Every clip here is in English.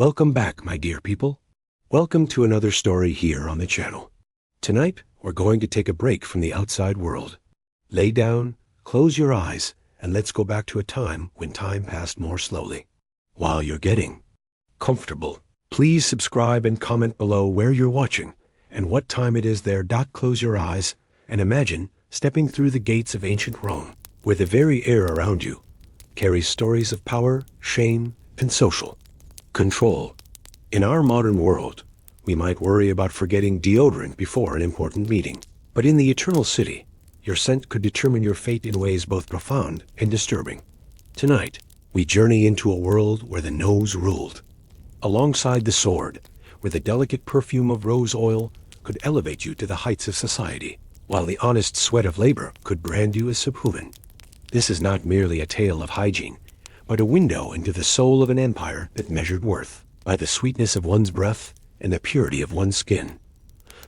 Welcome back, my dear people. Welcome to another story here on the channel. Tonight, we're going to take a break from the outside world. Lay down, close your eyes, and let's go back to a time when time passed more slowly. While you're getting comfortable, please subscribe and comment below where you're watching and what time it is there. Close your eyes and imagine stepping through the gates of ancient Rome, where the very air around you carries stories of power, shame, and social control. In our modern world, we might worry about forgetting deodorant before an important meeting. But in the eternal city, your scent could determine your fate in ways both profound and disturbing. Tonight, we journey into a world where the nose ruled. Alongside the sword, where the delicate perfume of rose oil could elevate you to the heights of society, while the honest sweat of labor could brand you as subhuman. This is not merely a tale of hygiene, but a window into the soul of an empire that measured worth by the sweetness of one's breath and the purity of one's skin.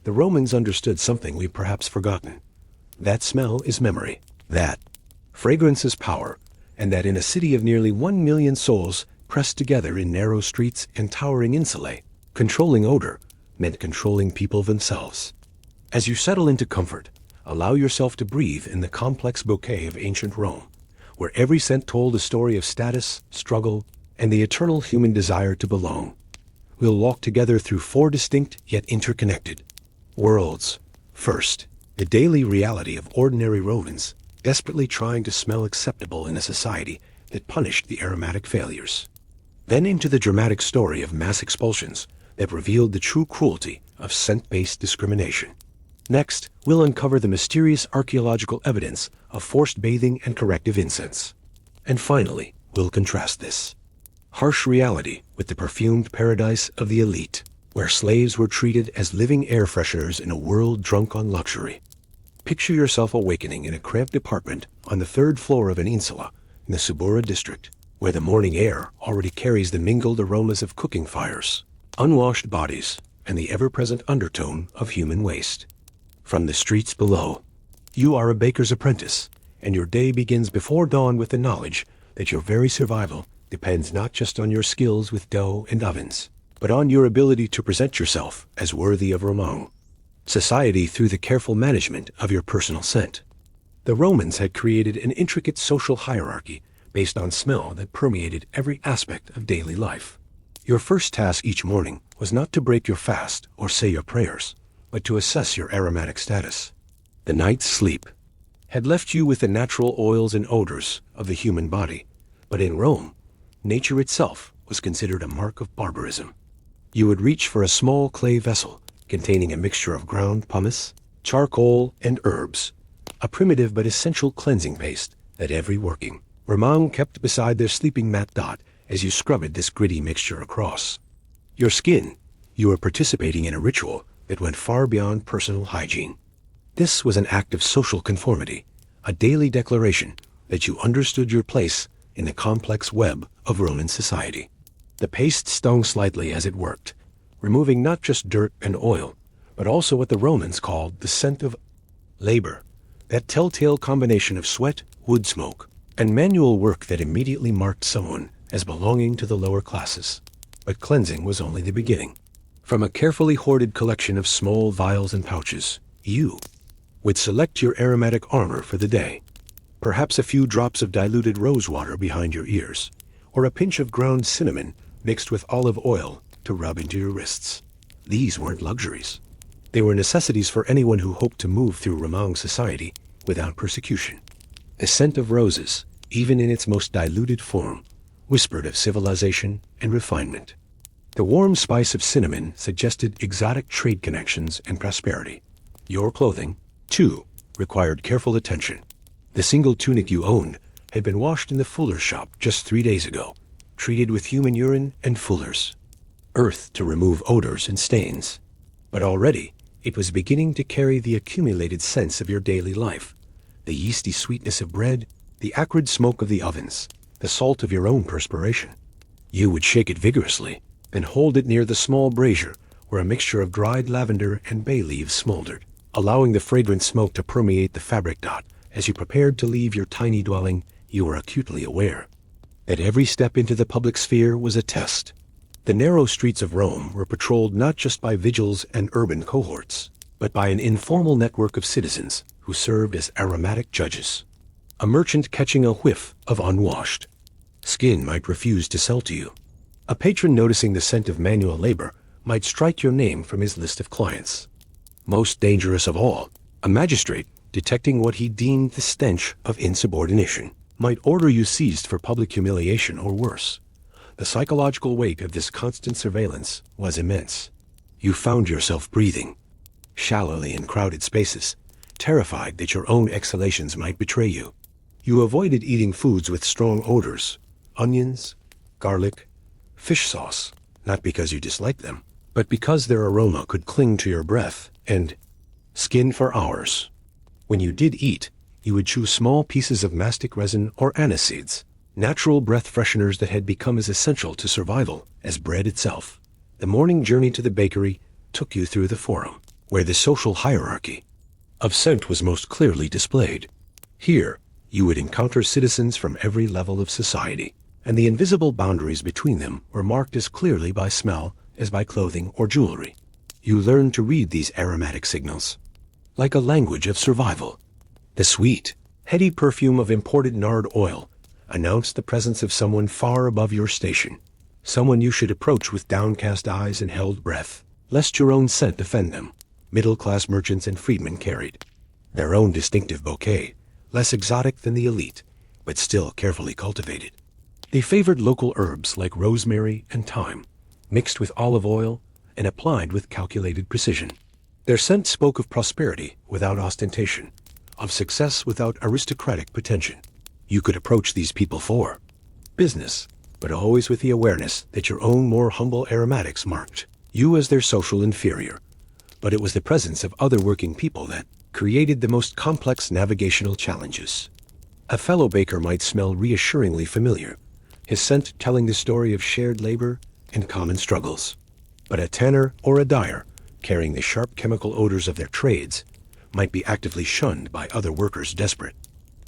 The Romans understood something we've perhaps forgotten. That smell is memory. That fragrance is power. And that in a city of nearly 1 million souls pressed together in narrow streets and towering insulae, controlling odor meant controlling people themselves. As you settle into comfort, allow yourself to breathe in the complex bouquet of ancient Rome, where every scent told a story of status, struggle, and the eternal human desire to belong. We'll walk together through 4 distinct yet interconnected worlds. First, the daily reality of ordinary Romans, desperately trying to smell acceptable in a society that punished the aromatic failures. Then into the dramatic story of mass expulsions that revealed the true cruelty of scent-based discrimination. Next, we'll uncover the mysterious archaeological evidence of forced bathing and corrective incense. And finally, we'll contrast this harsh reality with the perfumed paradise of the elite, where slaves were treated as living air fresheners in a world drunk on luxury. Picture yourself awakening in a cramped apartment on the 3rd floor of an insula in the Subura district, where the morning air already carries the mingled aromas of cooking fires, unwashed bodies, and the ever-present undertone of human waste. From the streets below, you are a baker's apprentice, and your day begins before dawn with the knowledge that your very survival depends not just on your skills with dough and ovens, but on your ability to present yourself as worthy of Rome. Society through the careful management of your personal scent. The Romans had created an intricate social hierarchy based on smell that permeated every aspect of daily life. Your first task each morning was not to break your fast or say your prayers, but to assess your aromatic status. The night's sleep had left you with the natural oils and odors of the human body, but in Rome, nature itself was considered a mark of barbarism. You would reach for a small clay vessel containing a mixture of ground pumice, charcoal, and herbs, a primitive but essential cleansing paste that every working Roman kept beside their sleeping mat. As you scrubbed this gritty mixture across your skin, you were participating in a ritual that went far beyond personal hygiene. This was an act of social conformity, a daily declaration that you understood your place in the complex web of Roman society. The paste stung slightly as it worked, removing not just dirt and oil, but also what the Romans called the scent of labor, that telltale combination of sweat, wood smoke, and manual work that immediately marked someone as belonging to the lower classes. But cleansing was only the beginning. From a carefully hoarded collection of small vials and pouches, you would select your aromatic armor for the day. Perhaps a few drops of diluted rose water behind your ears, or a pinch of ground cinnamon mixed with olive oil to rub into your wrists. These weren't luxuries. They were necessities for anyone who hoped to move through Roman society without persecution. The scent of roses, even in its most diluted form, whispered of civilization and refinement. The warm spice of cinnamon suggested exotic trade connections and prosperity. Your clothing, too, required careful attention. The single tunic you owned had been washed in the fuller's shop just 3 days ago, treated with human urine and fullers, earth to remove odors and stains. But already, it was beginning to carry the accumulated scents of your daily life, the yeasty sweetness of bread, the acrid smoke of the ovens, the salt of your own perspiration. You would shake it vigorously, then hold it near the small brazier where a mixture of dried lavender and bay leaves smoldered, allowing the fragrant smoke to permeate the fabric. As you prepared to leave your tiny dwelling, you were acutely aware that every step into the public sphere was a test. The narrow streets of Rome were patrolled not just by vigils and urban cohorts, but by an informal network of citizens who served as aromatic judges. A merchant catching a whiff of unwashed skin might refuse to sell to you. A patron noticing the scent of manual labor might strike your name from his list of clients. Most dangerous of all, a magistrate, detecting what he deemed the stench of insubordination, might order you seized for public humiliation or worse. The psychological weight of this constant surveillance was immense. You found yourself breathing shallowly in crowded spaces, terrified that your own exhalations might betray you. You avoided eating foods with strong odors, onions, garlic, fish sauce, not because you disliked them, but because their aroma could cling to your breath and skin for hours. When you did eat, you would chew small pieces of mastic resin or aniseeds, natural breath fresheners that had become as essential to survival as bread itself. The morning journey to the bakery took you through the forum, where the social hierarchy of scent was most clearly displayed. Here, you would encounter citizens from every level of society, and the invisible boundaries between them were marked as clearly by smell as by clothing or jewelry. You learned to read these aromatic signals, like a language of survival. The sweet, heady perfume of imported nard oil announced the presence of someone far above your station, someone you should approach with downcast eyes and held breath, lest your own scent offend them. Middle-class merchants and freedmen carried their own distinctive bouquet, less exotic than the elite, but still carefully cultivated. They favored local herbs like rosemary and thyme, mixed with olive oil and applied with calculated precision. Their scent spoke of prosperity without ostentation, of success without aristocratic pretension. You could approach these people for business, but always with the awareness that your own more humble aromatics marked you as their social inferior. But it was the presence of other working people that created the most complex navigational challenges. A fellow baker might smell reassuringly familiar, his scent telling the story of shared labor and common struggles. But a tanner or a dyer, carrying the sharp chemical odors of their trades, might be actively shunned by other workers desperate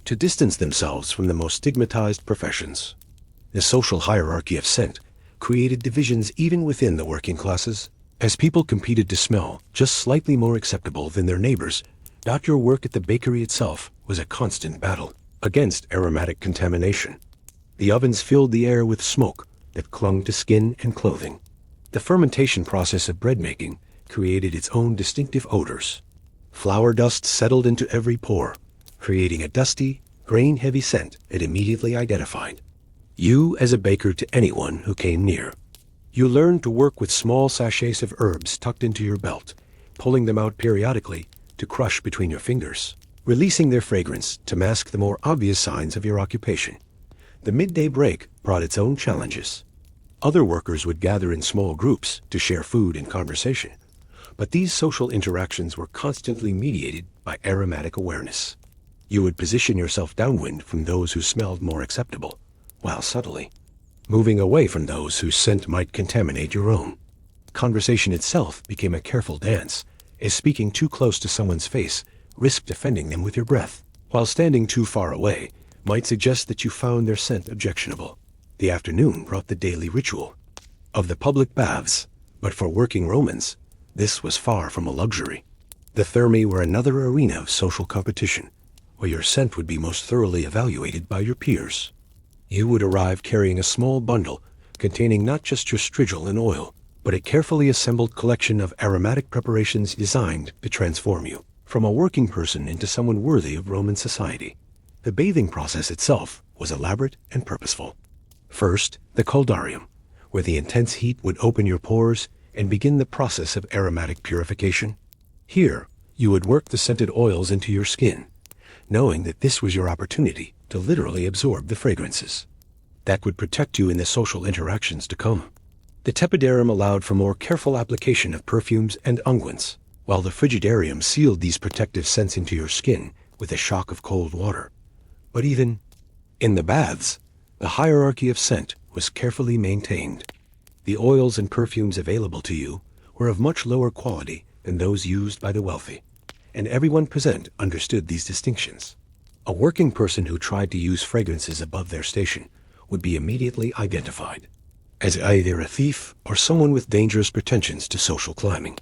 to distance themselves from the most stigmatized professions. The social hierarchy of scent created divisions even within the working classes, as people competed to smell just slightly more acceptable than their neighbors. Your work at the bakery itself was a constant battle against aromatic contamination. The ovens filled the air with smoke that clung to skin and clothing. The fermentation process of bread making created its own distinctive odors. Flour dust settled into every pore, creating a dusty, grain-heavy scent it immediately identified you as a baker to anyone who came near. You learned to work with small sachets of herbs tucked into your belt, pulling them out periodically to crush between your fingers, releasing their fragrance to mask the more obvious signs of your occupation. The midday break brought its own challenges. Other workers would gather in small groups to share food and conversation, but these social interactions were constantly mediated by aromatic awareness. You would position yourself downwind from those who smelled more acceptable, while subtly moving away from those whose scent might contaminate your own. Conversation itself became a careful dance, as speaking too close to someone's face risked offending them with your breath, while standing too far away might suggest that you found their scent objectionable. The afternoon brought the daily ritual of the public baths, but for working Romans, this was far from a luxury. The thermae were another arena of social competition, where your scent would be most thoroughly evaluated by your peers. You would arrive carrying a small bundle containing not just your strigil and oil, but a carefully assembled collection of aromatic preparations designed to transform you from a working person into someone worthy of Roman society. The bathing process itself was elaborate and purposeful. First, the caldarium, where the intense heat would open your pores and begin the process of aromatic purification. Here, you would work the scented oils into your skin, knowing that this was your opportunity to literally absorb the fragrances that would protect you in the social interactions to come. The tepidarium allowed for more careful application of perfumes and unguents, while the frigidarium sealed these protective scents into your skin with a shock of cold water. But even in the baths, the hierarchy of scent was carefully maintained. The oils and perfumes available to you were of much lower quality than those used by the wealthy, and everyone present understood these distinctions. A working person who tried to use fragrances above their station would be immediately identified. as either a thief or someone with dangerous pretensions to social climbing.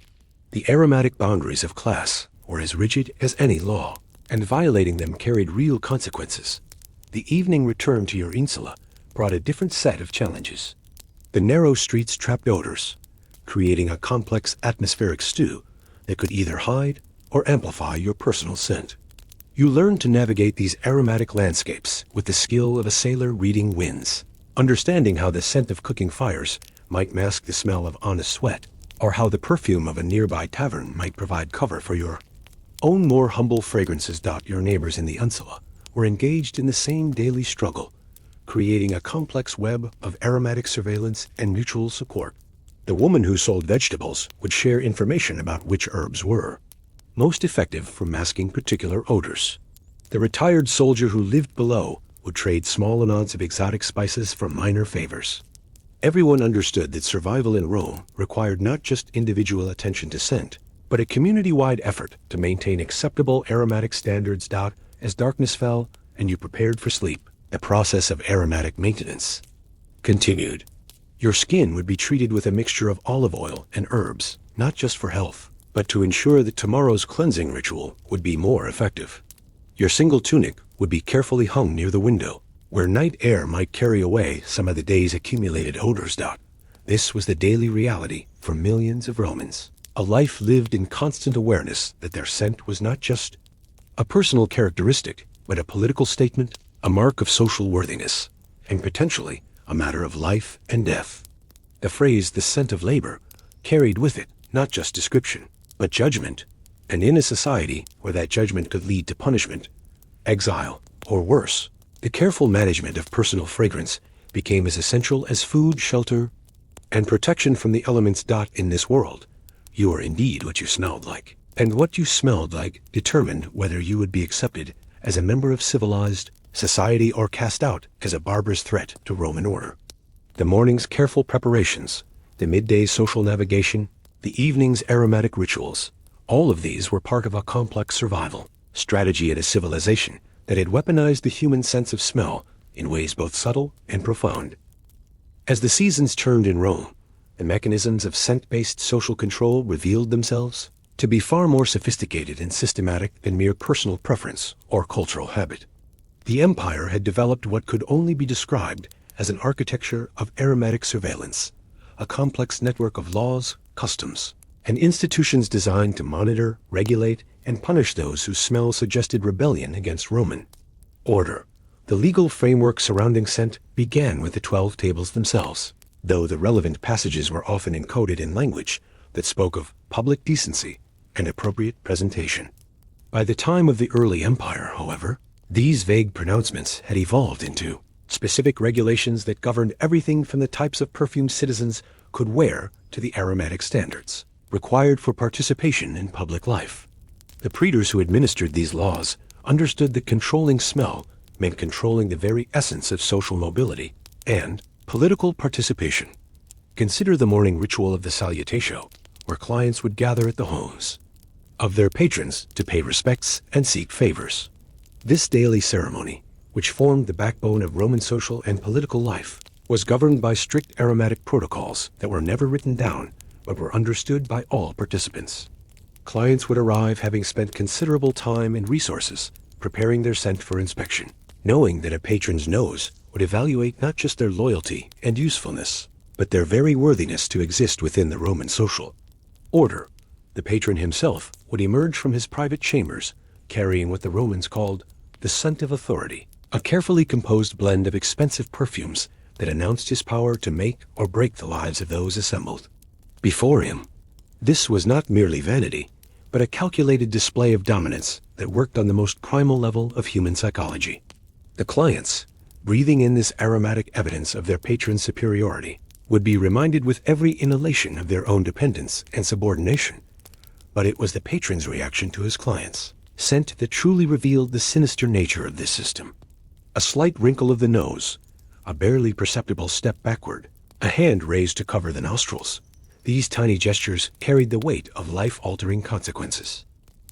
The aromatic boundaries of class were as rigid as any law, and violating them carried real consequences. The evening return to your insula brought a different set of challenges. The narrow streets trapped odors, creating a complex atmospheric stew that could either hide or amplify your personal scent. You learned to navigate these aromatic landscapes with the skill of a sailor reading winds, understanding how the scent of cooking fires might mask the smell of honest sweat, or how the perfume of a nearby tavern might provide cover for your own more humble fragrances. Your neighbors in the Unsula were engaged in the same daily struggle, creating a complex web of aromatic surveillance and mutual support. The woman who sold vegetables would share information about which herbs were most effective for masking particular odors. The retired soldier who lived below would trade small amounts of exotic spices for minor favors. Everyone understood that survival in Rome required not just individual attention to scent, but a community-wide effort to maintain acceptable aromatic standards. As darkness fell and you prepared for sleep, the process of aromatic maintenance continued. Your skin would be treated with a mixture of olive oil and herbs, not just for health, but to ensure that tomorrow's cleansing ritual would be more effective. Your single tunic would be carefully hung near the window, where night air might carry away some of the day's accumulated odors. This was the daily reality for millions of Romans, a life lived in constant awareness that their scent was not just a personal characteristic, but a political statement, a mark of social worthiness, and potentially a matter of life and death. The phrase, "the scent of labor," carried with it not just description, but judgment, and in a society where that judgment could lead to punishment, exile, or worse, the careful management of personal fragrance became as essential as food, shelter, and protection from the elements. In this world, you are indeed what you smelled like, and what you smelled like determined whether you would be accepted as a member of civilized society or cast out as a barbarous threat to Roman order. The morning's careful preparations, the midday's social navigation, the evening's aromatic rituals, all of these were part of a complex survival strategy in a civilization that had weaponized the human sense of smell in ways both subtle and profound. As the seasons turned in Rome, the mechanisms of scent-based social control revealed themselves to be far more sophisticated and systematic than mere personal preference or cultural habit. The empire had developed what could only be described as an architecture of aromatic surveillance, a complex network of laws, customs, and institutions designed to monitor, regulate, and punish those whose smell suggested rebellion against Roman order. The legal framework surrounding scent began with the 12 tables themselves, though the relevant passages were often encoded in language that spoke of public decency and appropriate presentation. By the time of the early empire, however, these vague pronouncements had evolved into specific regulations that governed everything from the types of perfume citizens could wear to the aromatic standards required for participation in public life. The praetors who administered these laws understood that controlling smell meant controlling the very essence of social mobility and political participation. Consider the morning ritual of the salutatio, where clients would gather at the homes of their patrons to pay respects and seek favors. This daily ceremony, which formed the backbone of Roman social and political life, was governed by strict aromatic protocols that were never written down but were understood by all participants. Clients would arrive having spent considerable time and resources preparing their scent for inspection, knowing that a patron's nose would evaluate not just their loyalty and usefulness, but their very worthiness to exist within the Roman social order. The patron himself would emerge from his private chambers carrying what the Romans called the scent of authority, a carefully composed blend of expensive perfumes that announced his power to make or break the lives of those assembled before him. This was not merely vanity, but a calculated display of dominance that worked on the most primal level of human psychology. The clients, breathing in this aromatic evidence of their patron's superiority, would be reminded with every inhalation of their own dependence and subordination. But it was the patron's reaction to his clients' scent that truly revealed the sinister nature of this system. A slight wrinkle of the nose, a barely perceptible step backward, a hand raised to cover the nostrils. These tiny gestures carried the weight of life-altering consequences.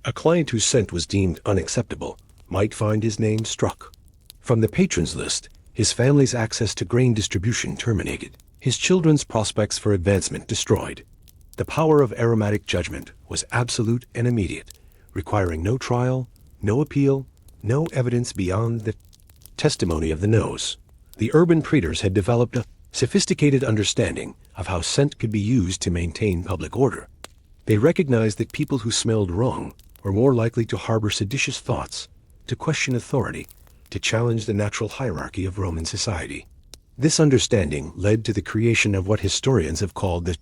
A client whose scent was deemed unacceptable might find his name struck from the patron's list. His family's access to grain distribution terminated, his children's prospects for advancement destroyed. The power of aromatic judgment was absolute and immediate, requiring no trial, no appeal, no evidence beyond the testimony of the nose. The urban praetors had developed a sophisticated understanding of how scent could be used to maintain public order. They recognized that people who smelled wrong were more likely to harbor seditious thoughts, to question authority, to challenge the natural hierarchy of Roman society. This understanding led to the creation of what historians have called the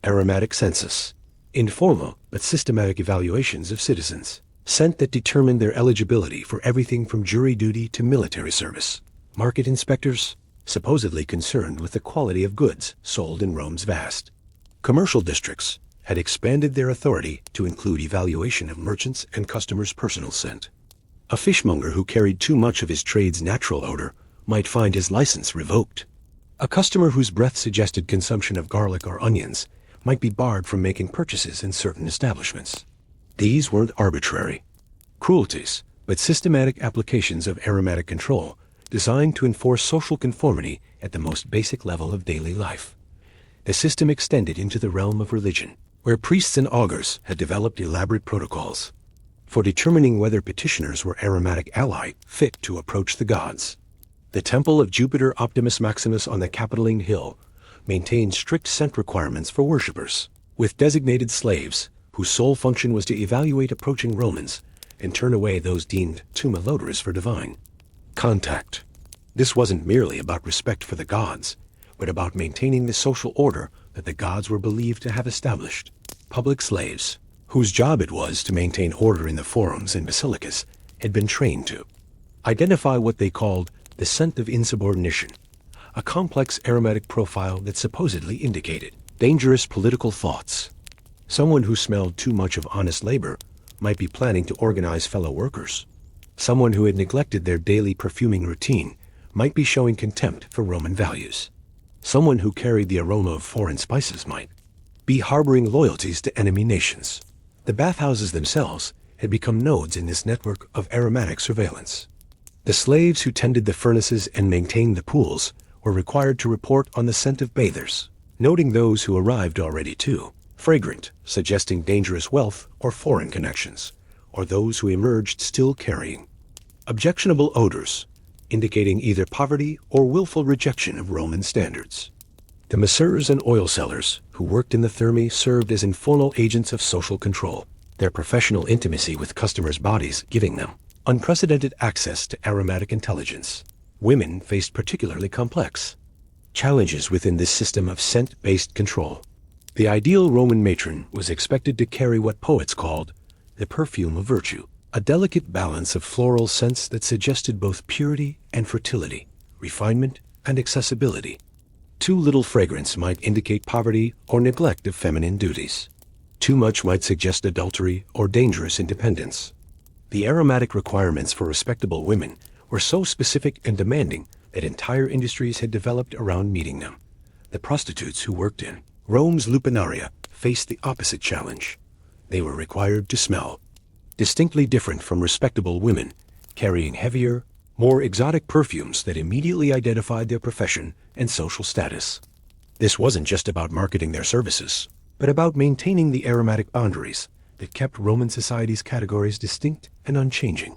aromatic census, informal but systematic evaluations of citizens, scent that determined their eligibility for everything from jury duty to military service. Market inspectors, supposedly concerned with the quality of goods sold in Rome's vast commercial districts, had expanded their authority to include evaluation of merchants' and customers' personal scent. A fishmonger who carried too much of his trade's natural odor might find his license revoked. A customer whose breath suggested consumption of garlic or onions might be barred from making purchases in certain establishments. These weren't arbitrary cruelties, but systematic applications of aromatic control designed to enforce social conformity at the most basic level of daily life. The system extended into the realm of religion, where priests and augurs had developed elaborate protocols for determining whether petitioners were aromatic ally fit to approach the gods. The temple of Jupiter Optimus Maximus on the Capitoline Hill maintained strict scent requirements for worshippers, with designated slaves whose sole function was to evaluate approaching Romans and turn away those deemed too malodorous for divine contact. This wasn't merely about respect for the gods, but about maintaining the social order that the gods were believed to have established. Public slaves, whose job it was to maintain order in the forums and basilicas, had been trained to identify what they called the scent of insubordination, a complex aromatic profile that supposedly indicated dangerous political thoughts. Someone who smelled too much of honest labor might be planning to organize fellow workers. Someone who had neglected their daily perfuming routine might be showing contempt for Roman values. Someone who carried the aroma of foreign spices might be harboring loyalties to enemy nations. The bathhouses themselves had become nodes in this network of aromatic surveillance. The slaves who tended the furnaces and maintained the pools were required to report on the scent of bathers, noting those who arrived already too fragrant, suggesting dangerous wealth or foreign connections, or those who emerged still carrying objectionable odors, indicating either poverty or willful rejection of Roman standards. The masseurs and oil sellers who worked in the thermae served as informal agents of social control, their professional intimacy with customers' bodies giving them unprecedented access to aromatic intelligence. Women faced particularly complex challenges within this system of scent-based control. The ideal Roman matron was expected to carry what poets called the perfume of virtue, a delicate balance of floral scents that suggested both purity and fertility, refinement and accessibility. Too little fragrance might indicate poverty or neglect of feminine duties. Too much might suggest adultery or dangerous independence. The aromatic requirements for respectable women were so specific and demanding that entire industries had developed around meeting them. The prostitutes who worked in Rome's lupinaria faced the opposite challenge. They were required to smell distinctly different from respectable women, carrying heavier, more exotic perfumes that immediately identified their profession and social status. This wasn't just about marketing their services, but about maintaining the aromatic boundaries that kept Roman society's categories distinct and unchanging.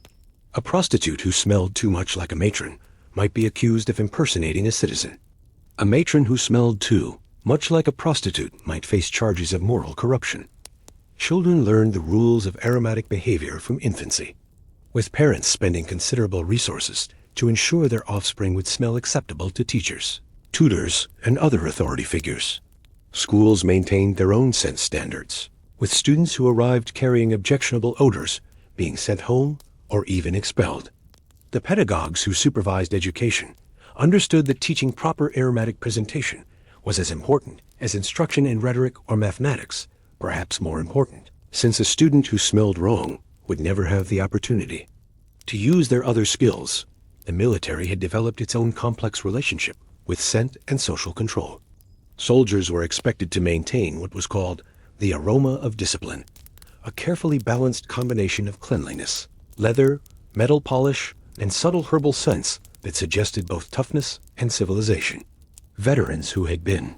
A prostitute who smelled too much like a matron might be accused of impersonating a citizen. A matron who smelled too much like a prostitute might face charges of moral corruption. Children learned the rules of aromatic behavior from infancy, with parents spending considerable resources to ensure their offspring would smell acceptable to teachers, tutors, and other authority figures. Schools maintained their own scent standards, with students who arrived carrying objectionable odors being sent home or even expelled. The pedagogues who supervised education understood that teaching proper aromatic presentation was as important as instruction in rhetoric or mathematics, perhaps more important, since a student who smelled wrong would never have the opportunity to use their other skills. The military had developed its own complex relationship with scent and social control. Soldiers were expected to maintain what was called the aroma of discipline, a carefully balanced combination of cleanliness, leather, metal polish, and subtle herbal scents that suggested both toughness and civilization. Veterans who had been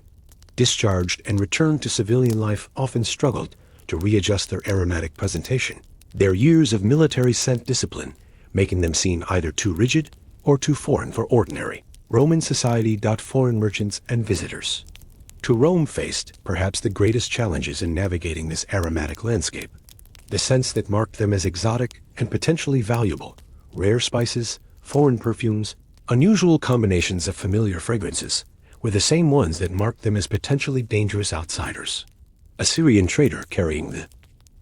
discharged and returned to civilian life often struggled to readjust their aromatic presentation, their years of military scent discipline making them seem either too rigid or too foreign for ordinary Roman society. Foreign merchants and visitors to Rome faced perhaps the greatest challenges in navigating this aromatic landscape. The scents that marked them as exotic and potentially valuable, rare spices, foreign perfumes, unusual combinations of familiar fragrances, were the same ones that marked them as potentially dangerous outsiders. A Syrian trader carrying the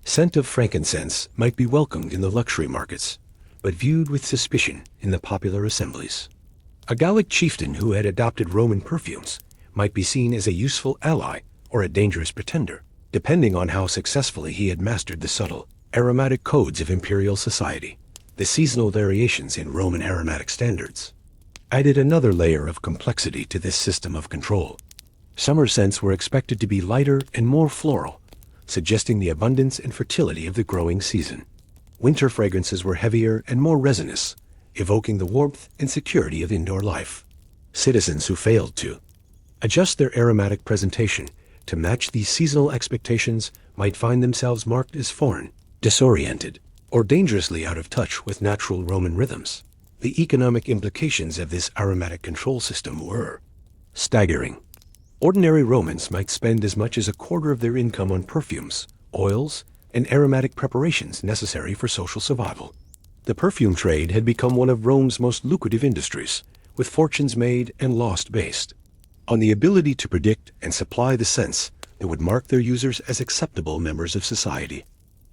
scent of frankincense might be welcomed in the luxury markets, but viewed with suspicion in the popular assemblies. A Gallic chieftain who had adopted Roman perfumes might be seen as a useful ally or a dangerous pretender, depending on how successfully he had mastered the subtle, aromatic codes of imperial society. The seasonal variations in Roman aromatic standards added another layer of complexity to this system of control. Summer scents were expected to be lighter and more floral, suggesting the abundance and fertility of the growing season. Winter fragrances were heavier and more resinous, evoking the warmth and security of indoor life. Citizens who failed to adjust their aromatic presentation to match these seasonal expectations might find themselves marked as foreign, disoriented, or dangerously out of touch with natural Roman rhythms. The economic implications of this aromatic control system were staggering. Ordinary Romans might spend as much as a quarter of their income on perfumes, oils, and aromatic preparations necessary for social survival. The perfume trade had become one of Rome's most lucrative industries, with fortunes made and lost based on the ability to predict and supply the scents that would mark their users as acceptable members of society.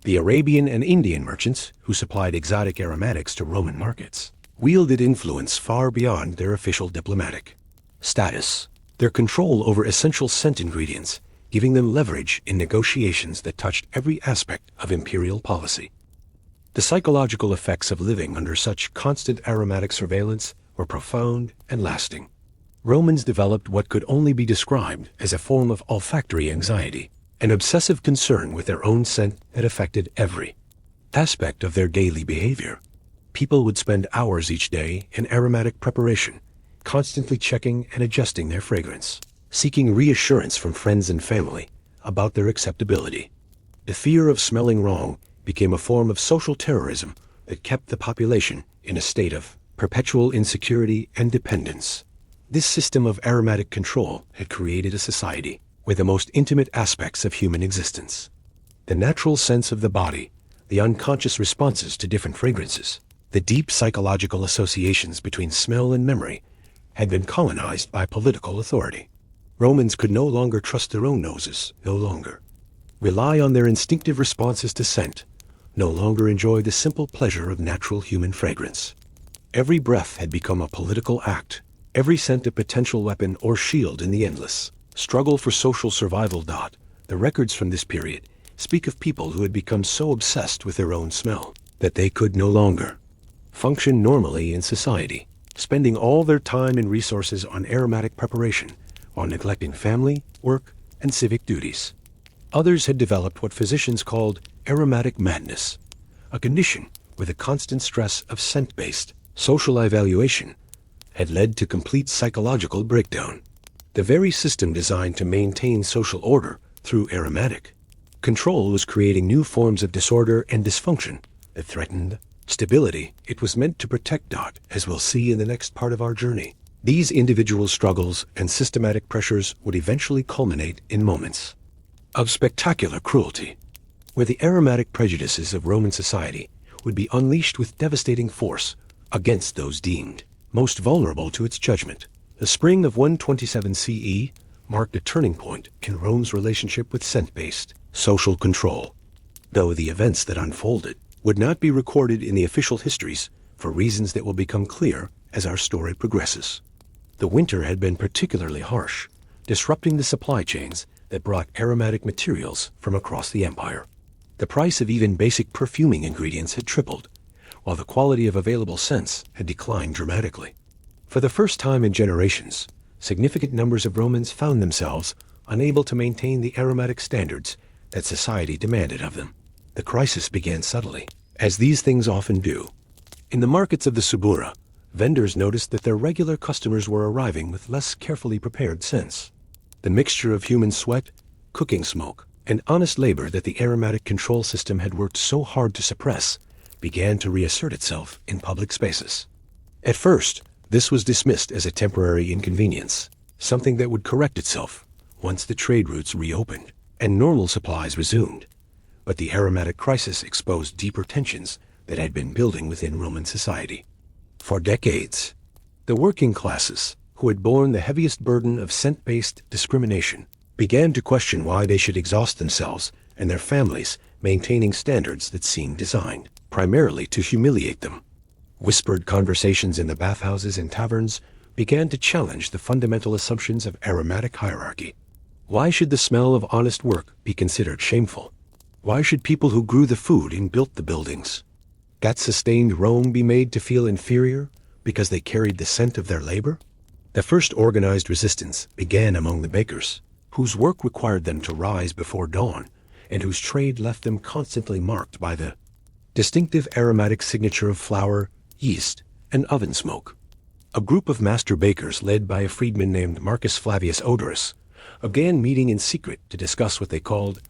The Arabian and Indian merchants, who supplied exotic aromatics to Roman markets, wielded influence far beyond their official diplomatic status. Their control over essential scent ingredients, giving them leverage in negotiations that touched every aspect of imperial policy. The psychological effects of living under such constant aromatic surveillance were profound and lasting. Romans developed what could only be described as a form of olfactory anxiety, an obsessive concern with their own scent that affected every aspect of their daily behavior. People would spend hours each day in aromatic preparation, constantly checking and adjusting their fragrance, seeking reassurance from friends and family about their acceptability. The fear of smelling wrong became a form of social terrorism that kept the population in a state of perpetual insecurity and dependence. This system of aromatic control had created a society where the most intimate aspects of human existence, the natural sense of the body, the unconscious responses to different fragrances, the deep psychological associations between smell and memory, had been colonized by political authority. Romans could no longer trust their own noses, no longer rely on their instinctive responses to scent, no longer enjoy the simple pleasure of natural human fragrance. Every breath had become a political act, every scent a potential weapon or shield in the endless struggle for social survival. The records from this period speak of people who had become so obsessed with their own smell that they could no longer function normally in society, spending all their time and resources on aromatic preparation while neglecting family, work, and civic duties. Others had developed what physicians called aromatic madness, a condition where the constant stress of scent-based social evaluation had led to complete psychological breakdown. The very system designed to maintain social order through aromatic control was creating new forms of disorder and dysfunction that threatened stability it was meant to protect. As we'll see in the next part of our journey, these individual struggles and systematic pressures would eventually culminate in moments of spectacular cruelty, where the aromatic prejudices of Roman society would be unleashed with devastating force against those deemed most vulnerable to its judgment. The spring of 127 CE marked a turning point in Rome's relationship with scent-based social control, though the events that unfolded would not be recorded in the official histories for reasons that will become clear as our story progresses. The winter had been particularly harsh, disrupting the supply chains that brought aromatic materials from across the empire. The price of even basic perfuming ingredients had tripled, while the quality of available scents had declined dramatically. For the first time in generations, significant numbers of Romans found themselves unable to maintain the aromatic standards that society demanded of them. The crisis began subtly, as these things often do. In the markets of the Subura, vendors noticed that their regular customers were arriving with less carefully prepared scents. The mixture of human sweat, cooking smoke, and honest labor that the aromatic control system had worked so hard to suppress began to reassert itself in public spaces. At first, this was dismissed as a temporary inconvenience, something that would correct itself once the trade routes reopened and normal supplies resumed. But the aromatic crisis exposed deeper tensions that had been building within Roman society. For decades, the working classes, who had borne the heaviest burden of scent-based discrimination, began to question why they should exhaust themselves and their families maintaining standards that seemed designed primarily to humiliate them. Whispered conversations in the bathhouses and taverns began to challenge the fundamental assumptions of aromatic hierarchy. Why should the smell of honest work be considered shameful? Why should people who grew the food and built the buildings that sustained Rome be made to feel inferior because they carried the scent of their labor? The first organized resistance began among the bakers, whose work required them to rise before dawn and whose trade left them constantly marked by the distinctive aromatic signature of flour, yeast, and oven smoke. A group of master bakers led by a freedman named Marcus Flavius Odorus began meeting in secret to discuss what they called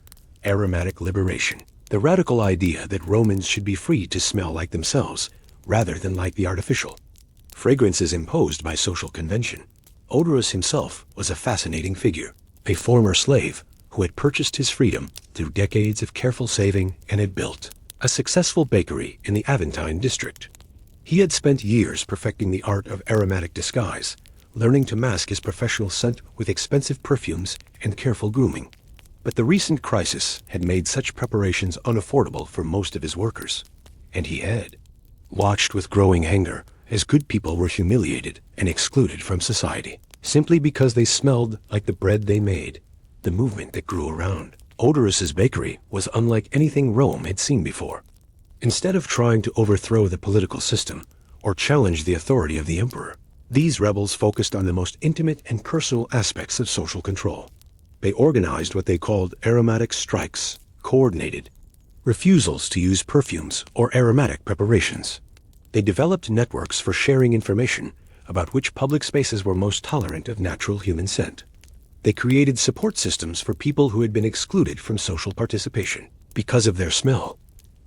aromatic liberation, the radical idea that Romans should be free to smell like themselves rather than like the artificial fragrances imposed by social convention. Odorus himself was a fascinating figure, a former slave who had purchased his freedom through decades of careful saving and had built a successful bakery in the Aventine district. He had spent years perfecting the art of aromatic disguise, learning to mask his professional scent with expensive perfumes and careful grooming. But the recent crisis had made such preparations unaffordable for most of his workers, and he had watched with growing anger as good people were humiliated and excluded from society simply because they smelled like the bread they made. The movement that grew around Odorus's bakery was unlike anything Rome had seen before. Instead of trying to overthrow the political system or challenge the authority of the emperor, these rebels focused on the most intimate and personal aspects of social control. They organized what they called aromatic strikes, coordinated refusals to use perfumes or aromatic preparations. They developed networks for sharing information about which public spaces were most tolerant of natural human scent. They created support systems for people who had been excluded from social participation because of their smell.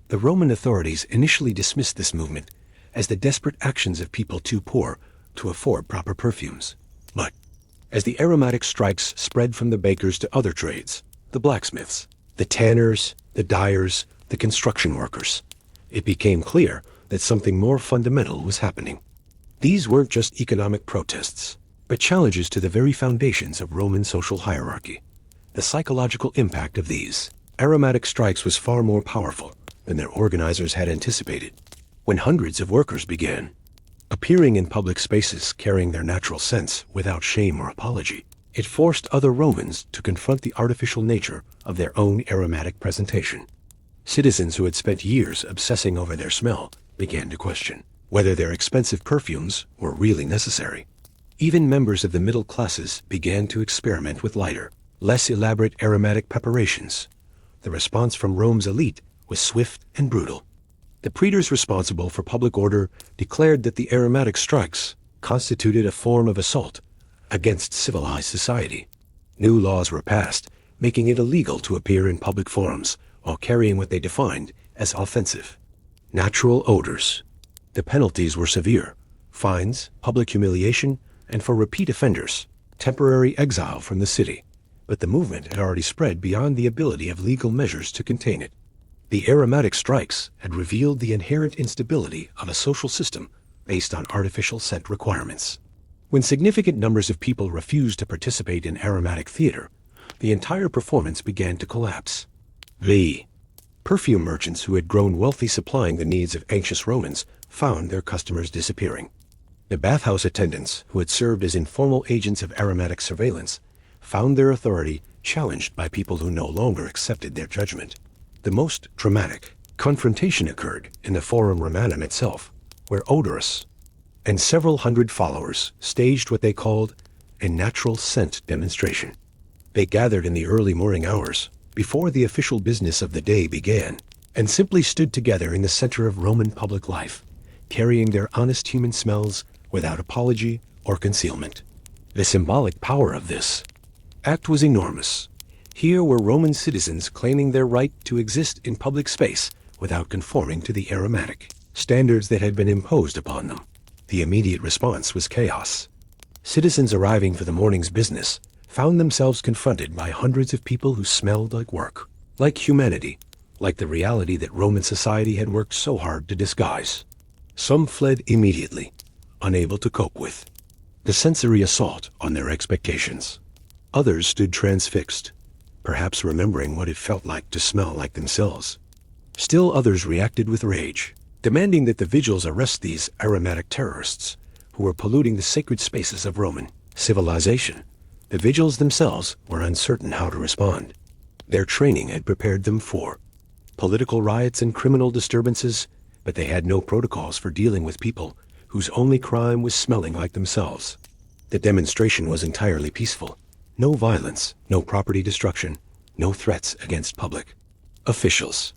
The Roman authorities initially dismissed this movement as the desperate actions of people too poor to afford proper perfumes. But as the aromatic strikes spread from the bakers to other trades, the blacksmiths, the tanners, the dyers, the construction workers, it became clear that something more fundamental was happening. These weren't just economic protests, but challenges to the very foundations of Roman social hierarchy. The psychological impact of these aromatic strikes was far more powerful than their organizers had anticipated. When hundreds of workers began appearing in public spaces carrying their natural scents without shame or apology, it forced other Romans to confront the artificial nature of their own aromatic presentation. Citizens who had spent years obsessing over their smell began to question whether their expensive perfumes were really necessary. Even members of the middle classes began to experiment with lighter, less elaborate aromatic preparations. The response from Rome's elite was swift and brutal. The praetors responsible for public order declared that the aromatic strikes constituted a form of assault against civilized society. New laws were passed, making it illegal to appear in public forums while carrying what they defined as offensive natural odors. The penalties were severe: fines, public humiliation, and for repeat offenders, temporary exile from the city. But the movement had already spread beyond the ability of legal measures to contain it. The aromatic strikes had revealed the inherent instability of a social system based on artificial scent requirements. When significant numbers of people refused to participate in aromatic theater, the entire performance began to collapse. The perfume merchants who had grown wealthy supplying the needs of anxious Romans found their customers disappearing. The bathhouse attendants, who had served as informal agents of aromatic surveillance, found their authority challenged by people who no longer accepted their judgment. The most dramatic confrontation occurred in the Forum Romanum itself, where Odorus and several hundred followers staged what they called a natural scent demonstration. They gathered in the early morning hours, before the official business of the day began, and simply stood together in the center of Roman public life, carrying their honest human smells without apology or concealment. The symbolic power of this act was enormous. Here were Roman citizens claiming their right to exist in public space without conforming to the aromatic standards that had been imposed upon them. The immediate response was chaos. Citizens arriving for the morning's business found themselves confronted by hundreds of people who smelled like work, like humanity, like the reality that Roman society had worked so hard to disguise. Some fled immediately, unable to cope with the sensory assault on their expectations. Others stood transfixed, perhaps remembering what it felt like to smell like themselves. Still others reacted with rage, demanding that the vigils arrest these aromatic terrorists who were polluting the sacred spaces of Roman civilization. The vigils themselves were uncertain how to respond. Their training had prepared them for political riots and criminal disturbances, but they had no protocols for dealing with people whose only crime was smelling like themselves. The demonstration was entirely peaceful. No violence, no property destruction, no threats against public officials.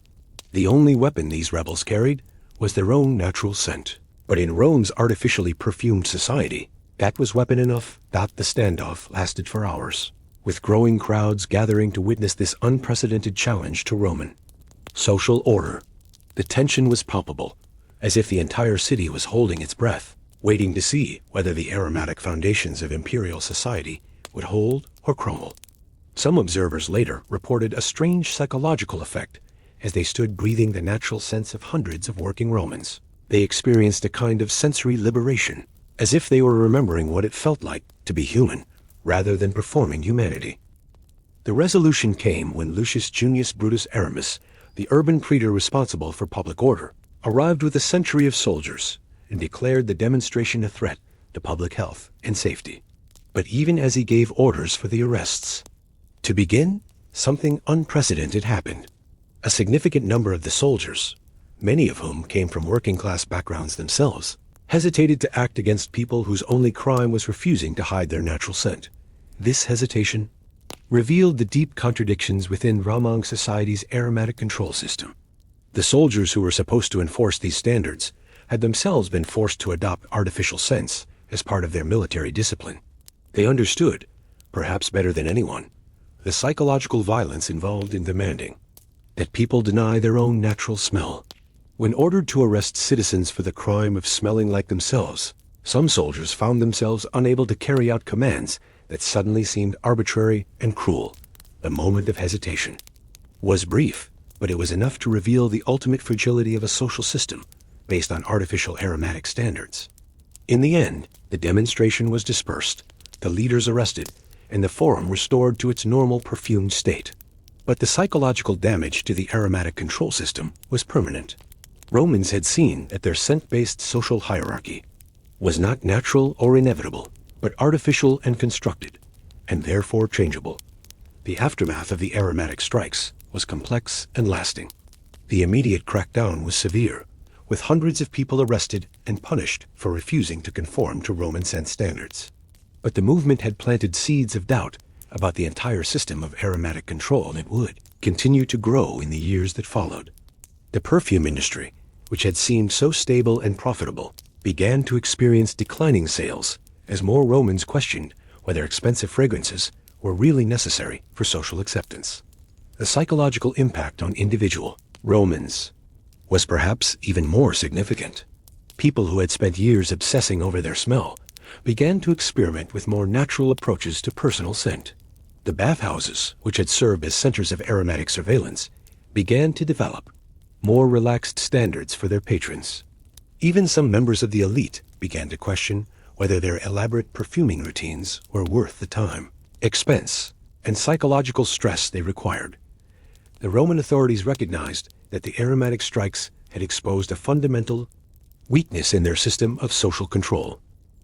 The only weapon these rebels carried was their own natural scent. But in Rome's artificially perfumed society, that was weapon enough that the standoff lasted for hours, with growing crowds gathering to witness this unprecedented challenge to Roman social order. The tension was palpable, as if the entire city was holding its breath, waiting to see whether the aromatic foundations of imperial society would hold or crumble. Some observers later reported a strange psychological effect as they stood breathing the natural scents of hundreds of working Romans. They experienced a kind of sensory liberation, as if they were remembering what it felt like to be human, rather than performing humanity. The resolution came when Lucius Junius Brutus Aramis, the urban praetor responsible for public order, arrived with a century of soldiers and declared the demonstration a threat to public health and safety. But even as he gave orders for the arrests to begin, something unprecedented happened. A significant number of the soldiers, many of whom came from working-class backgrounds themselves, hesitated to act against people whose only crime was refusing to hide their natural scent. This hesitation revealed the deep contradictions within Roman society's aromatic control system. The soldiers who were supposed to enforce these standards had themselves been forced to adopt artificial scents as part of their military discipline. They understood, perhaps better than anyone, the psychological violence involved in demanding that people deny their own natural smell. When ordered to arrest citizens for the crime of smelling like themselves, some soldiers found themselves unable to carry out commands that suddenly seemed arbitrary and cruel. The moment of hesitation was brief, but it was enough to reveal the ultimate fragility of a social system based on artificial aromatic standards. In the end, the demonstration was dispersed, the leaders arrested, and the forum restored to its normal perfumed state. But the psychological damage to the aromatic control system was permanent. Romans had seen that their scent-based social hierarchy was not natural or inevitable, but artificial and constructed, and therefore changeable. The aftermath of the aromatic strikes was complex and lasting. The immediate crackdown was severe, with hundreds of people arrested and punished for refusing to conform to Roman scent standards. But the movement had planted seeds of doubt about the entire system of aromatic control, and it would continue to grow in the years that followed. The perfume industry, which had seemed so stable and profitable, began to experience declining sales as more Romans questioned whether expensive fragrances were really necessary for social acceptance. The psychological impact on individual Romans was perhaps even more significant. People who had spent years obsessing over their smell began to experiment with more natural approaches to personal scent. The bathhouses, which had served as centers of aromatic surveillance, began to develop more relaxed standards for their patrons. Even some members of the elite began to question whether their elaborate perfuming routines were worth the time, expense, and psychological stress they required. The Roman authorities recognized that the aromatic strikes had exposed a fundamental weakness in their system of social control.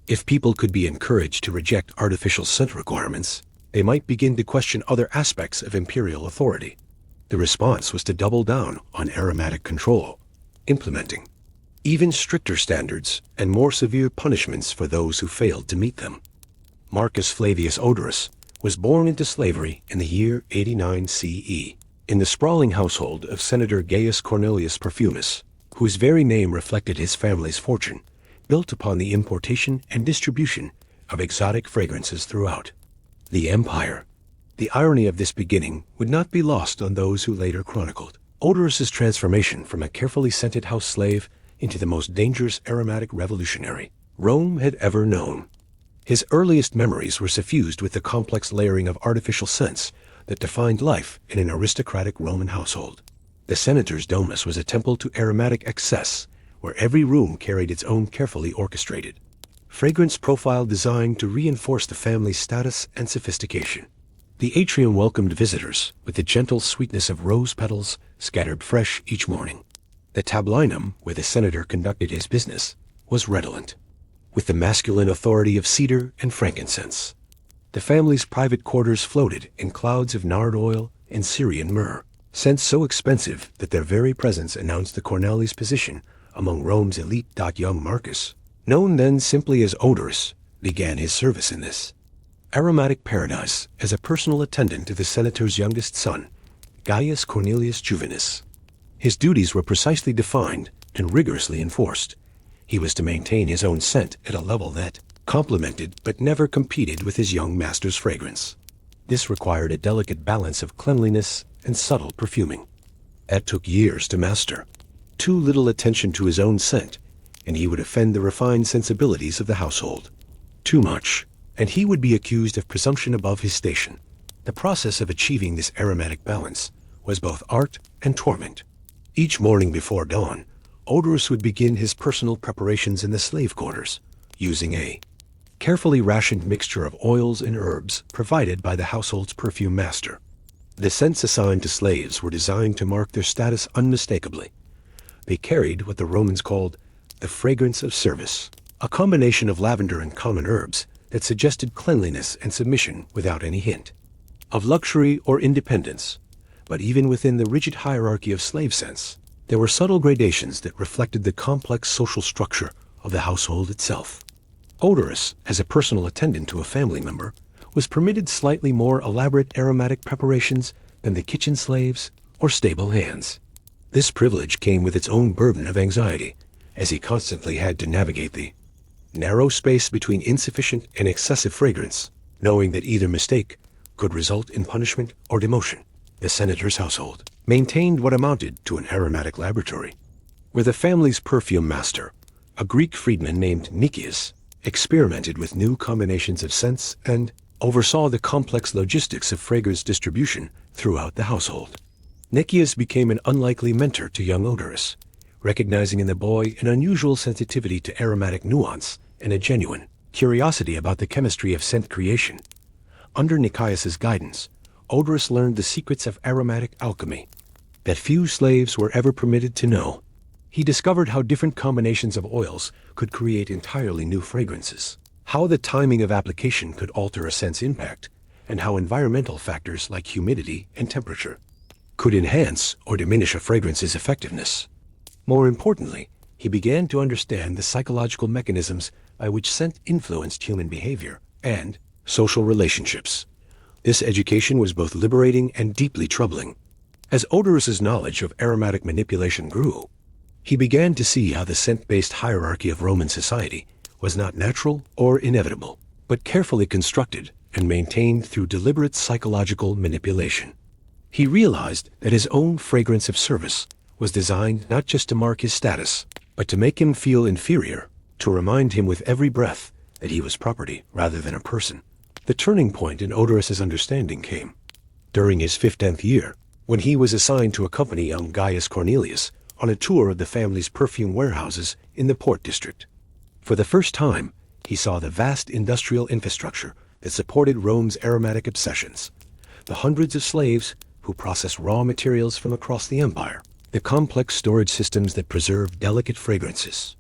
If people could be encouraged to reject artificial scent requirements, they might begin to question other aspects of imperial authority. The response was to double down on aromatic control, implementing even stricter standards and more severe punishments for those who failed to meet them. Marcus Flavius Odorus was born into slavery in the year 89 CE in the sprawling household of Senator Gaius Cornelius Perfumus, whose very name reflected his family's fortune, built upon the importation and distribution of exotic fragrances throughout the empire. The irony of this beginning would not be lost on those who later chronicled Odorous' transformation from a carefully scented house slave into the most dangerous aromatic revolutionary Rome had ever known. His earliest memories were suffused with the complex layering of artificial scents that defined life in an aristocratic Roman household. The senator's domus was a temple to aromatic excess, where every room carried its own carefully orchestrated fragrance profile designed to reinforce the family's status and sophistication. The atrium welcomed visitors with the gentle sweetness of rose petals scattered fresh each morning. The tablinum, where the senator conducted his business, was redolent with the masculine authority of cedar and frankincense. The family's private quarters floated in clouds of nard oil and Syrian myrrh, scents so expensive that their very presence announced the Corneli's position among Rome's elite. Young Marcus, known then simply as Odorous, began his service in this aromatic paradise as a personal attendant to the senator's youngest son, Gaius Cornelius Juvenus. His duties were precisely defined and rigorously enforced. He was to maintain his own scent at a level that complemented but never competed with his young master's fragrance. This required a delicate balance of cleanliness and subtle perfuming. It took years to master. Too little attention to his own scent, and he would offend the refined sensibilities of the household. Too much, and he would be accused of presumption above his station. The process of achieving this aromatic balance was both art and torment. Each morning before dawn, Odorous would begin his personal preparations in the slave quarters, using a carefully rationed mixture of oils and herbs provided by the household's perfume master. The scents assigned to slaves were designed to mark their status unmistakably. They carried what the Romans called the fragrance of service, a combination of lavender and common herbs that suggested cleanliness and submission without any hint of luxury or independence. But even within the rigid hierarchy of slave scents, there were subtle gradations that reflected the complex social structure of the household itself. Odorous, as a personal attendant to a family member, was permitted slightly more elaborate aromatic preparations than the kitchen slaves or stable hands. This privilege came with its own burden of anxiety, as he constantly had to navigate the narrow space between insufficient and excessive fragrance, knowing that either mistake could result in punishment or demotion. The senator's household maintained what amounted to an aromatic laboratory, where the family's perfume master, a Greek freedman named Nicias, experimented with new combinations of scents and oversaw the complex logistics of fragrance distribution throughout the household. Nicias became an unlikely mentor to young Odorous, recognizing in the boy an unusual sensitivity to aromatic nuance and a genuine curiosity about the chemistry of scent creation. Under Nicias's guidance, Odorous learned the secrets of aromatic alchemy that few slaves were ever permitted to know. He discovered how different combinations of oils could create entirely new fragrances, how the timing of application could alter a scent's impact, and how environmental factors like humidity and temperature could enhance or diminish a fragrance's effectiveness. More importantly, he began to understand the psychological mechanisms by which scent influenced human behavior and social relationships. This education was both liberating and deeply troubling. As Odorous's knowledge of aromatic manipulation grew, he began to see how the scent-based hierarchy of Roman society was not natural or inevitable, but carefully constructed and maintained through deliberate psychological manipulation. He realized that his own fragrance of service was designed not just to mark his status, but to make him feel inferior, to remind him with every breath that he was property rather than a person. The turning point in Odorous's understanding came during his 15th year, when he was assigned to accompany young Gaius Cornelius on a tour of the family's perfume warehouses in the Port District. For the first time, he saw the vast industrial infrastructure that supported Rome's aromatic obsessions, the hundreds of slaves who processed raw materials from across the empire, the complex storage systems that preserved delicate fragrances,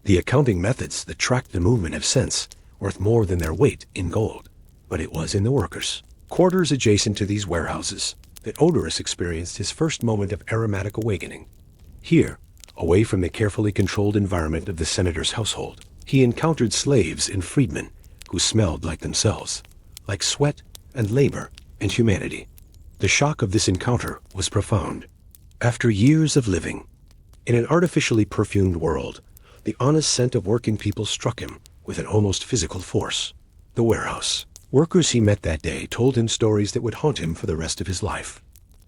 the accounting methods that tracked the movement of scents worth more than their weight in gold. But it was in the workers' quarters adjacent to these warehouses that Odorous experienced his first moment of aromatic awakening. Here, away from the carefully controlled environment of the senator's household, he encountered slaves and freedmen who smelled like themselves, like sweat and labor and humanity. The shock of this encounter was profound. After years of living In an artificially perfumed world, the honest scent of working people struck him with an almost physical force. The warehouse. Workers he met that day told him stories that would haunt him for the rest of his life.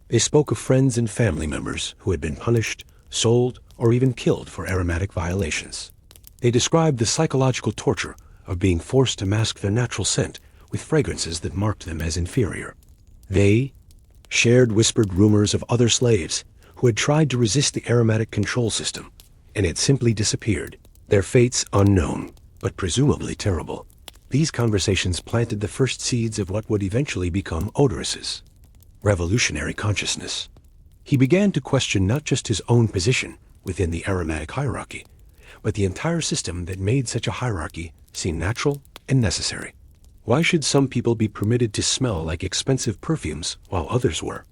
They spoke of friends and family members who had been punished, sold, or even killed for aromatic violations. They described the psychological torture of being forced to mask their natural scent with fragrances that marked them as inferior. They shared whispered rumors of other slaves who had tried to resist the aromatic control system and had simply disappeared, their fates unknown, but presumably terrible. These conversations planted the first seeds of what would eventually become Odorous' revolutionary consciousness. He began to question not just his own position within the aromatic hierarchy, but the entire system that made such a hierarchy seem natural and necessary. Why should some people be permitted to smell like expensive perfumes while others were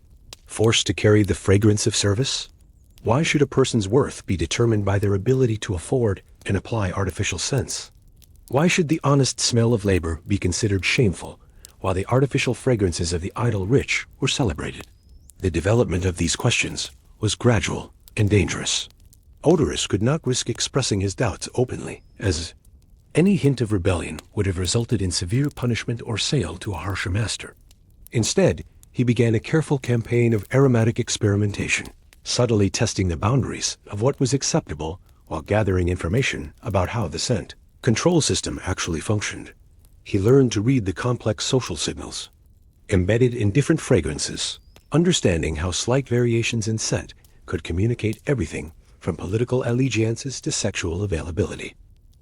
forced to carry the fragrance of service? Why should a person's worth be determined by their ability to afford and apply artificial scents? Why should the honest smell of labor be considered shameful, while the artificial fragrances of the idle rich were celebrated? The development of these questions was gradual and dangerous. Odorous could not risk expressing his doubts openly, as any hint of rebellion would have resulted in severe punishment or sale to a harsher master. Instead, he began a careful campaign of aromatic experimentation, subtly testing the boundaries of what was acceptable while gathering information about how the scent control system actually functioned. He learned to read the complex social signals embedded in different fragrances, understanding how slight variations in scent could communicate everything from political allegiances to sexual availability.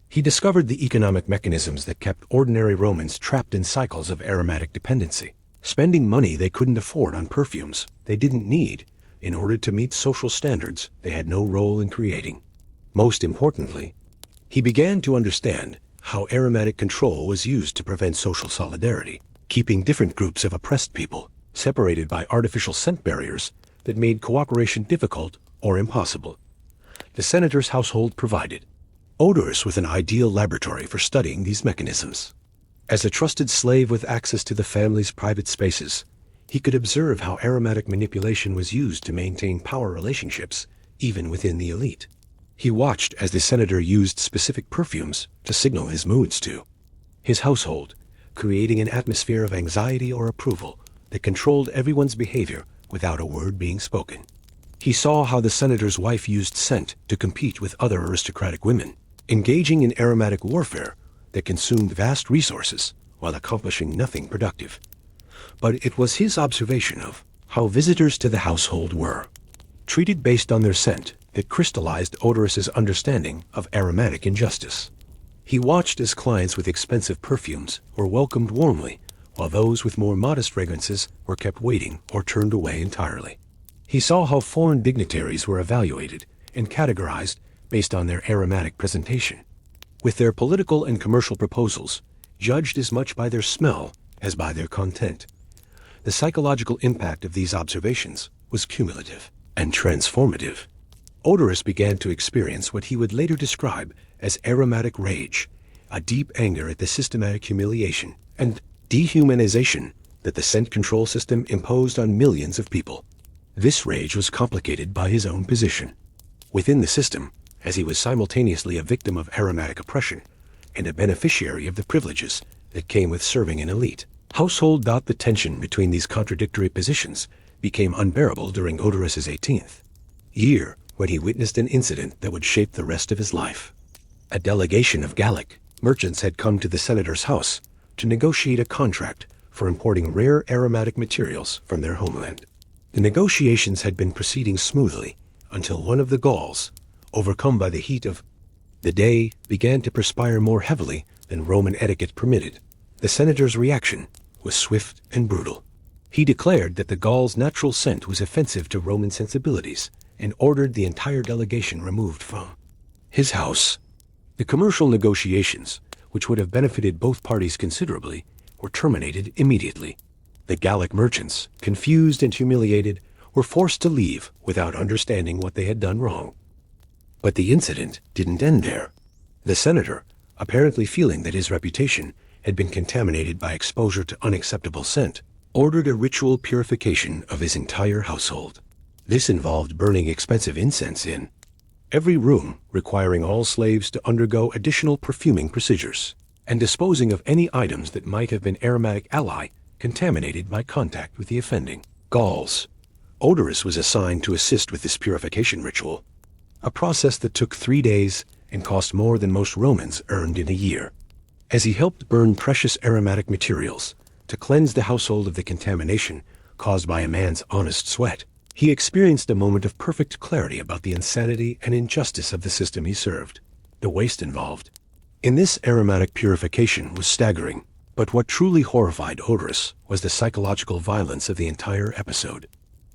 He discovered the economic mechanisms that kept ordinary Romans trapped in cycles of aromatic dependency, spending money they couldn't afford on perfumes they didn't need in order to meet social standards they had no role in creating. Most importantly, he began to understand how aromatic control was used to prevent social solidarity, keeping different groups of oppressed people separated by artificial scent barriers that made cooperation difficult or impossible. The senator's household provided Odorous with an ideal laboratory for studying these mechanisms. As a trusted slave with access to the family's private spaces, he could observe how aromatic manipulation was used to maintain power relationships even within the elite. He watched as the senator used specific perfumes to signal his moods to his household, creating an atmosphere of anxiety or approval that controlled everyone's behavior without a word being spoken. He saw how the senator's wife used scent to compete with other aristocratic women, engaging in aromatic warfare that consumed vast resources while accomplishing nothing productive. But it was his observation of how visitors to the household were treated based on their scent that crystallized Odorous' understanding of aromatic injustice. He watched as clients with expensive perfumes were welcomed warmly, while those with more modest fragrances were kept waiting or turned away entirely. He saw how foreign dignitaries were evaluated and categorized based on their aromatic presentation, with their political and commercial proposals judged as much by their smell as by their content. The psychological impact of these observations was cumulative and transformative. Odorous began to experience what he would later describe as aromatic rage, a deep anger at the systematic humiliation and dehumanization that the scent control system imposed on millions of people. This rage was complicated by his own position within the system, as he was simultaneously a victim of aromatic oppression and a beneficiary of the privileges that came with serving an elite household. The tension between these contradictory positions became unbearable during Odorous' 18th year, when he witnessed an incident that would shape the rest of his life. A delegation of Gallic merchants had come to the senator's house to negotiate a contract for importing rare aromatic materials from their homeland. The negotiations had been proceeding smoothly until one of the Gauls, overcome by the heat of the day, began to perspire more heavily than Roman etiquette permitted. The senator's reaction was swift and brutal. He declared that the Gaul's natural scent was offensive to Roman sensibilities and ordered the entire delegation removed from his house. The commercial negotiations, which would have benefited both parties considerably, were terminated immediately. The Gallic merchants, confused and humiliated, were forced to leave without understanding what they had done wrong. But the incident didn't end there. The senator, apparently feeling that his reputation had been contaminated by exposure to unacceptable scent, ordered a ritual purification of his entire household. This involved burning expensive incense in every room requiring all slaves to undergo additional perfuming procedures, and disposing of any items that might have been aromatic ally contaminated by contact with the offending galls. Odorous was assigned to assist with this purification ritual, a process that took 3 days and cost more than most Romans earned in a year. As he helped burn precious aromatic materials to cleanse the household of the contamination caused by a man's honest sweat, he experienced a moment of perfect clarity about the insanity and injustice of the system he served, the waste involved. In this aromatic purification was staggering, but what truly horrified Odorous was the psychological violence of the entire episode.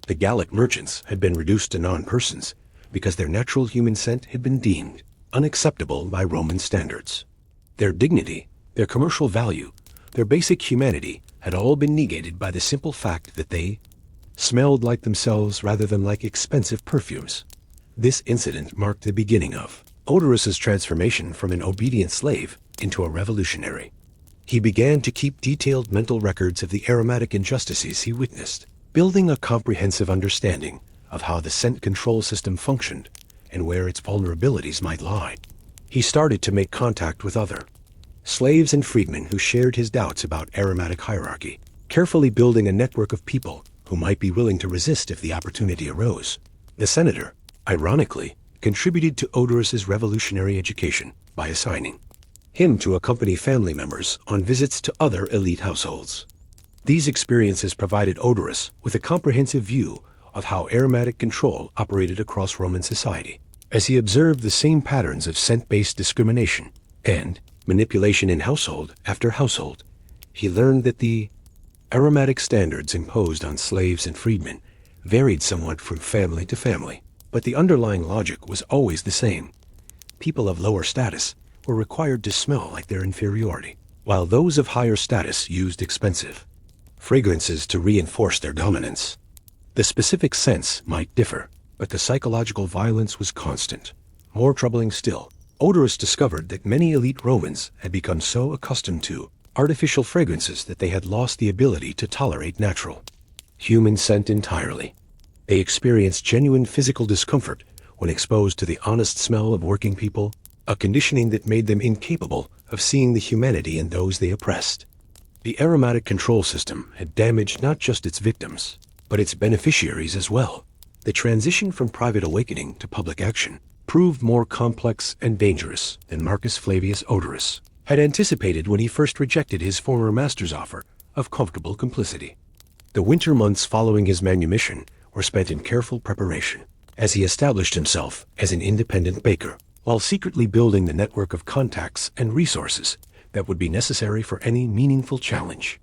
The Gallic merchants had been reduced to non-persons because their natural human scent had been deemed unacceptable by Roman standards. Their dignity, their commercial value, their basic humanity had all been negated by the simple fact that they smelled like themselves rather than like expensive perfumes. This incident marked the beginning of Odorous's transformation from an obedient slave into a revolutionary. He began to keep detailed mental records of the aromatic injustices he witnessed, building a comprehensive understanding of how the scent control system functioned and where its vulnerabilities might lie. He started to make contact with other slaves and freedmen who shared his doubts about aromatic hierarchy, carefully building a network of people who might be willing to resist if the opportunity arose. The senator, ironically, contributed to Odorous's revolutionary education by assigning him to accompany family members on visits to other elite households. These experiences provided Odorous with a comprehensive view of how aromatic control operated across Roman society. As he observed the same patterns of scent-based discrimination and manipulation in household after household, he learned that the aromatic standards imposed on slaves and freedmen varied somewhat from family to family, but the underlying logic was always the same. People of lower status were required to smell like their inferiority, while those of higher status used expensive fragrances to reinforce their dominance. The specific scents might differ, but the psychological violence was constant. More troubling still, Odorous discovered that many elite Romans had become so accustomed to artificial fragrances that they had lost the ability to tolerate natural human scent entirely. They experienced genuine physical discomfort when exposed to the honest smell of working people, a conditioning that made them incapable of seeing the humanity in those they oppressed. The aromatic control system had damaged not just its victims, but its beneficiaries as well. The transition from private awakening to public action proved more complex and dangerous than Marcus Flavius Odorous had anticipated when he first rejected his former master's offer of comfortable complicity. The winter months following his manumission were spent in careful preparation, as he established himself as an independent baker, while secretly building the network of contacts and resources that would be necessary for any meaningful challenge.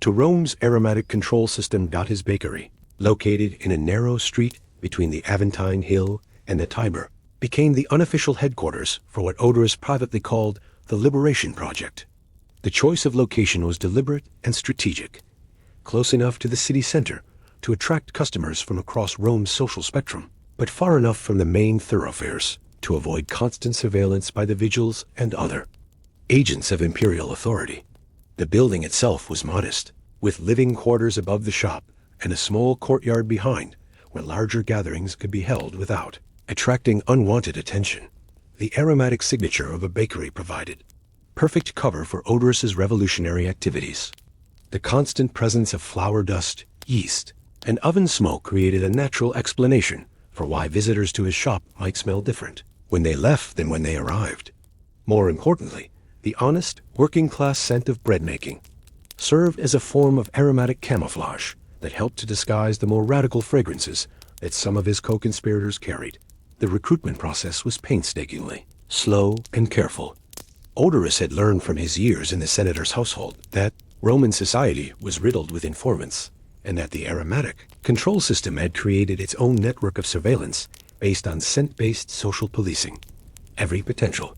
To Rome's aromatic control system, his bakery, located in a narrow street between the Aventine Hill and the Tiber, became the unofficial headquarters for what Odorous privately called the Liberation Project. The choice of location was deliberate and strategic, close enough to the city center to attract customers from across Rome's social spectrum, but far enough from the main thoroughfares to avoid constant surveillance by the vigiles and other agents of imperial authority. The building itself was modest, with living quarters above the shop and a small courtyard behind where larger gatherings could be held without attracting unwanted attention. The aromatic signature of a bakery provided perfect cover for Odorous's revolutionary activities. The constant presence of flour dust, yeast, and oven smoke created a natural explanation for why visitors to his shop might smell different when they left than when they arrived. More importantly, the honest, working-class scent of bread-making served as a form of aromatic camouflage that helped to disguise the more radical fragrances that some of his co-conspirators carried. The recruitment process was painstakingly slow and careful. Odorous had learned from his years in the senator's household that Roman society was riddled with informants, and that the aromatic control system had created its own network of surveillance based on scent-based social policing. Every potential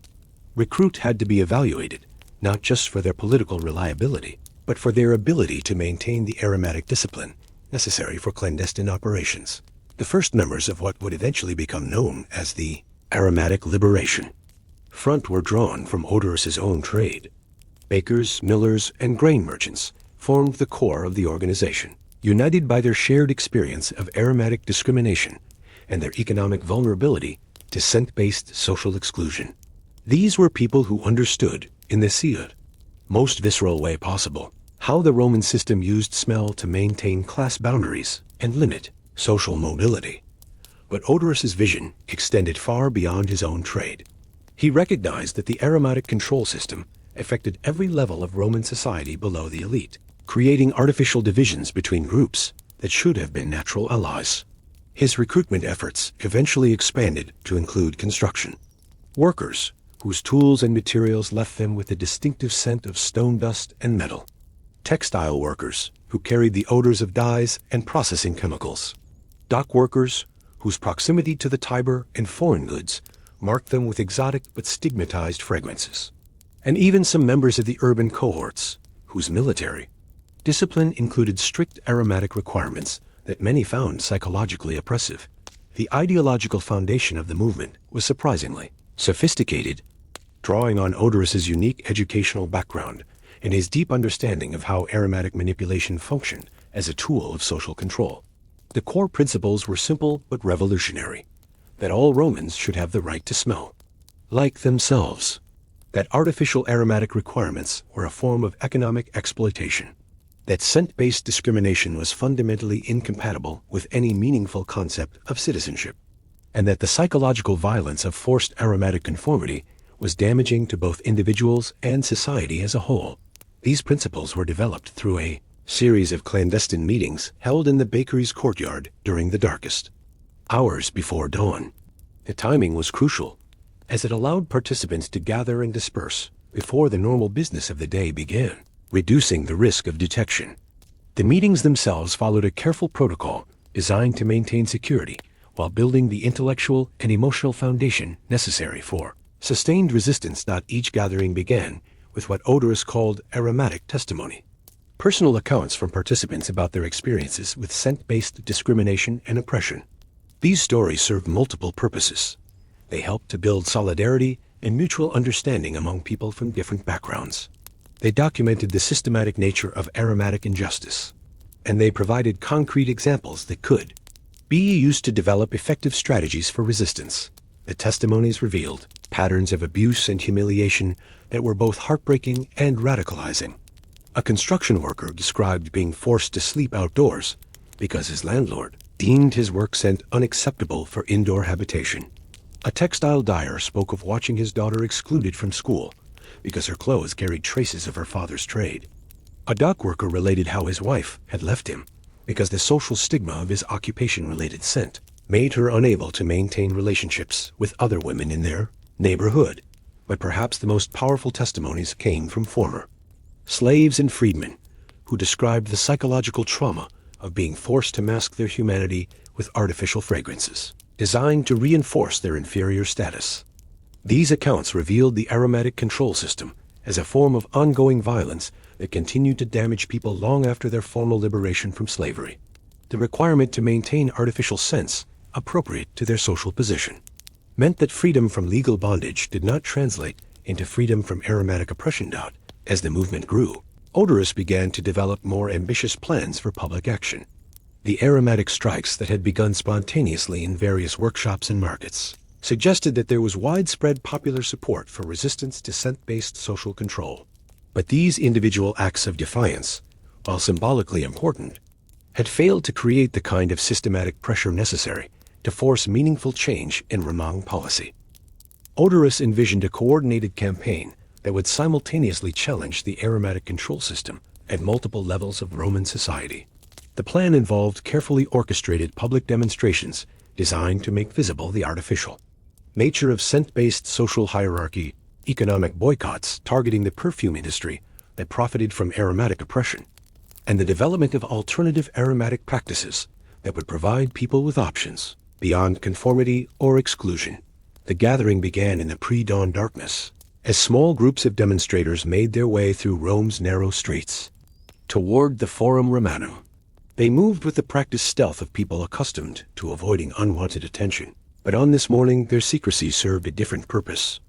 recruit had to be evaluated, not just for their political reliability, but for their ability to maintain the aromatic discipline necessary for clandestine operations. The first members of what would eventually become known as the Aromatic Liberation Front were drawn from Odorous's own trade. Bakers, millers, and grain merchants formed the core of the organization, united by their shared experience of aromatic discrimination and their economic vulnerability to to scent-based social exclusion. These were people who understood, in the most visceral way possible, how the Roman system used smell to maintain class boundaries and limit social mobility. But Odorus's vision extended far beyond his own trade. He recognized that the aromatic control system affected every level of Roman society below the elite, creating artificial divisions between groups that should have been natural allies. His recruitment efforts eventually expanded to include construction workers, whose tools and materials left them with a distinctive scent of stone dust and metal. Textile workers, who carried the odors of dyes and processing chemicals. Dock workers, whose proximity to the Tiber and foreign goods marked them with exotic but stigmatized fragrances. And even some members of the urban cohorts, whose military discipline included strict aromatic requirements that many found psychologically oppressive. The ideological foundation of the movement was surprisingly sophisticated, drawing on Odorus's unique educational background and his deep understanding of how aromatic manipulation functioned as a tool of social control. The core principles were simple but revolutionary: that all Romans should have the right to smell like themselves, that artificial aromatic requirements were a form of economic exploitation, that scent-based discrimination was fundamentally incompatible with any meaningful concept of citizenship, and that the psychological violence of forced aromatic conformity was damaging to both individuals and society as a whole. These principles were developed through a series of clandestine meetings held in the bakery's courtyard during the darkest hours before dawn. The timing was crucial, as it allowed participants to gather and disperse before the normal business of the day began, reducing the risk of detection. The meetings themselves followed a careful protocol designed to maintain security while building the intellectual and emotional foundation necessary for sustained resistance. Each gathering began with what Odorus called aromatic testimony, personal accounts from participants about their experiences with scent-based discrimination and oppression. These stories served multiple purposes. They helped to build solidarity and mutual understanding among people from different backgrounds. They documented the systematic nature of aromatic injustice, and they provided concrete examples that could be used to develop effective strategies for resistance. The testimonies revealed patterns of abuse and humiliation that were both heartbreaking and radicalizing. A construction worker described being forced to sleep outdoors because his landlord deemed his work scent unacceptable for indoor habitation. A textile dyer spoke of watching his daughter excluded from school because her clothes carried traces of her father's trade. A dock worker related how his wife had left him because the social stigma of his occupation-related scent made her unable to maintain relationships with other women in their neighborhood. But perhaps the most powerful testimonies came from former slaves and freedmen, who described the psychological trauma of being forced to mask their humanity with artificial fragrances, designed to reinforce their inferior status. These accounts revealed the aromatic control system as a form of ongoing violence that continued to damage people long after their formal liberation from slavery. The requirement to maintain artificial scents appropriate to their social position meant that freedom from legal bondage did not translate into freedom from aromatic oppression. As the movement grew, Odorus began to develop more ambitious plans for public action. The aromatic strikes that had begun spontaneously in various workshops and markets suggested that there was widespread popular support for resistance to scent-based social control. But these individual acts of defiance, while symbolically important, had failed to create the kind of systematic pressure necessary to force meaningful change in Roman policy. Odorus envisioned a coordinated campaign that would simultaneously challenge the aromatic control system at multiple levels of Roman society. The plan involved carefully orchestrated public demonstrations designed to make visible the artificial nature of scent-based social hierarchy, economic boycotts targeting the perfume industry that profited from aromatic oppression, and the development of alternative aromatic practices that would provide people with options beyond conformity or exclusion. The gathering began in the pre-dawn darkness, as small groups of demonstrators made their way through Rome's narrow streets toward the Forum Romanum. They moved with the practiced stealth of people accustomed to avoiding unwanted attention. But on this morning, their secrecy served a different purpose.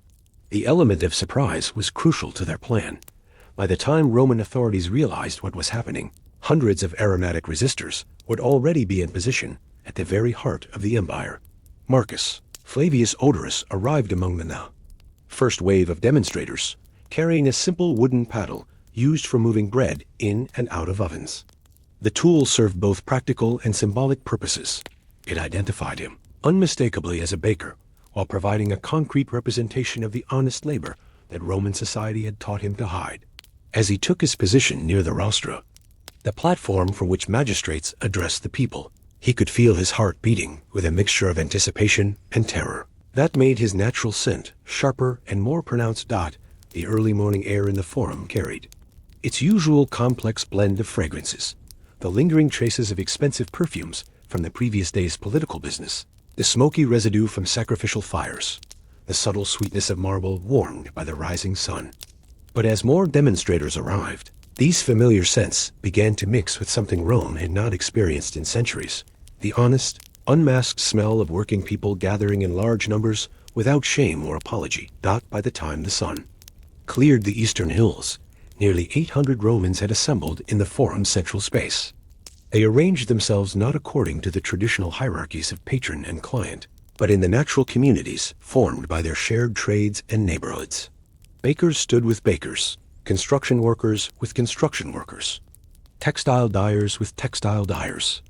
The element of surprise was crucial to their plan. By the time Roman authorities realized what was happening, hundreds of aromatic resistors would already be in position at the very heart of the empire. Marcus, Flavius Odorus arrived among them now. First wave of demonstrators, carrying a simple wooden paddle used for moving bread in and out of ovens. The tool served both practical and symbolic purposes. It identified him unmistakably as a baker, while providing a concrete representation of the honest labor that Roman society had taught him to hide. As he took his position near the rostra, the platform from which magistrates addressed the people, he could feel his heart beating with a mixture of anticipation and terror. That made his natural scent sharper and more pronounced dot the early morning air in the forum carried. Its usual complex blend of fragrances, the lingering traces of expensive perfumes from the previous day's political business, the smoky residue from sacrificial fires, the subtle sweetness of marble warmed by the rising sun. But as more demonstrators arrived, these familiar scents began to mix with something Rome had not experienced in centuries, the honest, unmasked smell of working people gathering in large numbers without shame or apology. By the time the sun cleared the eastern hills, nearly 800 Romans had assembled in the forum's central space. They arranged themselves not according to the traditional hierarchies of patron and client, but in the natural communities formed by their shared trades and neighborhoods. Bakers stood with bakers, construction workers with construction workers, textile dyers with textile dyers.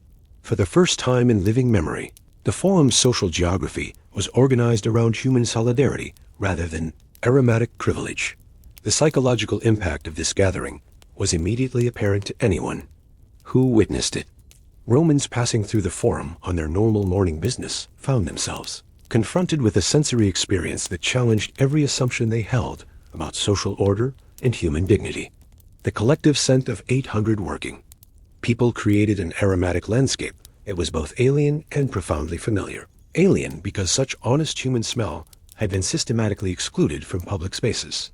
For the first time in living memory, the forum's social geography was organized around human solidarity rather than aromatic privilege. The psychological impact of this gathering was immediately apparent to anyone who witnessed it. Romans passing through the forum on their normal morning business found themselves confronted with a sensory experience that challenged every assumption they held about social order and human dignity. The collective scent of 800 working people created an aromatic landscape that was both alien and profoundly familiar. Alien because such honest human smell had been systematically excluded from public spaces.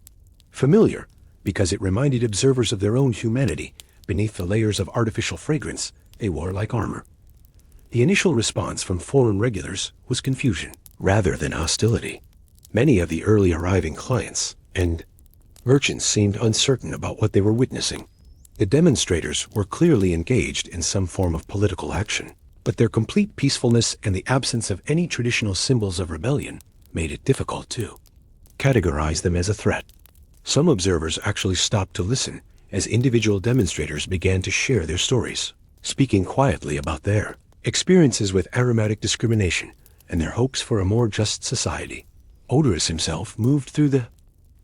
Familiar because it reminded observers of their own humanity beneath the layers of artificial fragrance they wore like armor. The initial response from forum regulars was confusion rather than hostility. Many of the early arriving clients and merchants seemed uncertain about what they were witnessing. The demonstrators were clearly engaged in some form of political action, but their complete peacefulness and the absence of any traditional symbols of rebellion made it difficult to categorize them as a threat. Some observers actually stopped to listen as individual demonstrators began to share their stories, speaking quietly about their experiences with aromatic discrimination and their hopes for a more just society. Odorus himself moved through the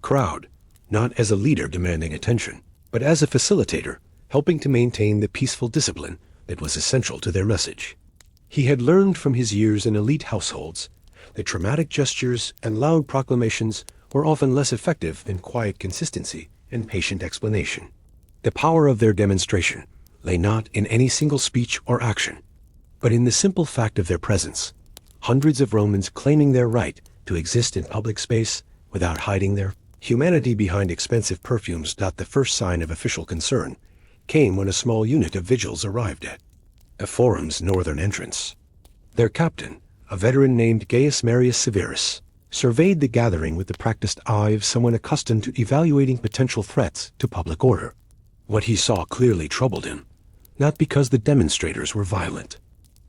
crowd, not as a leader demanding attention, but as a facilitator, helping to maintain the peaceful discipline that was essential to their message. He had learned from his years in elite households that dramatic gestures and loud proclamations were often less effective than quiet consistency and patient explanation. The power of their demonstration lay not in any single speech or action, but in the simple fact of their presence. Hundreds of Romans claiming their right to exist in public space without hiding their humanity behind expensive perfumes. The first sign of official concern came when a small unit of vigils arrived at the forum's northern entrance. Their captain, a veteran named Gaius Marius Severus, surveyed the gathering with the practiced eye of someone accustomed to evaluating potential threats to public order. What he saw clearly troubled him, not because the demonstrators were violent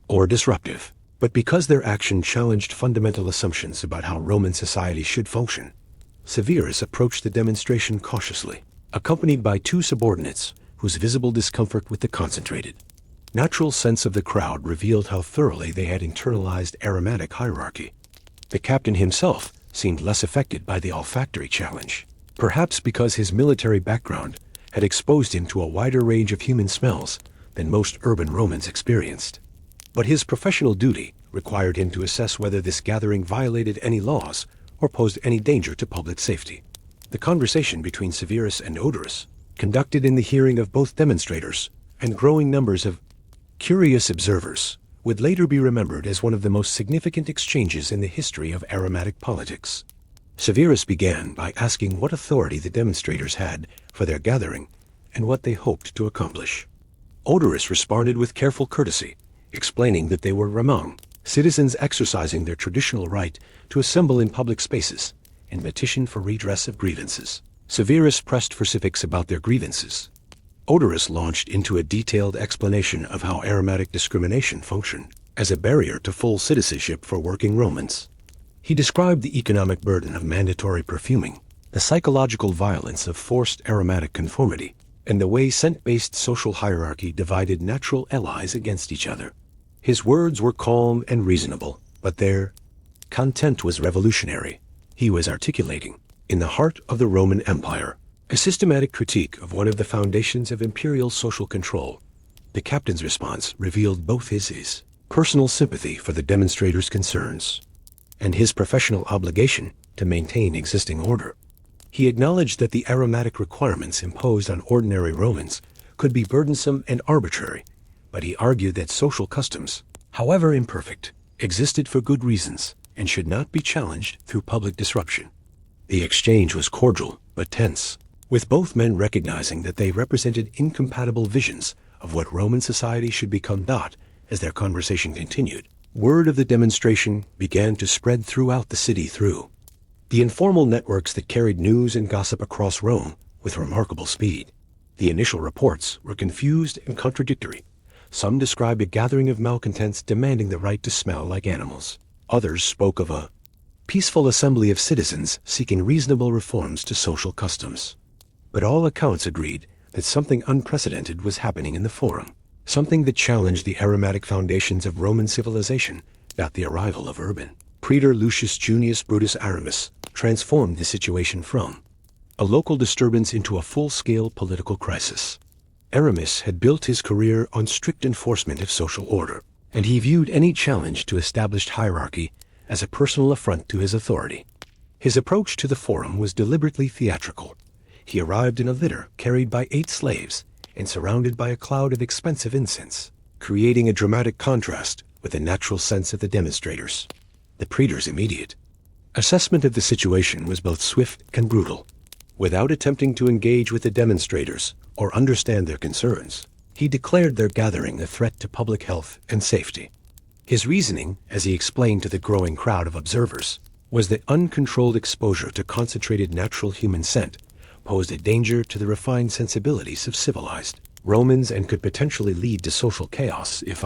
or disruptive, but because their action challenged fundamental assumptions about how Roman society should function. Severus approached the demonstration cautiously, accompanied by two subordinates whose visible discomfort with the concentrated, natural sense of the crowd revealed how thoroughly they had internalized aromatic hierarchy. The captain himself seemed less affected by the olfactory challenge, perhaps because his military background had exposed him to a wider range of human smells than most urban Romans experienced. But his professional duty required him to assess whether this gathering violated any laws or posed any danger to public safety. The conversation between Severus and Odorus, conducted in the hearing of both demonstrators and growing numbers of curious observers, would later be remembered as one of the most significant exchanges in the history of aromatic politics. Severus began by asking what authority the demonstrators had for their gathering and what they hoped to accomplish. Odorus responded with careful courtesy, explaining that they were among citizens exercising their traditional right to assemble in public spaces and petition for redress of grievances. Severus pressed for specifics about their grievances. Odorus launched into a detailed explanation of how aromatic discrimination functioned as a barrier to full citizenship for working Romans. He described the economic burden of mandatory perfuming, the psychological violence of forced aromatic conformity, and the way scent-based social hierarchy divided natural allies against each other. His words were calm and reasonable, but their content was revolutionary. He was articulating, in the heart of the Roman Empire, a systematic critique of one of the foundations of imperial social control. The captain's response revealed both his personal sympathy for the demonstrators' concerns and his professional obligation to maintain existing order. He acknowledged that the aromatic requirements imposed on ordinary Romans could be burdensome and arbitrary, but he argued that social customs, however imperfect, existed for good reasons and should not be challenged through public disruption. The exchange was cordial but tense, with both men recognizing that they represented incompatible visions of what Roman society should become. As their conversation continued, word of the demonstration began to spread throughout the city through the informal networks that carried news and gossip across Rome with remarkable speed. The initial reports were confused and contradictory. Some described a gathering of malcontents demanding the right to smell like animals. Others spoke of a peaceful assembly of citizens seeking reasonable reforms to social customs. But all accounts agreed that something unprecedented was happening in the Forum, something that challenged the aromatic foundations of Roman civilization. The arrival of Urban Praetor Lucius Junius Brutus Aramis transformed the situation from a local disturbance into a full-scale political crisis. Aramis had built his career on strict enforcement of social order, and he viewed any challenge to established hierarchy as a personal affront to his authority. His approach to the Forum was deliberately theatrical. He arrived in a litter carried by 8 slaves and surrounded by a cloud of expensive incense, creating a dramatic contrast with the natural sense of the demonstrators. The praetor's immediate assessment of the situation was both swift and brutal. Without attempting to engage with the demonstrators or understand their concerns, he declared their gathering a threat to public health and safety. His reasoning, as he explained to the growing crowd of observers, was that uncontrolled exposure to concentrated natural human scent posed a danger to the refined sensibilities of civilized Romans and could potentially lead to social chaos if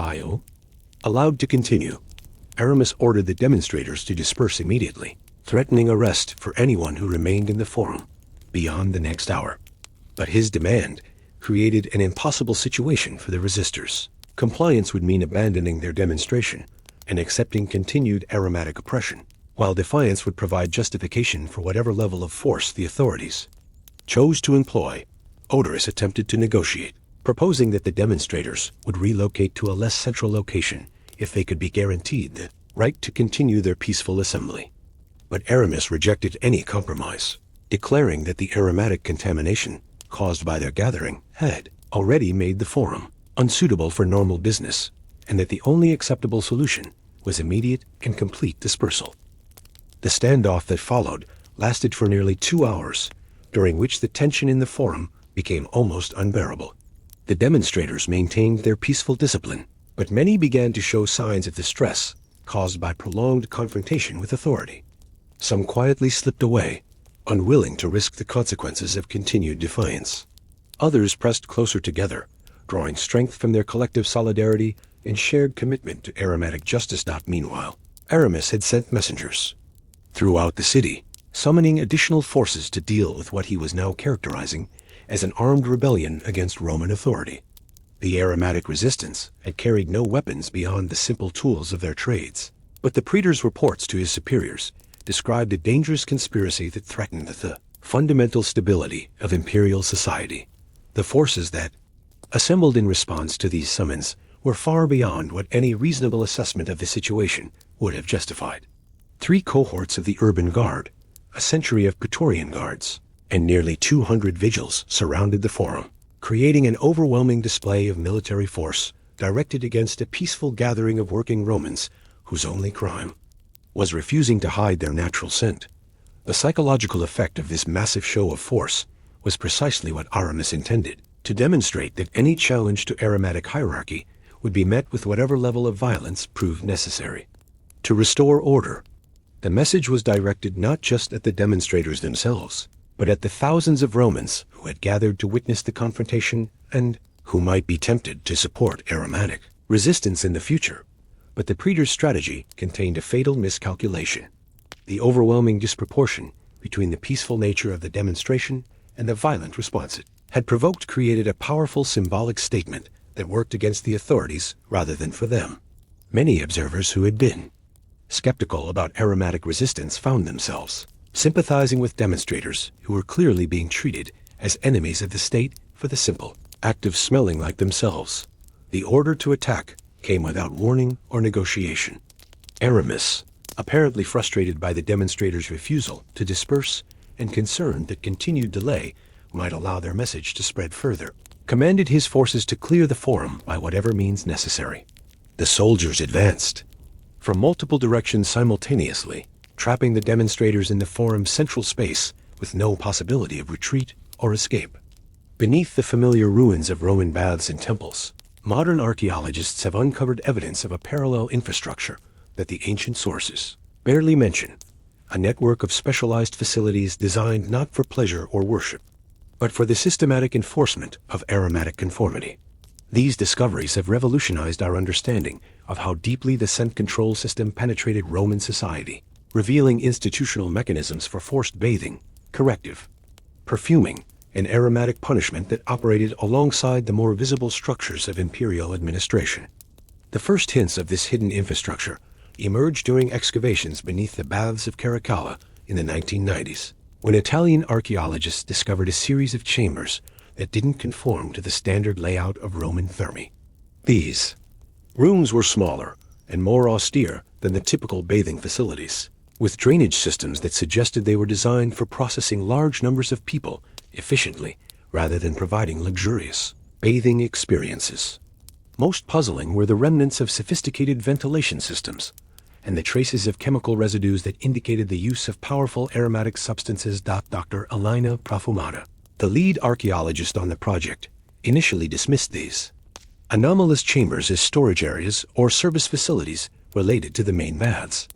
allowed to continue. Aramis ordered the demonstrators to disperse immediately, threatening arrest for anyone who remained in the Forum beyond the next hour. But his demand created an impossible situation for the resistors. Compliance would mean abandoning their demonstration and accepting continued aromatic oppression, while defiance would provide justification for whatever level of force the authorities chose to employ. Odorous attempted to negotiate, proposing that the demonstrators would relocate to a less central location if they could be guaranteed the right to continue their peaceful assembly. But Aramis rejected any compromise, declaring that the aromatic contamination caused by their gathering had already made the Forum unsuitable for normal business, and that the only acceptable solution was immediate and complete dispersal. The standoff that followed lasted for nearly 2 hours, during which the tension in the Forum became almost unbearable. The demonstrators maintained their peaceful discipline, but many began to show signs of distress caused by prolonged confrontation with authority. Some quietly slipped away, unwilling to risk the consequences of continued defiance. Others pressed closer together, drawing strength from their collective solidarity and shared commitment to aromatic justice. Meanwhile, Aramis had sent messengers throughout the city, summoning additional forces to deal with what he was now characterizing as an armed rebellion against Roman authority. The aromatic resistance had carried no weapons beyond the simple tools of their trades, but the praetor's reports to his superiors described a dangerous conspiracy that threatened the fundamental stability of imperial society. The forces that assembled in response to these summons were far beyond what any reasonable assessment of the situation would have justified. 3 cohorts of the urban guard, a century of Praetorian guards, and nearly 200 vigils surrounded the Forum, creating an overwhelming display of military force directed against a peaceful gathering of working Romans whose only crime was refusing to hide their natural scent. The psychological effect of this massive show of force was precisely what Aramis intended, to demonstrate that any challenge to aromatic hierarchy would be met with whatever level of violence proved necessary. To restore order, the message was directed not just at the demonstrators themselves, but at the thousands of Romans who had gathered to witness the confrontation and who might be tempted to support aromatic resistance in the future. But the praetor's strategy contained a fatal miscalculation. The overwhelming disproportion between the peaceful nature of the demonstration and the violent response it had provoked created a powerful symbolic statement that worked against the authorities rather than for them. Many observers who had been skeptical about aromatic resistance found themselves sympathizing with demonstrators who were clearly being treated as enemies of the state for the simple act of smelling like themselves. The order to attack came without warning or negotiation. Aramis, apparently frustrated by the demonstrators' refusal to disperse and concerned that continued delay might allow their message to spread further, commanded his forces to clear the forum by whatever means necessary. The soldiers advanced from multiple directions simultaneously, trapping the demonstrators in the forum's central space with no possibility of retreat or escape. Beneath the familiar ruins of Roman baths and temples, modern archaeologists have uncovered evidence of a parallel infrastructure that the ancient sources barely mention, a network of specialized facilities designed not for pleasure or worship, but for the systematic enforcement of aromatic conformity. These discoveries have revolutionized our understanding of how deeply the scent control system penetrated Roman society, revealing institutional mechanisms for forced bathing, corrective, perfuming, and aromatic punishment that operated alongside the more visible structures of imperial administration. The first hints of this hidden infrastructure emerged during excavations beneath the baths of Caracalla in the 1990s, when Italian archaeologists discovered a series of chambers that didn't conform to the standard layout of Roman thermae. These rooms were smaller and more austere than the typical bathing facilities, with drainage systems that suggested they were designed for processing large numbers of people efficiently rather than providing luxurious bathing experiences. Most puzzling were the remnants of sophisticated ventilation systems and the traces of chemical residues that indicated the use of powerful aromatic substances. Dr. Elena Profumata, the lead archaeologist on the project, initially dismissed these anomalous chambers as storage areas or service facilities related to the main baths.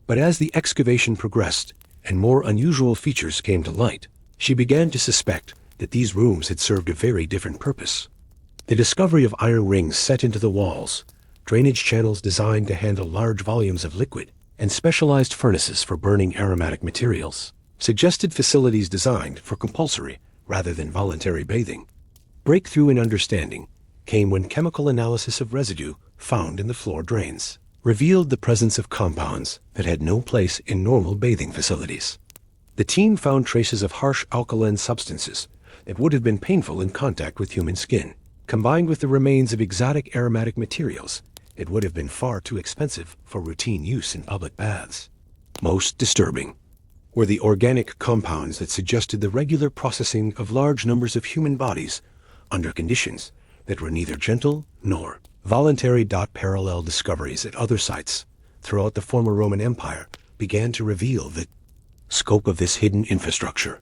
But as the excavation progressed and more unusual features came to light, she began to suspect that these rooms had served a very different purpose. The discovery of iron rings set into the walls, drainage channels designed to handle large volumes of liquid, and specialized furnaces for burning aromatic materials suggested facilities designed for compulsory rather than voluntary bathing. Breakthrough in understanding came when chemical analysis of residue found in the floor drains revealed the presence of compounds that had no place in normal bathing facilities. The team found traces of harsh alkaline substances that would have been painful in contact with human skin, combined with the remains of exotic aromatic materials that would have been far too expensive for routine use in public baths. Most disturbing were the organic compounds that suggested the regular processing of large numbers of human bodies under conditions that were neither gentle nor voluntary. Parallel discoveries at other sites throughout the former Roman Empire began to reveal the scope of this hidden infrastructure.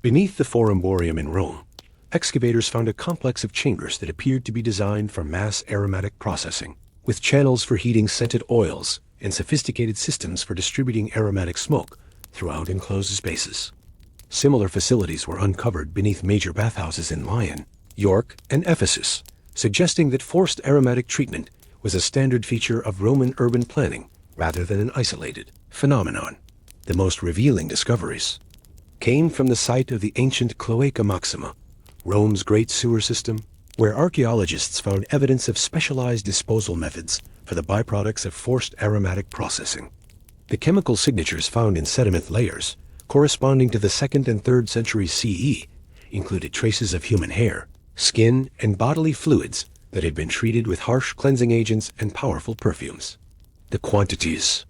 Beneath the Forum Boreum in Rome, excavators found a complex of chambers that appeared to be designed for mass aromatic processing, with channels for heating scented oils and sophisticated systems for distributing aromatic smoke throughout enclosed spaces. Similar facilities were uncovered beneath major bathhouses in Lyon, York, and Ephesus, suggesting that forced aromatic treatment was a standard feature of Roman urban planning rather than an isolated phenomenon. The most revealing discoveries came from the site of the ancient Cloaca Maxima, Rome's great sewer system, where archaeologists found evidence of specialized disposal methods for the byproducts of forced aromatic processing. The chemical signatures found in sediment layers, corresponding to the 2nd and 3rd centuries CE, included traces of human hair, skin, and bodily fluids that had been treated with harsh cleansing agents and powerful perfumes. The quantities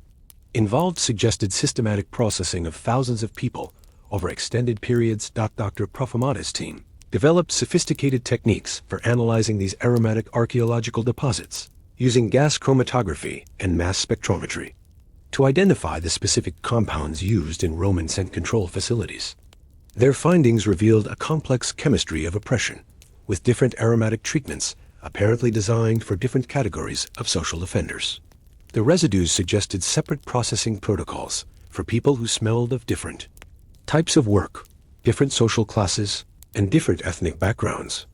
involved suggested systematic processing of thousands of people over extended periods. Dr. Profumata's team developed sophisticated techniques for analyzing these aromatic archaeological deposits using gas chromatography and mass spectrometry to identify the specific compounds used in Roman scent control facilities. Their findings revealed a complex chemistry of oppression, with different aromatic treatments apparently designed for different categories of social offenders. The residues suggested separate processing protocols for people who smelled of different types of work, different social classes, and different ethnic backgrounds.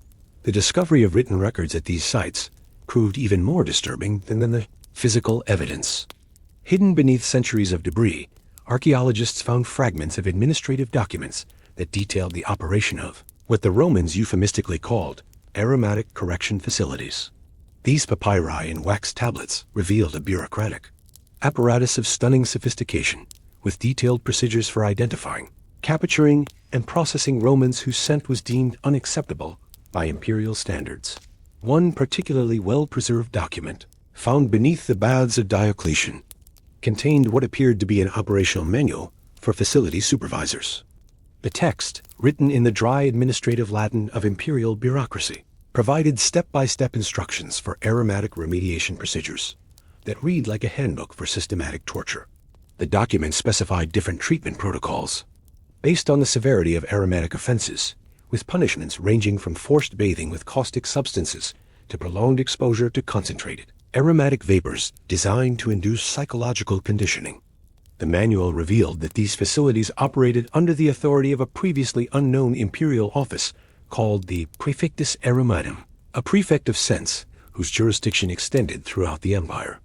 The discovery of written records at these sites proved even more disturbing than the physical evidence. Hidden beneath centuries of debris, archaeologists found fragments of administrative documents that detailed the operation of what the Romans euphemistically called aromatic correction facilities. These papyri and wax tablets revealed a bureaucratic apparatus of stunning sophistication, with detailed procedures for identifying, capturing, and processing Romans whose scent was deemed unacceptable by imperial standards. One particularly well-preserved document, found beneath the baths of Diocletian, contained what appeared to be an operational manual for facility supervisors. The text, written in the dry administrative Latin of imperial bureaucracy, provided step-by-step instructions for aromatic remediation procedures that read like a handbook for systematic torture. The document specified different treatment protocols based on the severity of aromatic offenses, with punishments ranging from forced bathing with caustic substances to prolonged exposure to concentrated aromatic vapors designed to induce psychological conditioning. The manual revealed that these facilities operated under the authority of a previously unknown imperial office called the Praefectus Aromatum, a prefect of sense whose jurisdiction extended throughout the empire.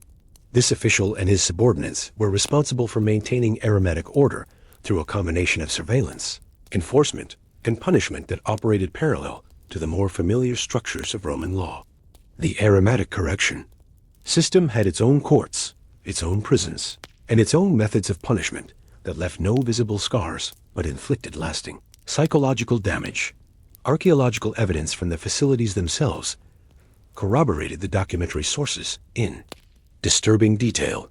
This official and his subordinates were responsible for maintaining aromatic order through a combination of surveillance, enforcement, and punishment that operated parallel to the more familiar structures of Roman law. The aromatic correction system had its own courts, its own prisons, and its own methods of punishment that left no visible scars but inflicted lasting psychological damage. Archaeological evidence from the facilities themselves corroborated the documentary sources in disturbing detail.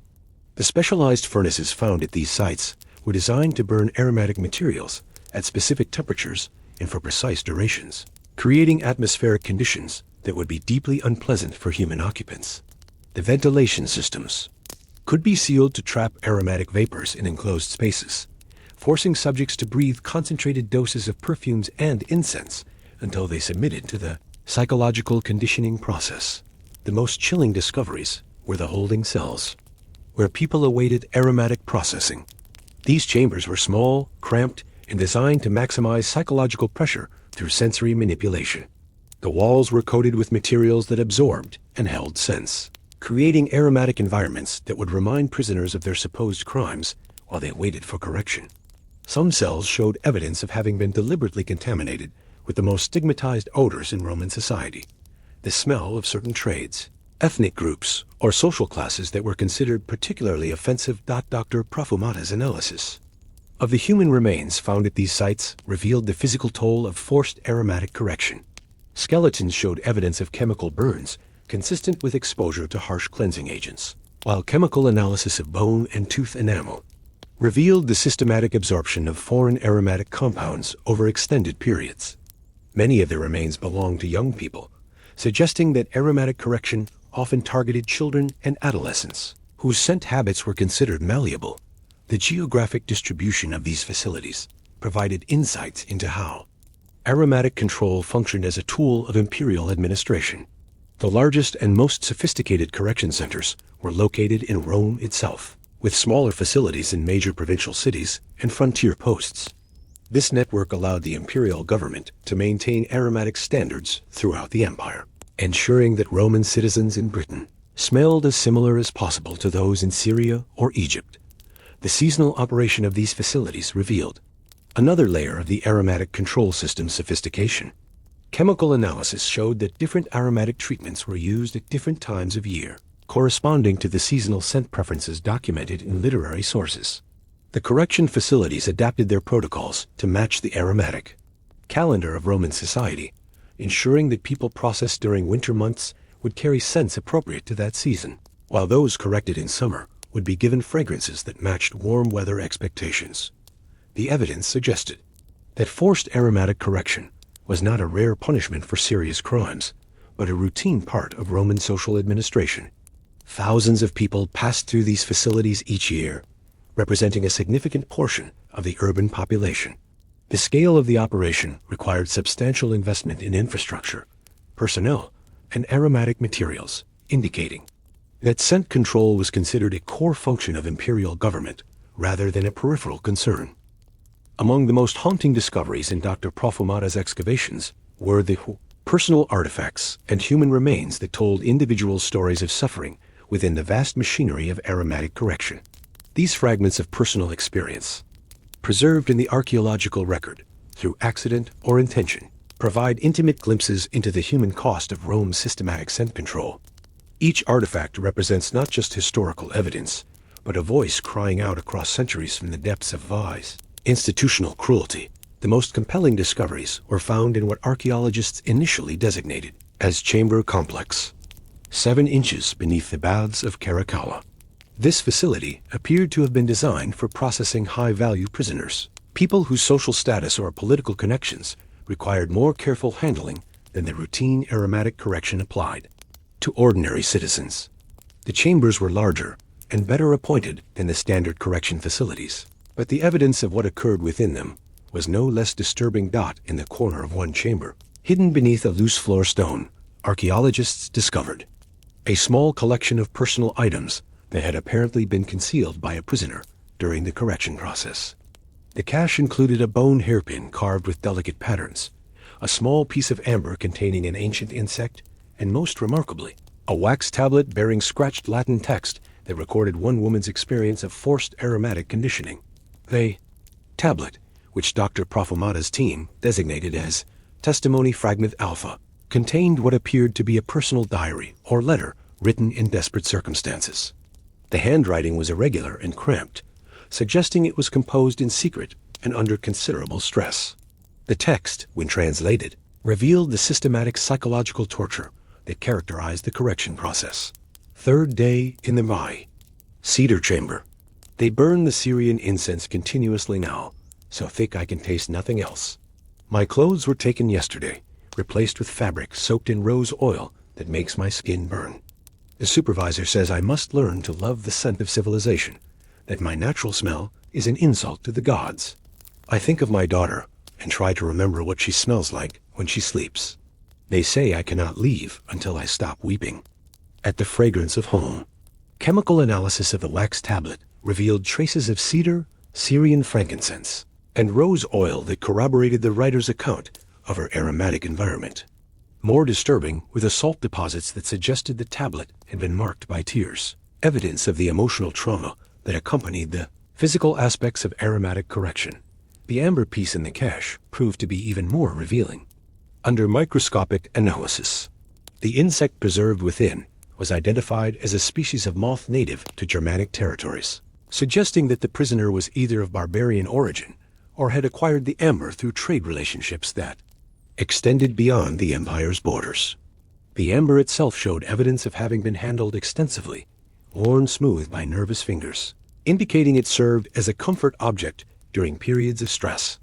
The specialized furnaces found at these sites were designed to burn aromatic materials at specific temperatures and for precise durations, creating atmospheric conditions that would be deeply unpleasant for human occupants. The ventilation systems could be sealed to trap aromatic vapors in enclosed spaces, forcing subjects to breathe concentrated doses of perfumes and incense until they submitted to the psychological conditioning process. The most chilling discoveries were the holding cells, where people awaited aromatic processing. These chambers were small, cramped, and designed to maximize psychological pressure through sensory manipulation. The walls were coated with materials that absorbed and held scents, creating aromatic environments that would remind prisoners of their supposed crimes while they waited for correction. Some cells showed evidence of having been deliberately contaminated with the most stigmatized odors in Roman society: the smell of certain trades, ethnic groups, or social classes that were considered particularly offensive. Dr. Perfumata's analysis of the human remains found at these sites revealed the physical toll of forced aromatic correction. Skeletons showed evidence of chemical burns consistent with exposure to harsh cleansing agents, while chemical analysis of bone and tooth enamel revealed the systematic absorption of foreign aromatic compounds over extended periods. Many of the remains belonged to young people, suggesting that aromatic correction often targeted children and adolescents, whose scent habits were considered malleable. The geographic distribution of these facilities provided insights into how aromatic control functioned as a tool of imperial administration. The largest and most sophisticated correction centers were located in Rome itself, with smaller facilities in major provincial cities and frontier posts. This network allowed the imperial government to maintain aromatic standards throughout the empire, ensuring that Roman citizens in Britain smelled as similar as possible to those in Syria or Egypt. The seasonal operation of these facilities revealed another layer of the aromatic control system's sophistication. Chemical analysis showed that different aromatic treatments were used at different times of year, corresponding to the seasonal scent preferences documented in literary sources. The correction facilities adapted their protocols to match the aromatic calendar of Roman society, ensuring that people processed during winter months would carry scents appropriate to that season, while those corrected in summer would be given fragrances that matched warm weather expectations. The evidence suggested that forced aromatic correction was not a rare punishment for serious crimes, but a routine part of Roman social administration. Thousands of people passed through these facilities each year, representing a significant portion of the urban population. The scale of the operation required substantial investment in infrastructure, personnel, and aromatic materials, indicating that scent control was considered a core function of imperial government rather than a peripheral concern. Among the most haunting discoveries in Dr. Perfumata's excavations were the personal artifacts and human remains that told individual stories of suffering within the vast machinery of aromatic correction. These fragments of personal experience, preserved in the archaeological record through accident or intention, provide intimate glimpses into the human cost of Rome's systematic scent control. Each artifact represents not just historical evidence, but a voice crying out across centuries from the depths of vice, institutional cruelty. The most compelling discoveries were found in what archaeologists initially designated as Chamber Complex, 7 inches beneath the baths of Caracalla. This facility appeared to have been designed for processing high-value prisoners, people whose social status or political connections required more careful handling than the routine aromatic correction applied to ordinary citizens. The chambers were larger and better appointed than the standard correction facilities, but the evidence of what occurred within them was no less disturbing. In the corner of one chamber, hidden beneath a loose floor stone, archaeologists discovered a small collection of personal items that had apparently been concealed by a prisoner during the correction process. The cache included a bone hairpin carved with delicate patterns, a small piece of amber containing an ancient insect, and most remarkably, a wax tablet bearing scratched Latin text that recorded one woman's experience of forced aromatic conditioning. The tablet, which Dr. Profumada's team designated as Testimony Fragment Alpha, contained what appeared to be a personal diary or letter written in desperate circumstances. The handwriting was irregular and cramped, suggesting it was composed in secret and under considerable stress. The text, when translated, revealed the systematic psychological torture that characterized the correction process. 3rd day in the Mai. Cedar chamber. They burn the Syrian incense continuously now, so thick I can taste nothing else. My clothes were taken yesterday, replaced with fabric soaked in rose oil that makes my skin burn. The supervisor says I must learn to love the scent of civilization, that my natural smell is an insult to the gods. I think of my daughter and try to remember what she smells like when she sleeps. They say I cannot leave until I stop weeping. At the fragrance of home. Chemical analysis of the wax tablet revealed traces of cedar, Syrian frankincense, and rose oil that corroborated the writer's account of her aromatic environment. More disturbing were the salt deposits that suggested the tablet had been marked by tears, evidence of the emotional trauma that accompanied the physical aspects of aromatic correction. The amber piece in the cache proved to be even more revealing. Under microscopic analysis, the insect preserved within was identified as a species of moth native to Germanic territories, suggesting that the prisoner was either of barbarian origin or had acquired the amber through trade relationships that extended beyond the empire's borders. The amber itself showed evidence of having been handled extensively, worn smooth by nervous fingers, indicating it served as a comfort object during periods of stress.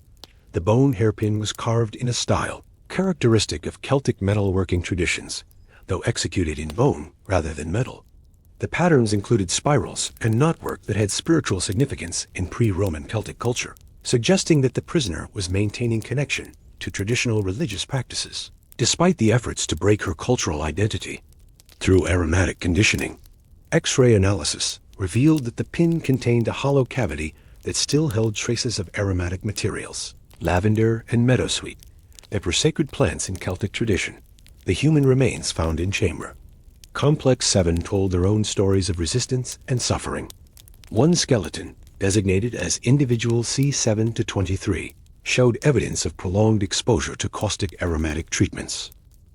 The bone hairpin was carved in a style characteristic of Celtic metalworking traditions, though executed in bone rather than metal. The patterns included spirals and knotwork that had spiritual significance in pre-Roman Celtic culture, suggesting that the prisoner was maintaining connection to traditional religious practices, despite the efforts to break her cultural identity. Through aromatic conditioning, X-ray analysis revealed that the pin contained a hollow cavity that still held traces of aromatic materials, lavender and meadowsweet, that were sacred plants in Celtic tradition. The human remains found in chamber. Complex 7 told their own stories of resistance and suffering. One skeleton, designated as individual C7 to 23, showed evidence of prolonged exposure to caustic aromatic treatments.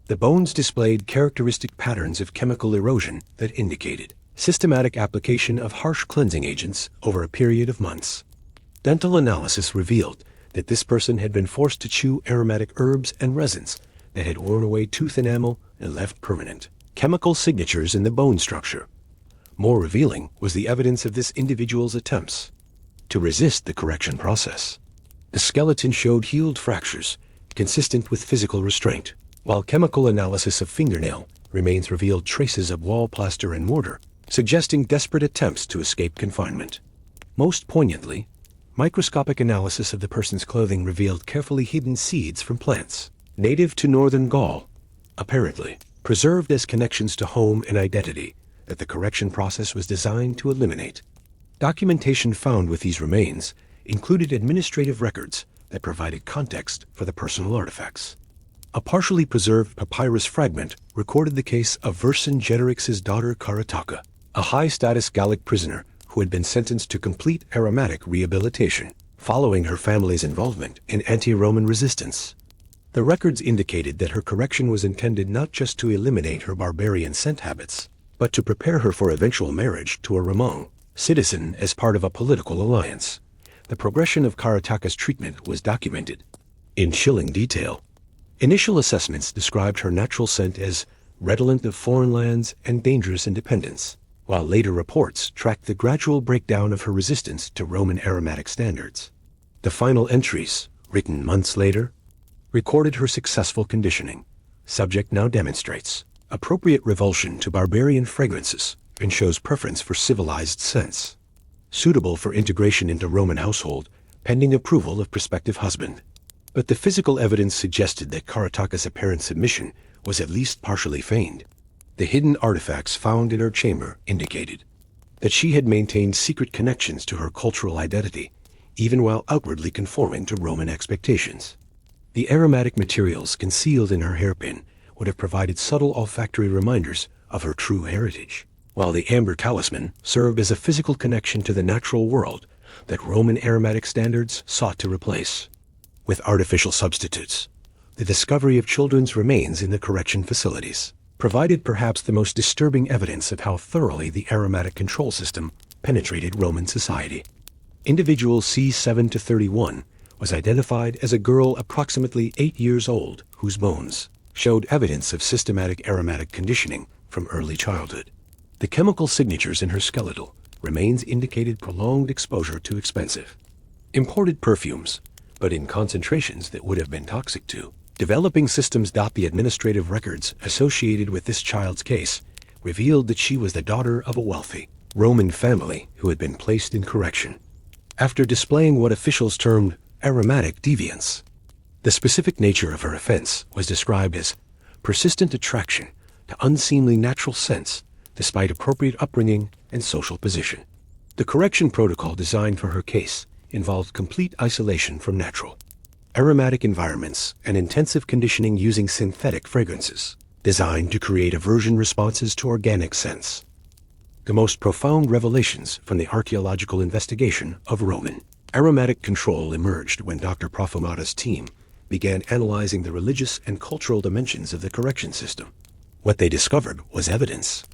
The bones displayed characteristic patterns of chemical erosion that indicated systematic application of harsh cleansing agents over a period of months. Dental analysis revealed that this person had been forced to chew aromatic herbs and resins that had worn away tooth enamel and left permanent chemical signatures in the bone structure. More revealing was the evidence of this individual's attempts to resist the correction process. The skeleton showed healed fractures consistent with physical restraint, while chemical analysis of fingernail remains revealed traces of wall plaster and mortar, suggesting desperate attempts to escape confinement. Most poignantly, microscopic analysis of the person's clothing revealed carefully hidden seeds from plants native to northern Gaul, apparently preserved as connections to home and identity that the correction process was designed to eliminate. Documentation found with these remains included administrative records that provided context for the personal artifacts. A partially preserved papyrus fragment recorded the case of Vercingetorix's daughter Carataka, a high-status Gallic prisoner who had been sentenced to complete aromatic rehabilitation following her family's involvement in anti-Roman resistance. The records indicated that her correction was intended not just to eliminate her barbarian scent habits, but to prepare her for eventual marriage to a Roman citizen as part of a political alliance. The progression of Karataka's treatment was documented in chilling detail. Initial assessments described her natural scent as redolent of foreign lands and dangerous independence, while later reports tracked the gradual breakdown of her resistance to Roman aromatic standards. The final entries, written months later, recorded her successful conditioning. Subject now demonstrates appropriate revulsion to barbarian fragrances and shows preference for civilized scents, suitable for integration into Roman household, pending approval of prospective husband. But the physical evidence suggested that Karataka's apparent submission was at least partially feigned. The hidden artifacts found in her chamber indicated that she had maintained secret connections to her cultural identity, even while outwardly conforming to Roman expectations. The aromatic materials concealed in her hairpin would have provided subtle olfactory reminders of her true heritage, while the amber talisman served as a physical connection to the natural world that Roman aromatic standards sought to replace. With artificial substitutes, the discovery of children's remains in the correction facilities provided perhaps the most disturbing evidence of how thoroughly the aromatic control system penetrated Roman society. Individual C7-31 was identified as a girl approximately 8 years old whose bones showed evidence of systematic aromatic conditioning from early childhood. The chemical signatures in her skeletal remains indicated prolonged exposure to expensive, imported perfumes, but in concentrations that would have been toxic to. Developing systems. The administrative records associated with this child's case revealed that she was the daughter of a wealthy Roman family who had been placed in correction after displaying what officials termed aromatic deviance. The specific nature of her offense was described as persistent attraction to unseemly natural scents despite appropriate upbringing and social position. The correction protocol designed for her case involved complete isolation from natural aromatic environments and intensive conditioning using synthetic fragrances designed to create aversion responses to organic scents. The most profound revelations from the archaeological investigation of Roman aromatic control emerged when Dr. Profumata's team began analyzing the religious and cultural dimensions of the correction system. What they discovered was evidence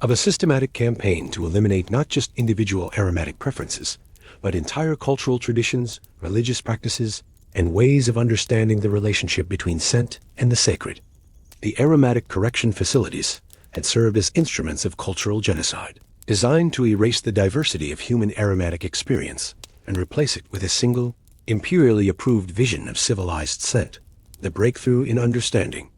of a systematic campaign to eliminate not just individual aromatic preferences, but entire cultural traditions, religious practices, and ways of understanding the relationship between scent and the sacred. The aromatic correction facilities had served as instruments of cultural genocide, designed to erase the diversity of human aromatic experience and replace it with a single, imperially approved vision of civilized scent. The breakthrough in understanding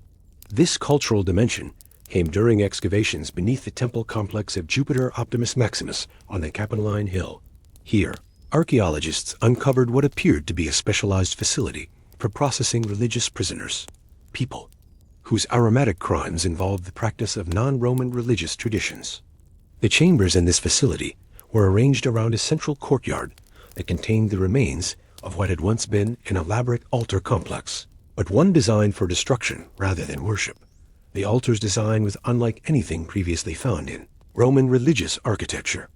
this cultural dimension came during excavations beneath the temple complex of Jupiter Optimus Maximus on the Capitoline Hill. Here, archaeologists uncovered what appeared to be a specialized facility for processing religious prisoners, people whose aromatic crimes involved the practice of non-Roman religious traditions. The chambers in this facility were arranged around a central courtyard that contained the remains of what had once been an elaborate altar complex, but one designed for destruction rather than worship. The altar's design was unlike anything previously found in Roman religious architecture.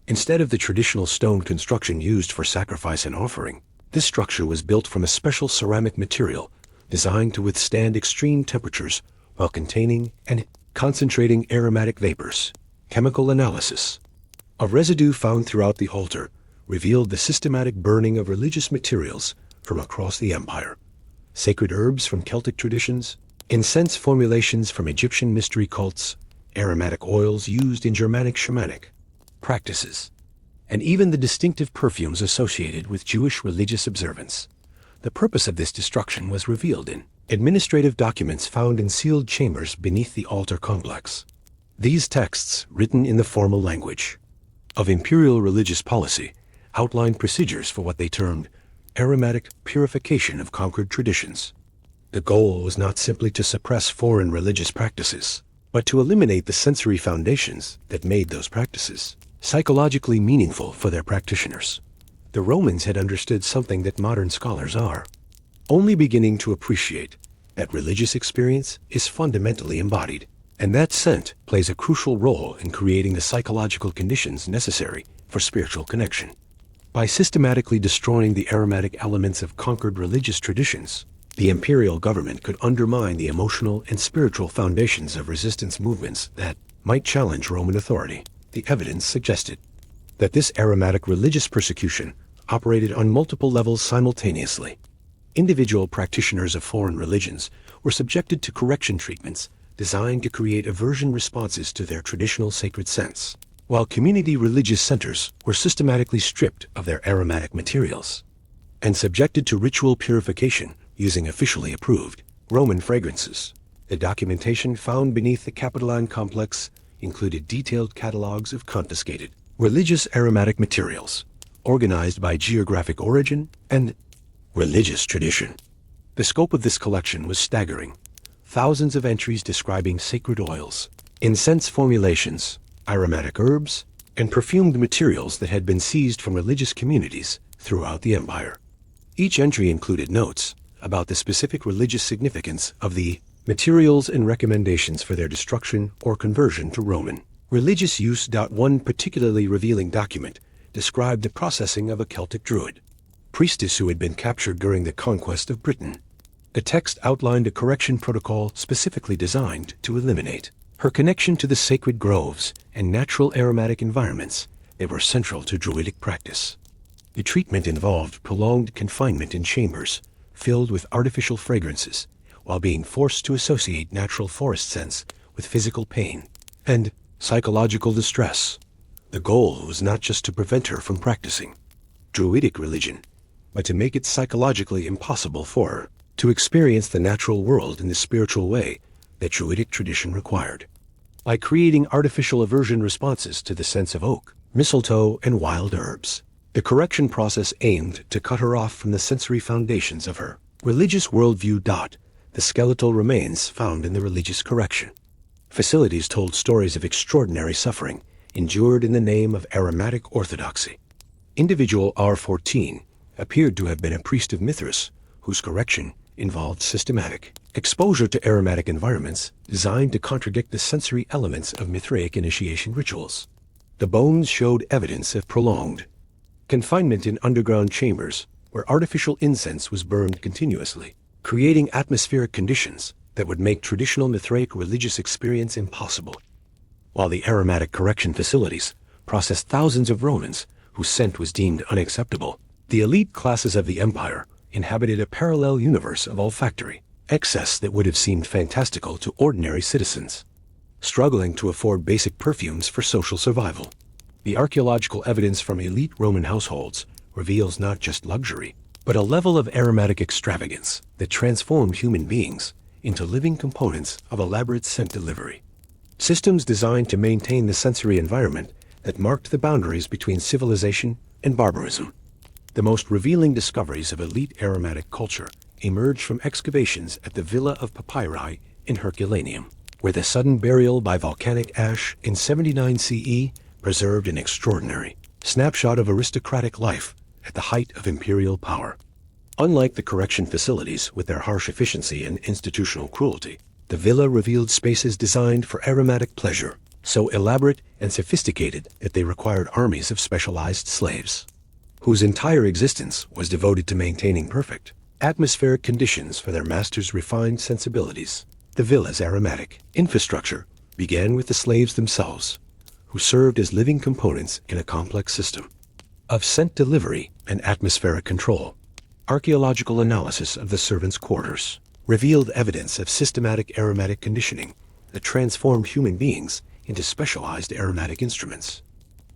Instead of the traditional stone construction used for sacrifice and offering, this structure was built from a special ceramic material designed to withstand extreme temperatures while containing and concentrating aromatic vapors. Chemical analysis of residue found throughout the altar revealed the systematic burning of religious materials from across the empire. Sacred herbs from Celtic traditions, incense formulations from Egyptian mystery cults, aromatic oils used in Germanic shamanic practices, and even the distinctive perfumes associated with Jewish religious observance. The purpose of this destruction was revealed in administrative documents found in sealed chambers beneath the altar complex. These texts, written in the formal language of imperial religious policy, outlined procedures for what they termed aromatic purification of conquered traditions. The goal was not simply to suppress foreign religious practices, but to eliminate the sensory foundations that made those practices psychologically meaningful for their practitioners. The Romans had understood something that modern scholars are only beginning to appreciate, that religious experience is fundamentally embodied, and that scent plays a crucial role in creating the psychological conditions necessary for spiritual connection. By systematically destroying the aromatic elements of conquered religious traditions, the imperial government could undermine the emotional and spiritual foundations of resistance movements that might challenge Roman authority. The evidence suggested that this aromatic religious persecution operated on multiple levels simultaneously. Individual practitioners of foreign religions were subjected to correction treatments designed to create aversion responses to their traditional sacred scents, while community religious centers were systematically stripped of their aromatic materials and subjected to ritual purification using officially approved Roman fragrances. The documentation found beneath the Capitoline complex included detailed catalogs of confiscated religious aromatic materials, organized by geographic origin and religious tradition. The scope of this collection was staggering. Thousands of entries describing sacred oils, incense formulations, aromatic herbs, and perfumed materials that had been seized from religious communities throughout the empire. Each entry included notes about the specific religious significance of the materials and recommendations for their destruction or conversion to Roman religious use. One particularly revealing document described the processing of a Celtic druid priestess who had been captured during the conquest of Britain. The text outlined a correction protocol specifically designed to eliminate her connection to the sacred groves and natural aromatic environments that were central to Druidic practice. The treatment involved prolonged confinement in chambers filled with artificial fragrances, while being forced to associate natural forest scents with physical pain and psychological distress. The goal was not just to prevent her from practicing Druidic religion, but to make it psychologically impossible for her to experience the natural world in the spiritual way that Druidic tradition required. By creating artificial aversion responses to the scents of oak, mistletoe, and wild herbs, the correction process aimed to cut her off from the sensory foundations of her religious worldview. The skeletal remains found in the religious correction facilities told stories of extraordinary suffering endured in the name of aromatic orthodoxy. Individual R14 appeared to have been a priest of Mithras, whose correction involved systematic exposure to aromatic environments designed to contradict the sensory elements of Mithraic initiation rituals. The bones showed evidence of prolonged confinement in underground chambers where artificial incense was burned continuously, creating atmospheric conditions that would make traditional Mithraic religious experience impossible. While the aromatic correction facilities processed thousands of Romans whose scent was deemed unacceptable, the elite classes of the empire inhabited a parallel universe of olfactory excess that would have seemed fantastical to ordinary citizens, struggling to afford basic perfumes for social survival. The archaeological evidence from elite Roman households reveals not just luxury, but a level of aromatic extravagance that transformed human beings into living components of elaborate scent delivery. Systems designed to maintain the sensory environment that marked the boundaries between civilization and barbarism. The most revealing discoveries of elite aromatic culture emerged from excavations at the Villa of Papyri in Herculaneum, where the sudden burial by volcanic ash in 79 CE preserved an extraordinary snapshot of aristocratic life at the height of imperial power. Unlike the correction facilities with their harsh efficiency and institutional cruelty, the villa revealed spaces designed for aromatic pleasure, so elaborate and sophisticated that they required armies of specialized slaves, whose entire existence was devoted to maintaining perfect atmospheric conditions for their masters' refined sensibilities. The villa's aromatic infrastructure began with the slaves themselves, who served as living components in a complex system of scent delivery and atmospheric control. Archaeological analysis of the servants' quarters revealed evidence of systematic aromatic conditioning that transformed human beings into specialized aromatic instruments.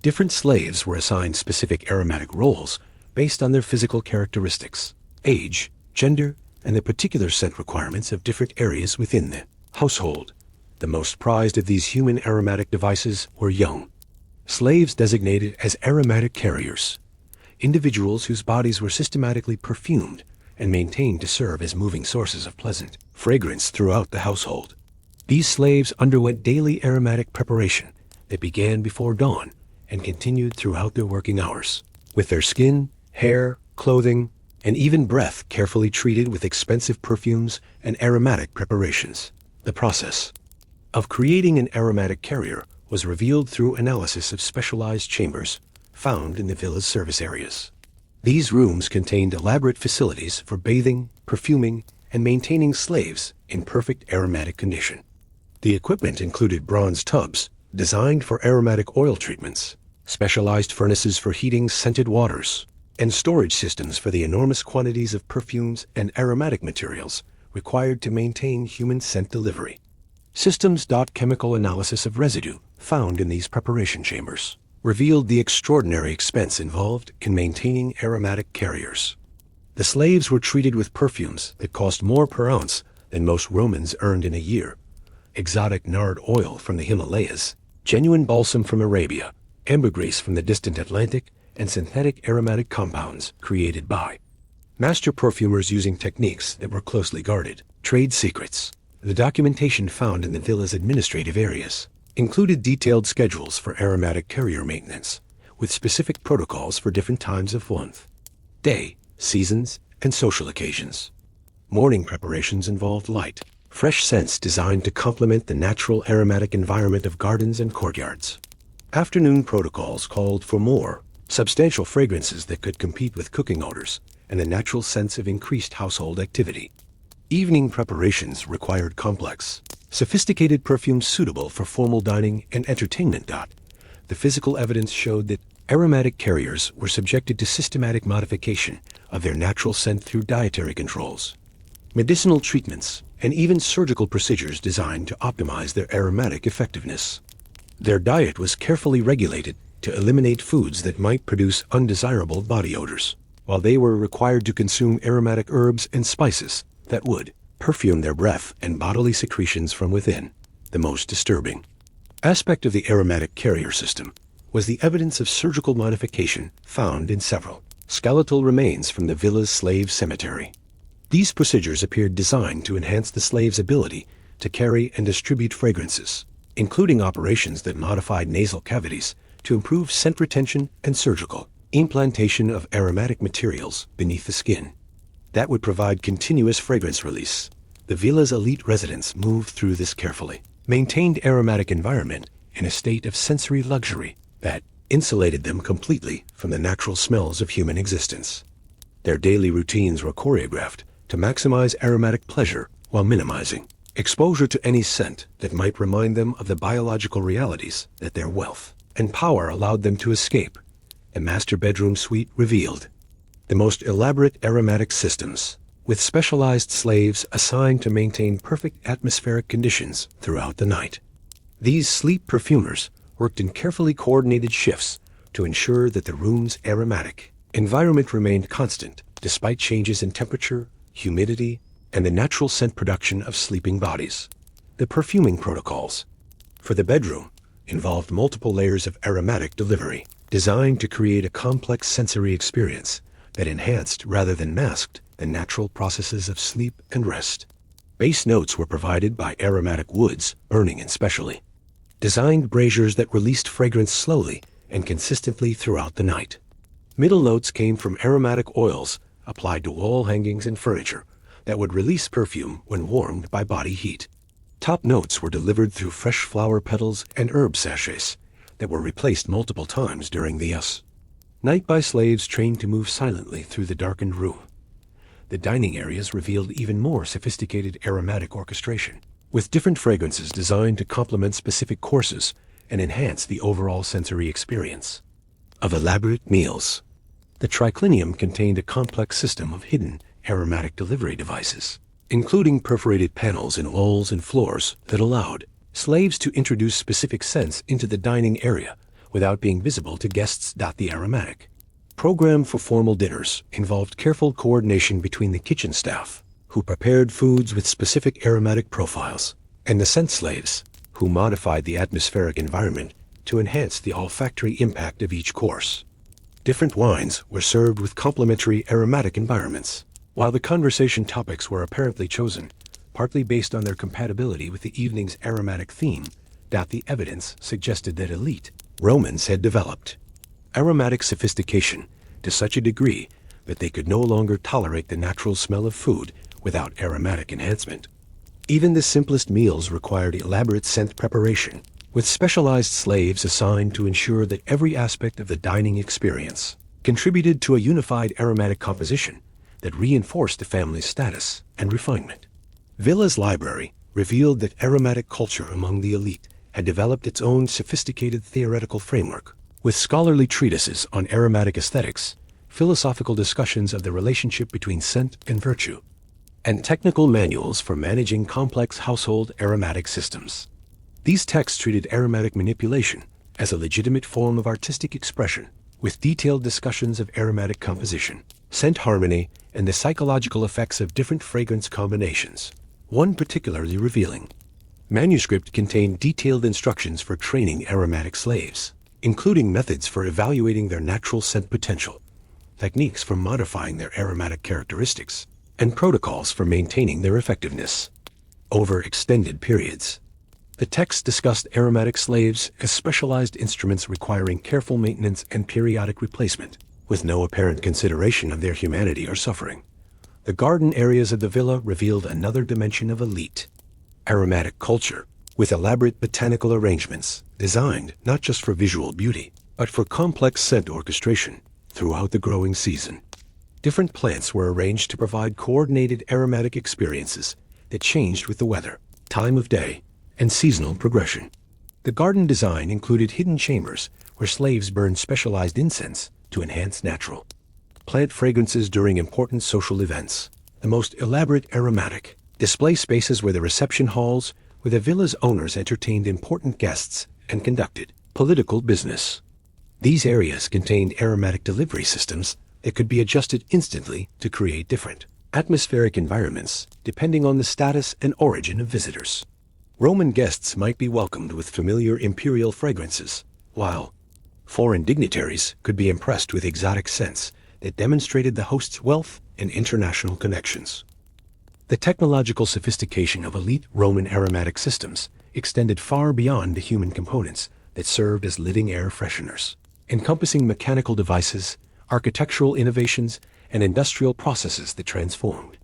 Different slaves were assigned specific aromatic roles based on their physical characteristics, age, gender, and the particular scent requirements of different areas within the household. The most prized of these human aromatic devices were young slaves designated as aromatic carriers, individuals whose bodies were systematically perfumed and maintained to serve as moving sources of pleasant fragrance throughout the household. These slaves underwent daily aromatic preparation that began before dawn and continued throughout their working hours, with their skin, hair, clothing, and even breath carefully treated with expensive perfumes and aromatic preparations. The process of creating an aromatic carrier was revealed through analysis of specialized chambers found in the villa's service areas. These rooms contained elaborate facilities for bathing, perfuming, and maintaining slaves in perfect aromatic condition. The equipment included bronze tubs designed for aromatic oil treatments, specialized furnaces for heating scented waters, and storage systems for the enormous quantities of perfumes and aromatic materials required to maintain human scent delivery. Systems. Chemical analysis of residue found in these preparation chambers revealed the extraordinary expense involved in maintaining aromatic carriers. The slaves were treated with perfumes that cost more per ounce than most Romans earned in a year. Exotic nard oil from the Himalayas, genuine balsam from Arabia, ambergris from the distant Atlantic, and synthetic aromatic compounds created by master perfumers using techniques that were closely guarded. Trade secrets. The documentation found in the villa's administrative areas included detailed schedules for aromatic carrier maintenance, with specific protocols for different times of month, day, seasons, and social occasions. Morning preparations involved light, fresh scents designed to complement the natural aromatic environment of gardens and courtyards. Afternoon protocols called for more substantial fragrances that could compete with cooking odors and a natural sense of increased household activity. Evening preparations required complex, sophisticated perfumes suitable for formal dining and entertainment. The physical evidence showed that aromatic carriers were subjected to systematic modification of their natural scent through dietary controls, medicinal treatments, and even surgical procedures designed to optimize their aromatic effectiveness. Their diet was carefully regulated to eliminate foods that might produce undesirable body odors, while they were required to consume aromatic herbs and spices that would perfume their breath and bodily secretions from within. The most disturbing aspect of the aromatic carrier system was the evidence of surgical modification found in several skeletal remains from the villa's slave cemetery. These procedures appeared designed to enhance the slave's ability to carry and distribute fragrances, including operations that modified nasal cavities to improve scent retention and surgical implantation of aromatic materials beneath the skin that would provide continuous fragrance release. The villa's elite residents moved through this carefully maintained aromatic environment in a state of sensory luxury that insulated them completely from the natural smells of human existence. Their daily routines were choreographed to maximize aromatic pleasure while minimizing exposure to any scent that might remind them of the biological realities that their wealth and power allowed them to escape. A master bedroom suite revealed the most elaborate aromatic systems, with specialized slaves assigned to maintain perfect atmospheric conditions throughout the night. These sleep perfumers worked in carefully coordinated shifts to ensure that the room's aromatic environment remained constant despite changes in temperature, humidity, and the natural scent production of sleeping bodies. The perfuming protocols for the bedroom involved multiple layers of aromatic delivery, designed to create a complex sensory experience that enhanced rather than masked the natural processes of sleep and rest. Base notes were provided by aromatic woods, burning and specially designed braziers that released fragrance slowly and consistently throughout the night. Middle notes came from aromatic oils applied to wall hangings and furniture that would release perfume when warmed by body heat. Top notes were delivered through fresh flower petals and herb sachets that were replaced multiple times during the night by slaves trained to move silently through the darkened room. The dining areas revealed even more sophisticated aromatic orchestration, with different fragrances designed to complement specific courses and enhance the overall sensory experience of elaborate meals. The triclinium contained a complex system of hidden aromatic delivery devices, including perforated panels in walls and floors that allowed slaves to introduce specific scents into the dining area without being visible to guests. The aromatic program for formal dinners involved careful coordination between the kitchen staff, who prepared foods with specific aromatic profiles, and the scent slaves, who modified the atmospheric environment to enhance the olfactory impact of each course. Different wines were served with complementary aromatic environments, while the conversation topics were apparently chosen partly based on their compatibility with the evening's aromatic theme. The evidence suggested that elite Romans had developed aromatic sophistication to such a degree that they could no longer tolerate the natural smell of food without aromatic enhancement. Even the simplest meals required elaborate scent preparation, with specialized slaves assigned to ensure that every aspect of the dining experience contributed to a unified aromatic composition that reinforced the family's status and refinement. Villa's library revealed that aromatic culture among the elite had developed its own sophisticated theoretical framework, with scholarly treatises on aromatic aesthetics, philosophical discussions of the relationship between scent and virtue, and technical manuals for managing complex household aromatic systems. These texts treated aromatic manipulation as a legitimate form of artistic expression, with detailed discussions of aromatic composition, scent harmony, and the psychological effects of different fragrance combinations. One particularly revealing manuscript contained detailed instructions for training aromatic slaves, including methods for evaluating their natural scent potential, techniques for modifying their aromatic characteristics, and protocols for maintaining their effectiveness over extended periods. The text discussed aromatic slaves as specialized instruments requiring careful maintenance and periodic replacement, with no apparent consideration of their humanity or suffering. The garden areas of the villa revealed another dimension of elite aromatic culture, with elaborate botanical arrangements designed not just for visual beauty, but for complex scent orchestration throughout the growing season. Different plants were arranged to provide coordinated aromatic experiences that changed with the weather, time of day, and seasonal progression. The garden design included hidden chambers where slaves burned specialized incense to enhance natural plant fragrances during important social events. The most elaborate aromatic display spaces were the reception halls where the villa's owners entertained important guests and conducted political business. These areas contained aromatic delivery systems that could be adjusted instantly to create different atmospheric environments depending on the status and origin of visitors. Roman guests might be welcomed with familiar imperial fragrances, while foreign dignitaries could be impressed with exotic scents that demonstrated the host's wealth and international connections. The technological sophistication of elite Roman aromatic systems extended far beyond the human components that served as living air fresheners, encompassing mechanical devices, architectural innovations, and industrial processes that transformed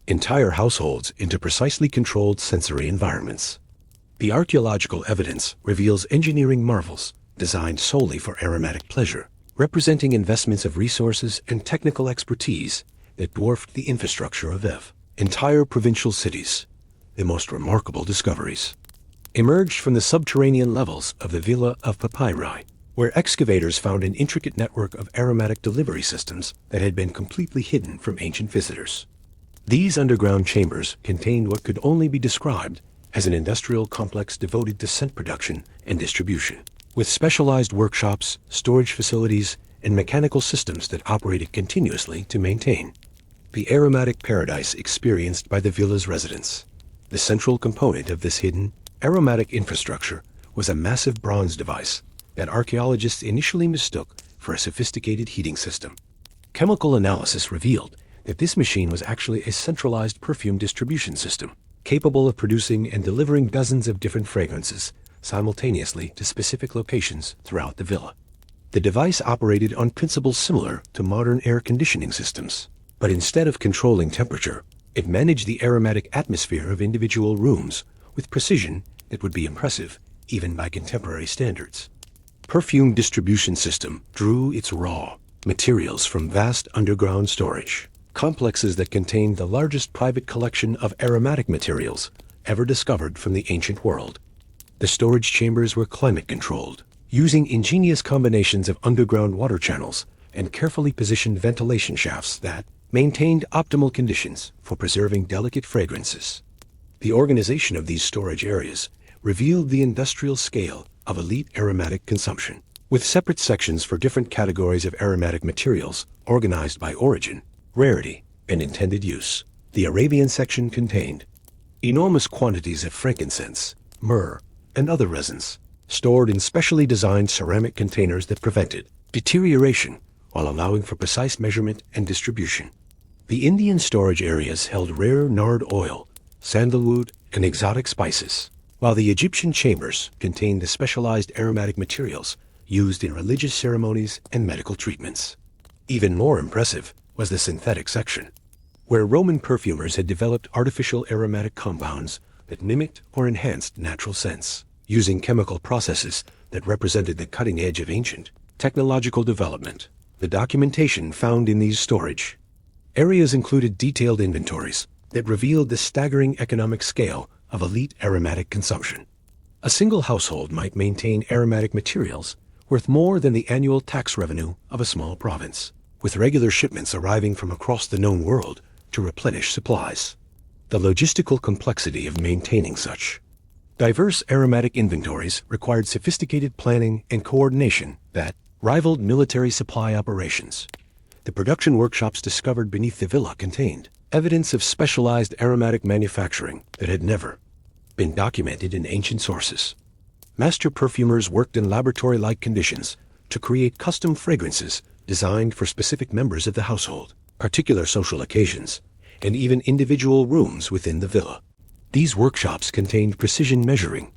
entire households into precisely controlled sensory environments. The archaeological evidence reveals engineering marvels designed solely for aromatic pleasure, representing investments of resources and technical expertise that dwarfed the infrastructure of entire provincial cities. The most remarkable discoveries emerged from the subterranean levels of the Villa of Papyri, where excavators found an intricate network of aromatic delivery systems that had been completely hidden from ancient visitors. These underground chambers contained what could only be described as an industrial complex devoted to scent production and distribution, with specialized workshops, storage facilities, and mechanical systems that operated continuously to maintain the aromatic paradise experienced by the villa's residents. The central component of this hidden, aromatic infrastructure was a massive bronze device that archaeologists initially mistook for a sophisticated heating system. Chemical analysis revealed that this machine was actually a centralized perfume distribution system, capable of producing and delivering dozens of different fragrances simultaneously to specific locations throughout the villa. The device operated on principles similar to modern air conditioning systems, but instead of controlling temperature, it managed the aromatic atmosphere of individual rooms with precision that would be impressive even by contemporary standards. Perfume distribution system drew its raw materials from vast underground storage complexes that contained the largest private collection of aromatic materials ever discovered from the ancient world. The storage chambers were climate-controlled, using ingenious combinations of underground water channels and carefully positioned ventilation shafts that maintained optimal conditions for preserving delicate fragrances. The organization of these storage areas revealed the industrial scale of elite aromatic consumption, with separate sections for different categories of aromatic materials organized by origin, rarity, and intended use. The Arabian section contained enormous quantities of frankincense, myrrh, and other resins, stored in specially designed ceramic containers that prevented deterioration while allowing for precise measurement and distribution. The Indian storage areas held rare nard oil, sandalwood, and exotic spices, while the Egyptian chambers contained the specialized aromatic materials used in religious ceremonies and medical treatments. Even more impressive was the synthetic section, where Roman perfumers had developed artificial aromatic compounds that mimicked or enhanced natural scents. using chemical processes that represented the cutting edge of ancient technological development. The documentation found in these storage areas included detailed inventories that revealed the staggering economic scale of elite aromatic consumption. A single household might maintain aromatic materials worth more than the annual tax revenue of a small province, with regular shipments arriving from across the known world to replenish supplies. The logistical complexity of maintaining such diverse aromatic inventories required sophisticated planning and coordination that rivaled military supply operations. The production workshops discovered beneath the villa contained evidence of specialized aromatic manufacturing that had never been documented in ancient sources. Master perfumers worked in laboratory-like conditions to create custom fragrances designed for specific members of the household, particular social occasions, and even individual rooms within the villa. These workshops contained precision measuring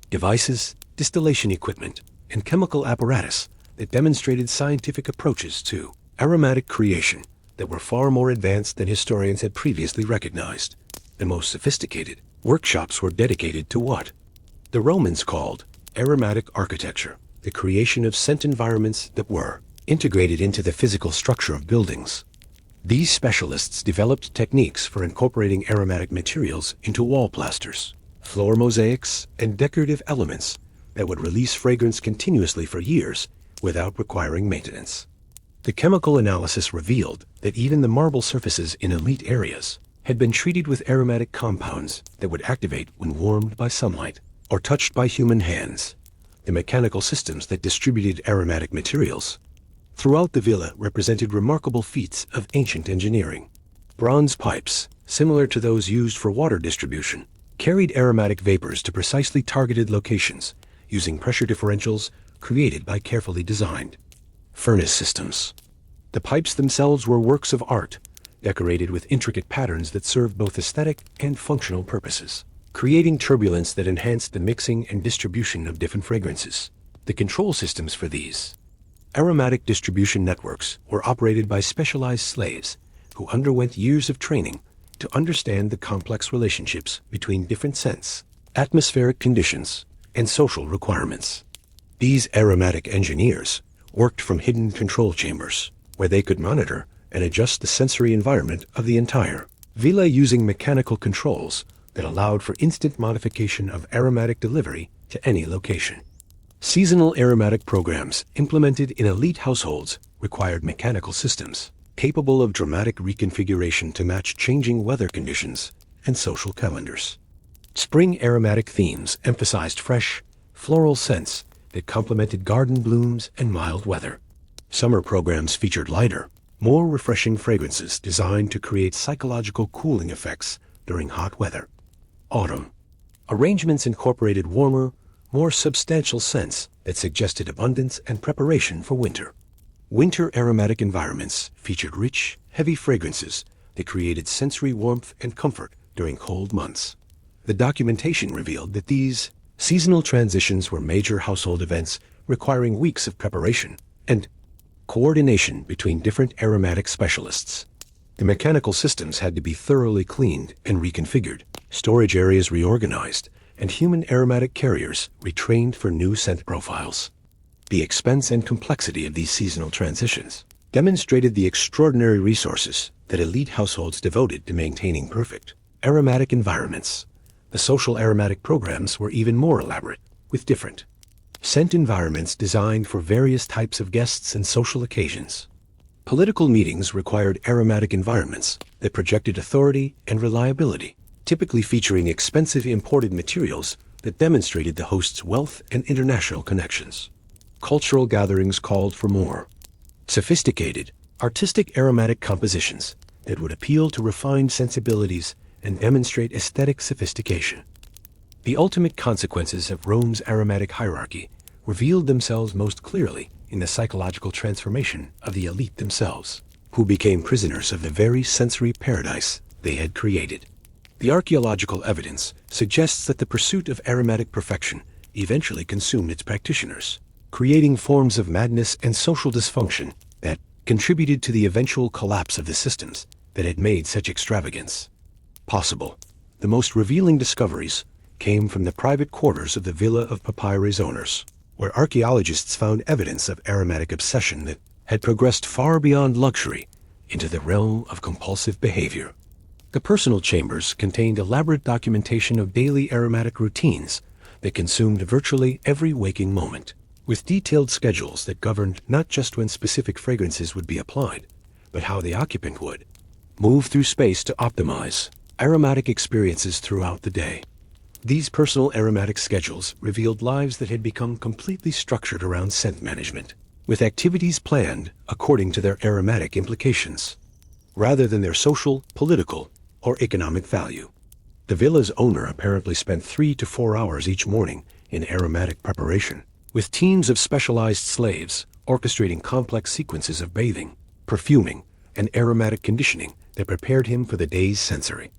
devices, distillation equipment, and chemical apparatus that demonstrated scientific approaches to aromatic creation that were far more advanced than historians had previously recognized. The most sophisticated workshops were dedicated to what the Romans called aromatic architecture, the creation of scent environments that were integrated into the physical structure of buildings. These specialists developed techniques for incorporating aromatic materials into wall plasters, floor mosaics, and decorative elements that would release fragrance continuously for years without requiring maintenance. The chemical analysis revealed that even the marble surfaces in elite areas had been treated with aromatic compounds that would activate when warmed by sunlight or touched by human hands. The mechanical systems that distributed aromatic materials throughout the villa represented remarkable feats of ancient engineering. Bronze pipes, similar to those used for water distribution, carried aromatic vapors to precisely targeted locations using pressure differentials created by carefully designed furnace systems. The pipes themselves were works of art, decorated with intricate patterns that served both aesthetic and functional purposes, creating turbulence that enhanced the mixing and distribution of different fragrances. The control systems for these aromatic distribution networks were operated by specialized slaves who underwent years of training to understand the complex relationships between different scents, atmospheric conditions, and social requirements. These aromatic engineers worked from hidden control chambers, where they could monitor and adjust the sensory environment of the entire villa using mechanical controls that allowed for instant modification of aromatic delivery to any location. Seasonal aromatic programs implemented in elite households required mechanical systems capable of dramatic reconfiguration to match changing weather conditions and social calendars. Spring aromatic themes emphasized fresh, floral scents that complemented garden blooms and mild weather. Summer programs featured lighter, more refreshing fragrances designed to create psychological cooling effects during hot weather. Autumn arrangements incorporated warmer, more substantial scents that suggested abundance and preparation for winter. Winter aromatic environments featured rich, heavy fragrances that created sensory warmth and comfort during cold months. The documentation revealed that these seasonal transitions were major household events requiring weeks of preparation and coordination between different aromatic specialists. The mechanical systems had to be thoroughly cleaned and reconfigured, storage areas reorganized, and human aromatic carriers retrained for new scent profiles. The expense and complexity of these seasonal transitions demonstrated the extraordinary resources that elite households devoted to maintaining perfect aromatic environments. The social aromatic programs were even more elaborate, with different scent environments designed for various types of guests and social occasions. Political meetings required aromatic environments that projected authority and reliability, typically featuring expensive imported materials that demonstrated the host's wealth and international connections. Cultural gatherings called for more sophisticated, artistic aromatic compositions that would appeal to refined sensibilities and demonstrate aesthetic sophistication. The ultimate consequences of Rome's aromatic hierarchy revealed themselves most clearly in the psychological transformation of the elite themselves, who became prisoners of the very sensory paradise they had created. The archaeological evidence suggests that the pursuit of aromatic perfection eventually consumed its practitioners, creating forms of madness and social dysfunction that contributed to the eventual collapse of the systems that had made such extravagance possible. The most revealing discoveries came from the private quarters of the Villa of Papyrus owners, where archaeologists found evidence of aromatic obsession that had progressed far beyond luxury into the realm of compulsive behavior. The personal chambers contained elaborate documentation of daily aromatic routines that consumed virtually every waking moment, with detailed schedules that governed not just when specific fragrances would be applied, but how the occupant would move through space to optimize aromatic experiences throughout the day. These personal aromatic schedules revealed lives that had become completely structured around scent management, with activities planned according to their aromatic implications, rather than their social, political, or economic value. The villa's owner apparently spent 3 to 4 hours each morning in aromatic preparation, with teams of specialized slaves orchestrating complex sequences of bathing, perfuming, and aromatic conditioning that prepared him for the day's sensory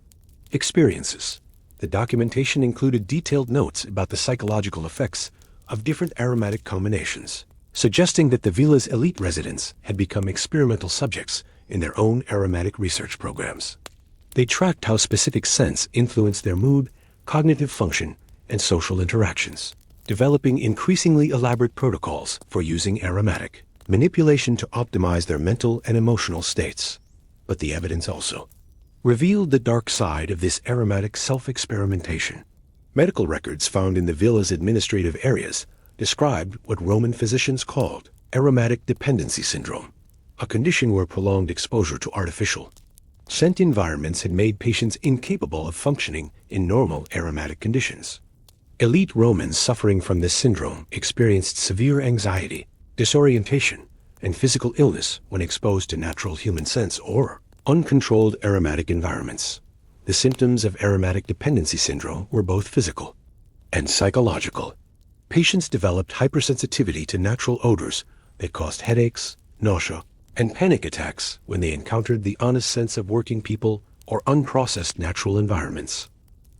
experiences. The documentation included detailed notes about the psychological effects of different aromatic combinations, suggesting that the villa's elite residents had become experimental subjects in their own aromatic research programs. They tracked how specific scents influenced their mood, cognitive function, and social interactions, developing increasingly elaborate protocols for using aromatic manipulation to optimize their mental and emotional states. But the evidence also revealed the dark side of this aromatic self-experimentation. Medical records found in the villa's administrative areas described what Roman physicians called aromatic dependency syndrome, a condition where prolonged exposure to artificial scent environments had made patients incapable of functioning in normal aromatic conditions. Elite Romans suffering from this syndrome experienced severe anxiety, disorientation, and physical illness when exposed to natural human scents or uncontrolled aromatic environments. The symptoms of aromatic dependency syndrome were both physical and psychological. Patients developed hypersensitivity to natural odors that caused headaches, nausea, and panic attacks when they encountered the honest scents of working people or unprocessed natural environments.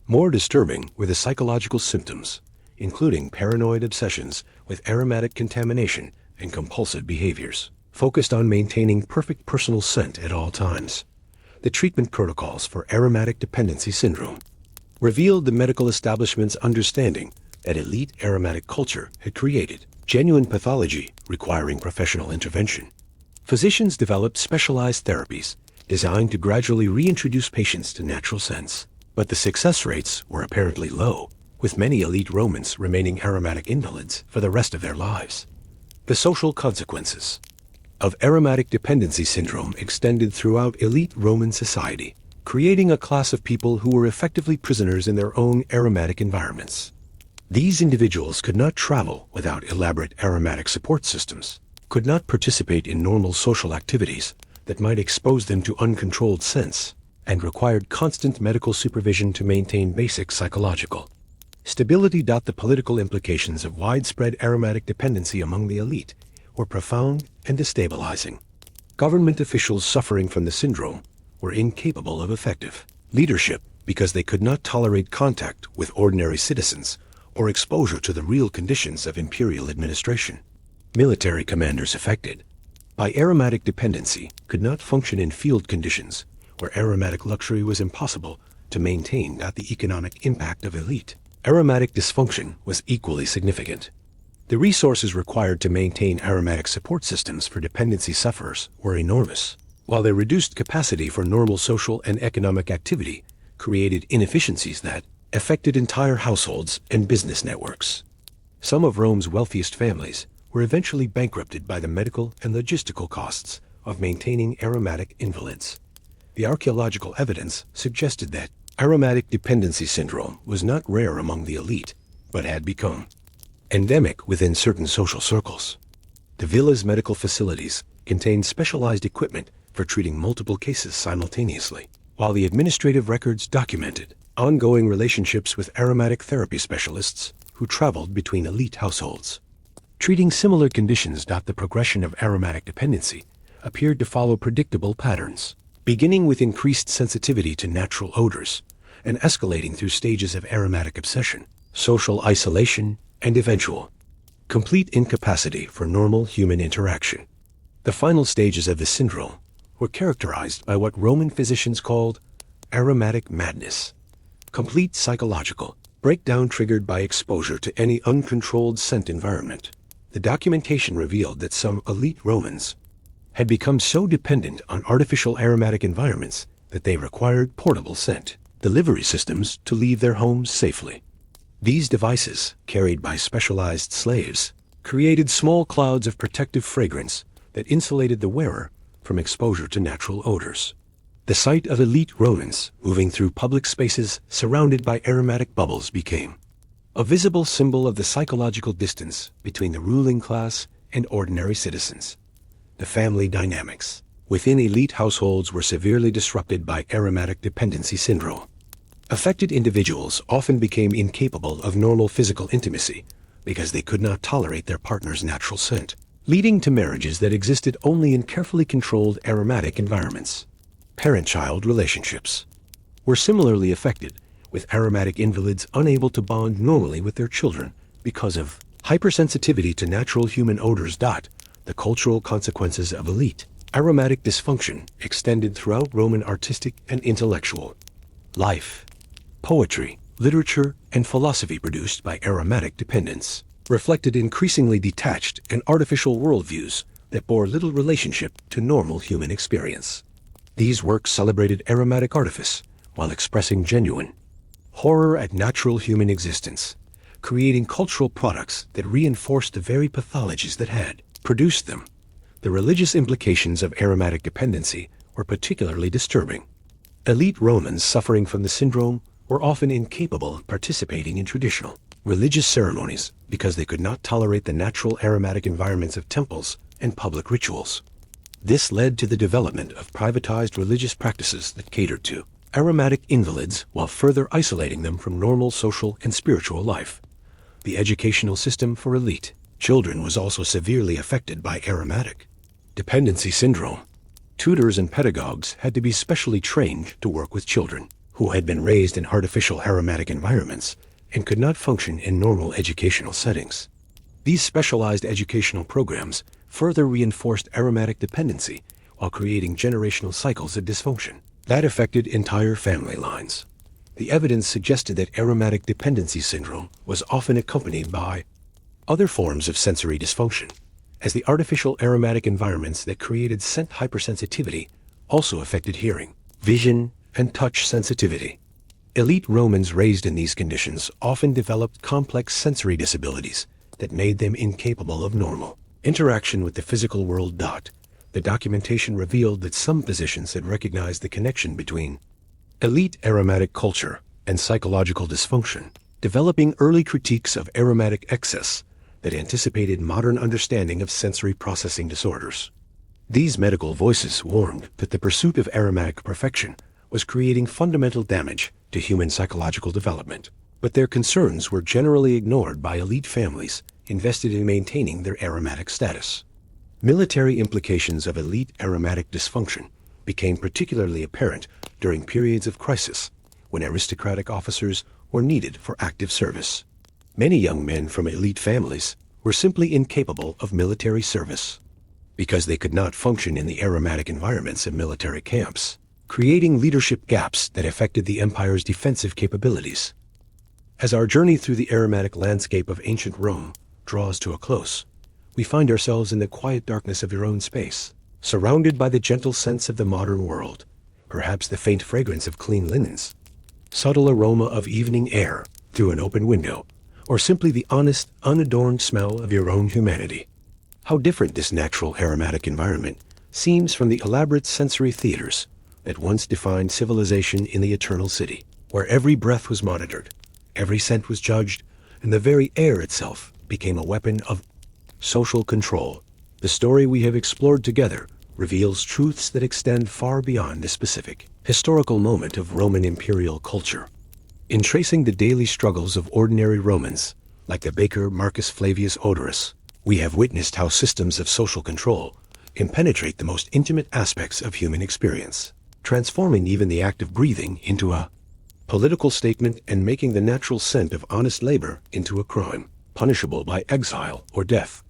More disturbing were the psychological symptoms, including paranoid obsessions with aromatic contamination and compulsive behaviors, focused on maintaining perfect personal scent at all times. The treatment protocols for aromatic dependency syndrome revealed the medical establishment's understanding that elite aromatic culture had created genuine pathology requiring professional intervention. Physicians developed specialized therapies designed to gradually reintroduce patients to natural scents, but the success rates were apparently low, with many elite Romans remaining aromatic invalids for the rest of their lives. The social consequences of aromatic dependency syndrome extended throughout elite Roman society, creating a class of people who were effectively prisoners in their own aromatic environments. These individuals could not travel without elaborate aromatic support systems, could not participate in normal social activities that might expose them to uncontrolled scents, and required constant medical supervision to maintain basic psychological stability. The political implications of widespread aromatic dependency among the elite were profound and destabilizing. Government officials suffering from the syndrome were incapable of effective leadership because they could not tolerate contact with ordinary citizens or exposure to the real conditions of imperial administration. Military commanders affected by aromatic dependency could not function in field conditions where aromatic luxury was impossible to maintain. The economic impact of elite aromatic dysfunction was equally significant. The resources required to maintain aromatic support systems for dependency sufferers were enormous, while their reduced capacity for normal social and economic activity created inefficiencies that affected entire households and business networks. Some of Rome's wealthiest families were eventually bankrupted by the medical and logistical costs of maintaining aromatic invalids. The archaeological evidence suggested that aromatic dependency syndrome was not rare among the elite, but had become endemic within certain social circles. The villa's medical facilities contained specialized equipment for treating multiple cases simultaneously, while the administrative records documented ongoing relationships with aromatic therapy specialists who traveled between elite households. Treating similar conditions. The progression of aromatic dependency appeared to follow predictable patterns, beginning with increased sensitivity to natural odors and escalating through stages of aromatic obsession, social isolation, and eventual complete incapacity for normal human interaction. The final stages of the syndrome were characterized by what Roman physicians called aromatic madness, complete psychological Breakdown triggered by exposure to any uncontrolled scent environment. The documentation revealed that some elite Romans had become so dependent on artificial aromatic environments that they required portable scent delivery systems to leave their homes safely. These devices, carried by specialized slaves, created small clouds of protective fragrance that insulated the wearer from exposure to natural odors. The sight of elite Romans moving through public spaces surrounded by aromatic bubbles became a visible symbol of the psychological distance between the ruling class and ordinary citizens. The family dynamics within elite households were severely disrupted by aromatic dependency syndrome. Affected individuals often became incapable of normal physical intimacy because they could not tolerate their partner's natural scent, leading to marriages that existed only in carefully controlled aromatic environments. Parent-child relationships were similarly affected, with aromatic invalids unable to bond normally with their children because of hypersensitivity to natural human odors. The cultural consequences of elite aromatic dysfunction extended throughout Roman artistic and intellectual life. Poetry, literature, and philosophy produced by aromatic dependence reflected increasingly detached and artificial worldviews that bore little relationship to normal human experience. These works celebrated aromatic artifice while expressing genuine horror at natural human existence, creating cultural products that reinforced the very pathologies that had produced them. The religious implications of aromatic dependency were particularly disturbing. Elite Romans suffering from the syndrome were often incapable of participating in traditional religious ceremonies because they could not tolerate the natural aromatic environments of temples and public rituals. This led to the development of privatized religious practices that catered to aromatic invalids while further isolating them from normal social and spiritual life. The educational system for elite children was also severely affected by aromatic dependency syndrome. Tutors and pedagogues had to be specially trained to work with children who had been raised in artificial aromatic environments and could not function in normal educational settings. These specialized educational programs further reinforced aromatic dependency while creating generational cycles of dysfunction that affected entire family lines. The evidence suggested that aromatic dependency syndrome was often accompanied by other forms of sensory dysfunction, as the artificial aromatic environments that created scent hypersensitivity also affected hearing, vision, and touch sensitivity. Elite Romans raised in these conditions often developed complex sensory disabilities that made them incapable of normal interaction with the physical world. The documentation revealed that some physicians had recognized the connection between elite aromatic culture and psychological dysfunction, developing early critiques of aromatic excess that anticipated modern understanding of sensory processing disorders. These medical voices warned that the pursuit of aromatic perfection was creating fundamental damage to human psychological development, but their concerns were generally ignored by elite families invested in maintaining their aromatic status. Military implications of elite aromatic dysfunction became particularly apparent during periods of crisis when aristocratic officers were needed for active service. Many young men from elite families were simply incapable of military service because they could not function in the aromatic environments of military camps, creating leadership gaps that affected the empire's defensive capabilities. As our journey through the aromatic landscape of ancient Rome draws to a close, we find ourselves in the quiet darkness of your own space, surrounded by the gentle scents of the modern world, perhaps the faint fragrance of clean linens, subtle aroma of evening air through an open window, or simply the honest, unadorned smell of your own humanity. How different this natural aromatic environment seems from the elaborate sensory theaters that once defined civilization in the Eternal City, where every breath was monitored, every scent was judged, and the very air itself became a weapon of social control. The story we have explored together reveals truths that extend far beyond the specific historical moment of Roman imperial culture. In tracing the daily struggles of ordinary Romans, like the baker Marcus Flavius Odorus, we have witnessed how systems of social control can penetrate the most intimate aspects of human experience, transforming even the act of breathing into a political statement and making the natural scent of honest labor into a crime, punishable by exile or death.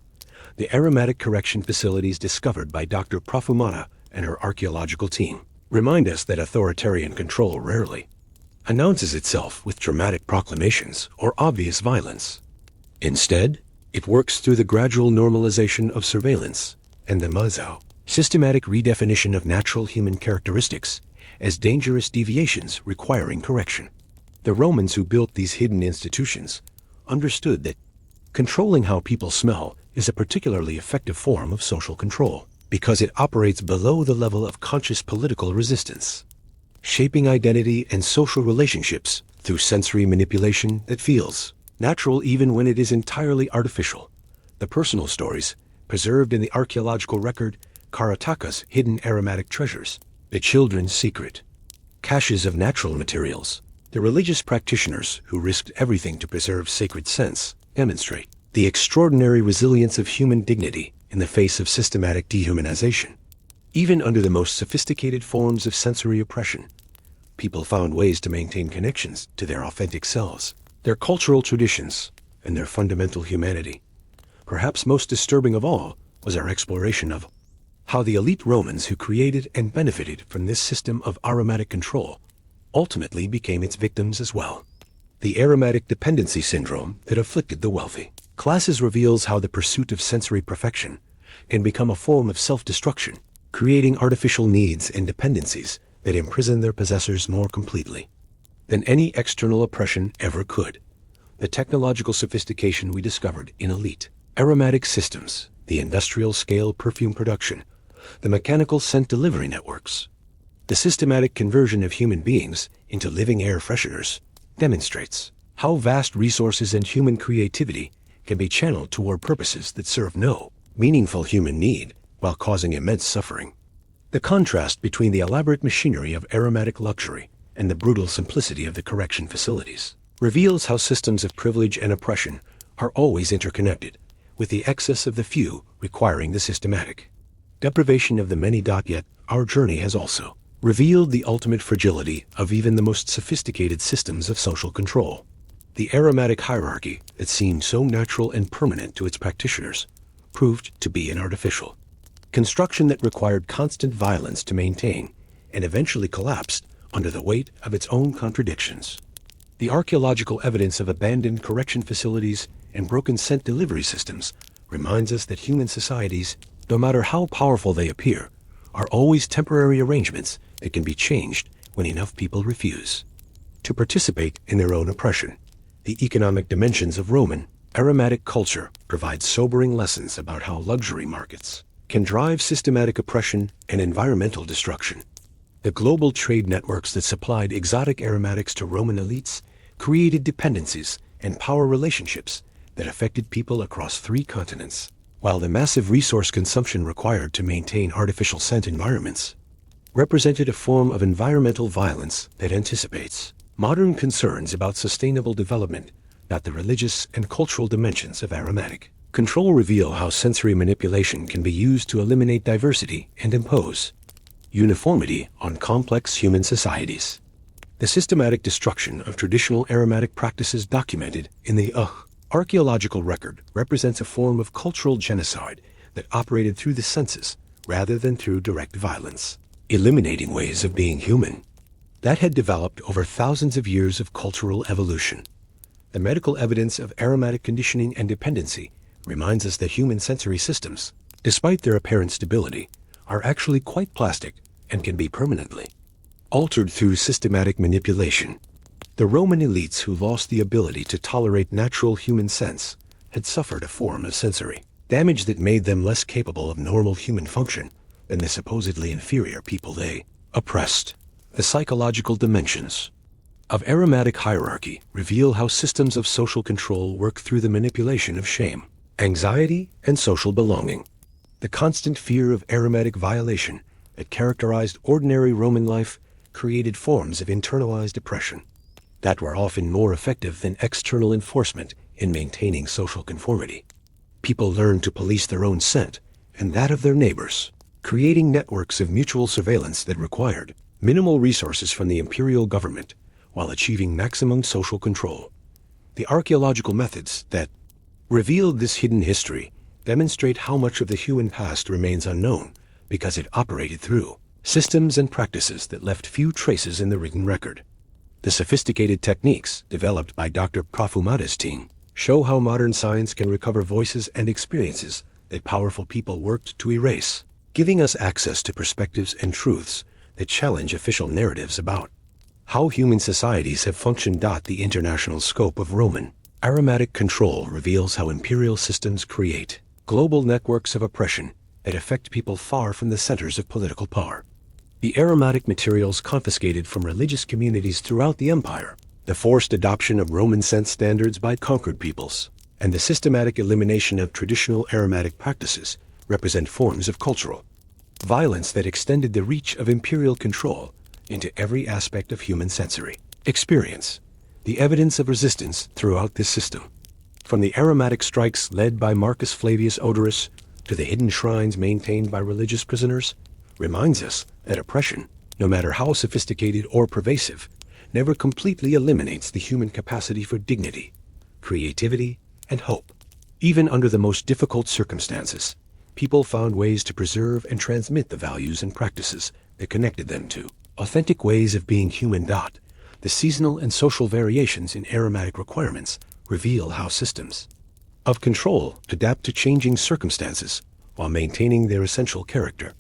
The aromatic correction facilities discovered by Dr. Profumata and her archaeological team remind us that authoritarian control rarely announces itself with dramatic proclamations or obvious violence. Instead, it works through the gradual normalization of surveillance and the mazao, systematic redefinition of natural human characteristics as dangerous deviations requiring correction. The Romans who built these hidden institutions understood that controlling how people smell is a particularly effective form of social control because it operates below the level of conscious political resistance, shaping identity and social relationships through sensory manipulation that feels natural even when it is entirely artificial. The personal stories preserved in the archaeological record Karataka's hidden aromatic treasures, the children's secret, caches of natural materials, the religious practitioners who risked everything to preserve sacred scents demonstrate the extraordinary resilience of human dignity in the face of systematic dehumanization. Even under the most sophisticated forms of sensory oppression, people found ways to maintain connections to their authentic selves, their cultural traditions, and their fundamental humanity. Perhaps most disturbing of all was our exploration of how the elite Romans who created and benefited from this system of aromatic control ultimately became its victims as well. The aromatic dependency syndrome that afflicted the wealthy classes reveals how the pursuit of sensory perfection can become a form of self-destruction, creating artificial needs and dependencies that imprison their possessors more completely than any external oppression ever could. The technological sophistication we discovered in elite aromatic systems, the industrial-scale perfume production, the mechanical scent delivery networks, the systematic conversion of human beings into living air fresheners, demonstrates how vast resources and human creativity can be channeled toward purposes that serve no meaningful human need while causing immense suffering. The contrast between the elaborate machinery of aromatic luxury and the brutal simplicity of the correction facilities reveals how systems of privilege and oppression are always interconnected, with the excess of the few requiring the systematic deprivation of the many. Yet, our journey has also revealed the ultimate fragility of even the most sophisticated systems of social control. The aromatic hierarchy that seemed so natural and permanent to its practitioners proved to be an artificial construction that required constant violence to maintain and eventually collapsed under the weight of its own contradictions. The archaeological evidence of abandoned correction facilities and broken scent delivery systems reminds us that human societies, no matter how powerful they appear, are always temporary arrangements that can be changed when enough people refuse to participate in their own oppression. The economic dimensions of Roman aromatic culture provide sobering lessons about how luxury markets can drive systematic oppression and environmental destruction. The global trade networks that supplied exotic aromatics to Roman elites created dependencies and power relationships that affected people across 3 continents, while the massive resource consumption required to maintain artificial scent environments represented a form of environmental violence that anticipates modern concerns about sustainable development. That the religious and cultural dimensions of aromatic control reveal how sensory manipulation can be used to eliminate diversity and impose uniformity on complex human societies. The systematic destruction of traditional aromatic practices documented in the archaeological record represents a form of cultural genocide that operated through the senses rather than through direct violence, eliminating ways of being human that had developed over thousands of years of cultural evolution. The medical evidence of aromatic conditioning and dependency reminds us that human sensory systems, despite their apparent stability, are actually quite plastic and can be permanently altered through systematic manipulation. The Roman elites who lost the ability to tolerate natural human sense had suffered a form of sensory damage that made them less capable of normal human function than the supposedly inferior people they oppressed. The psychological dimensions of aromatic hierarchy reveal how systems of social control work through the manipulation of shame, anxiety, and social belonging. The constant fear of aromatic violation that characterized ordinary Roman life created forms of internalized oppression that were often more effective than external enforcement in maintaining social conformity. People learned to police their own scent and that of their neighbors, creating networks of mutual surveillance that required minimal resources from the imperial government while achieving maximum social control. The archaeological methods that revealed this hidden history demonstrate how much of the human past remains unknown because it operated through systems and practices that left few traces in the written record. The sophisticated techniques developed by Dr. Perfume's team show how modern science can recover voices and experiences that powerful people worked to erase, giving us access to perspectives and truths that challenge official narratives about how human societies have functioned. The international scope of Roman aromatic control reveals how imperial systems create global networks of oppression that affect people far from the centers of political power. The aromatic materials confiscated from religious communities throughout the empire, the forced adoption of Roman scent standards by conquered peoples, and the systematic elimination of traditional aromatic practices represent forms of cultural violence that extended the reach of imperial control into every aspect of human sensory experience. The evidence of resistance throughout this system, from the aromatic strikes led by Marcus Flavius Odorus to the hidden shrines maintained by religious prisoners, reminds us that oppression, no matter how sophisticated or pervasive, never completely eliminates the human capacity for dignity, creativity, and hope. Even under the most difficult circumstances, people found ways to preserve and transmit the values and practices that connected them to authentic ways of being human. The seasonal and social variations in aromatic requirements reveal how systems of control adapt to changing circumstances while maintaining their essential character.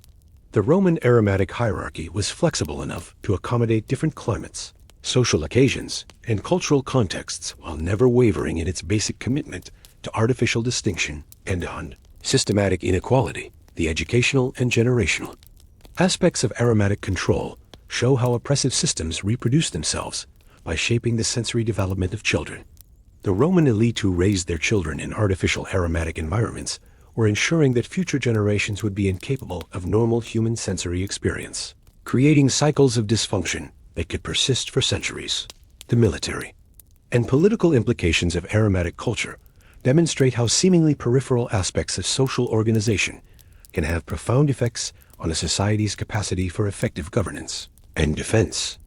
The Roman aromatic hierarchy was flexible enough to accommodate different climates, social occasions, and cultural contexts while never wavering in its basic commitment to artificial distinction and systematic inequality. The educational and generational aspects of aromatic control show how oppressive systems reproduce themselves by shaping the sensory development of children. The Roman elite who raised their children in artificial aromatic environments were ensuring that future generations would be incapable of normal human sensory experience, creating cycles of dysfunction that could persist for centuries. The military and political implications of aromatic culture demonstrate how seemingly peripheral aspects of social organization can have profound effects on a society's capacity for effective governance and defense.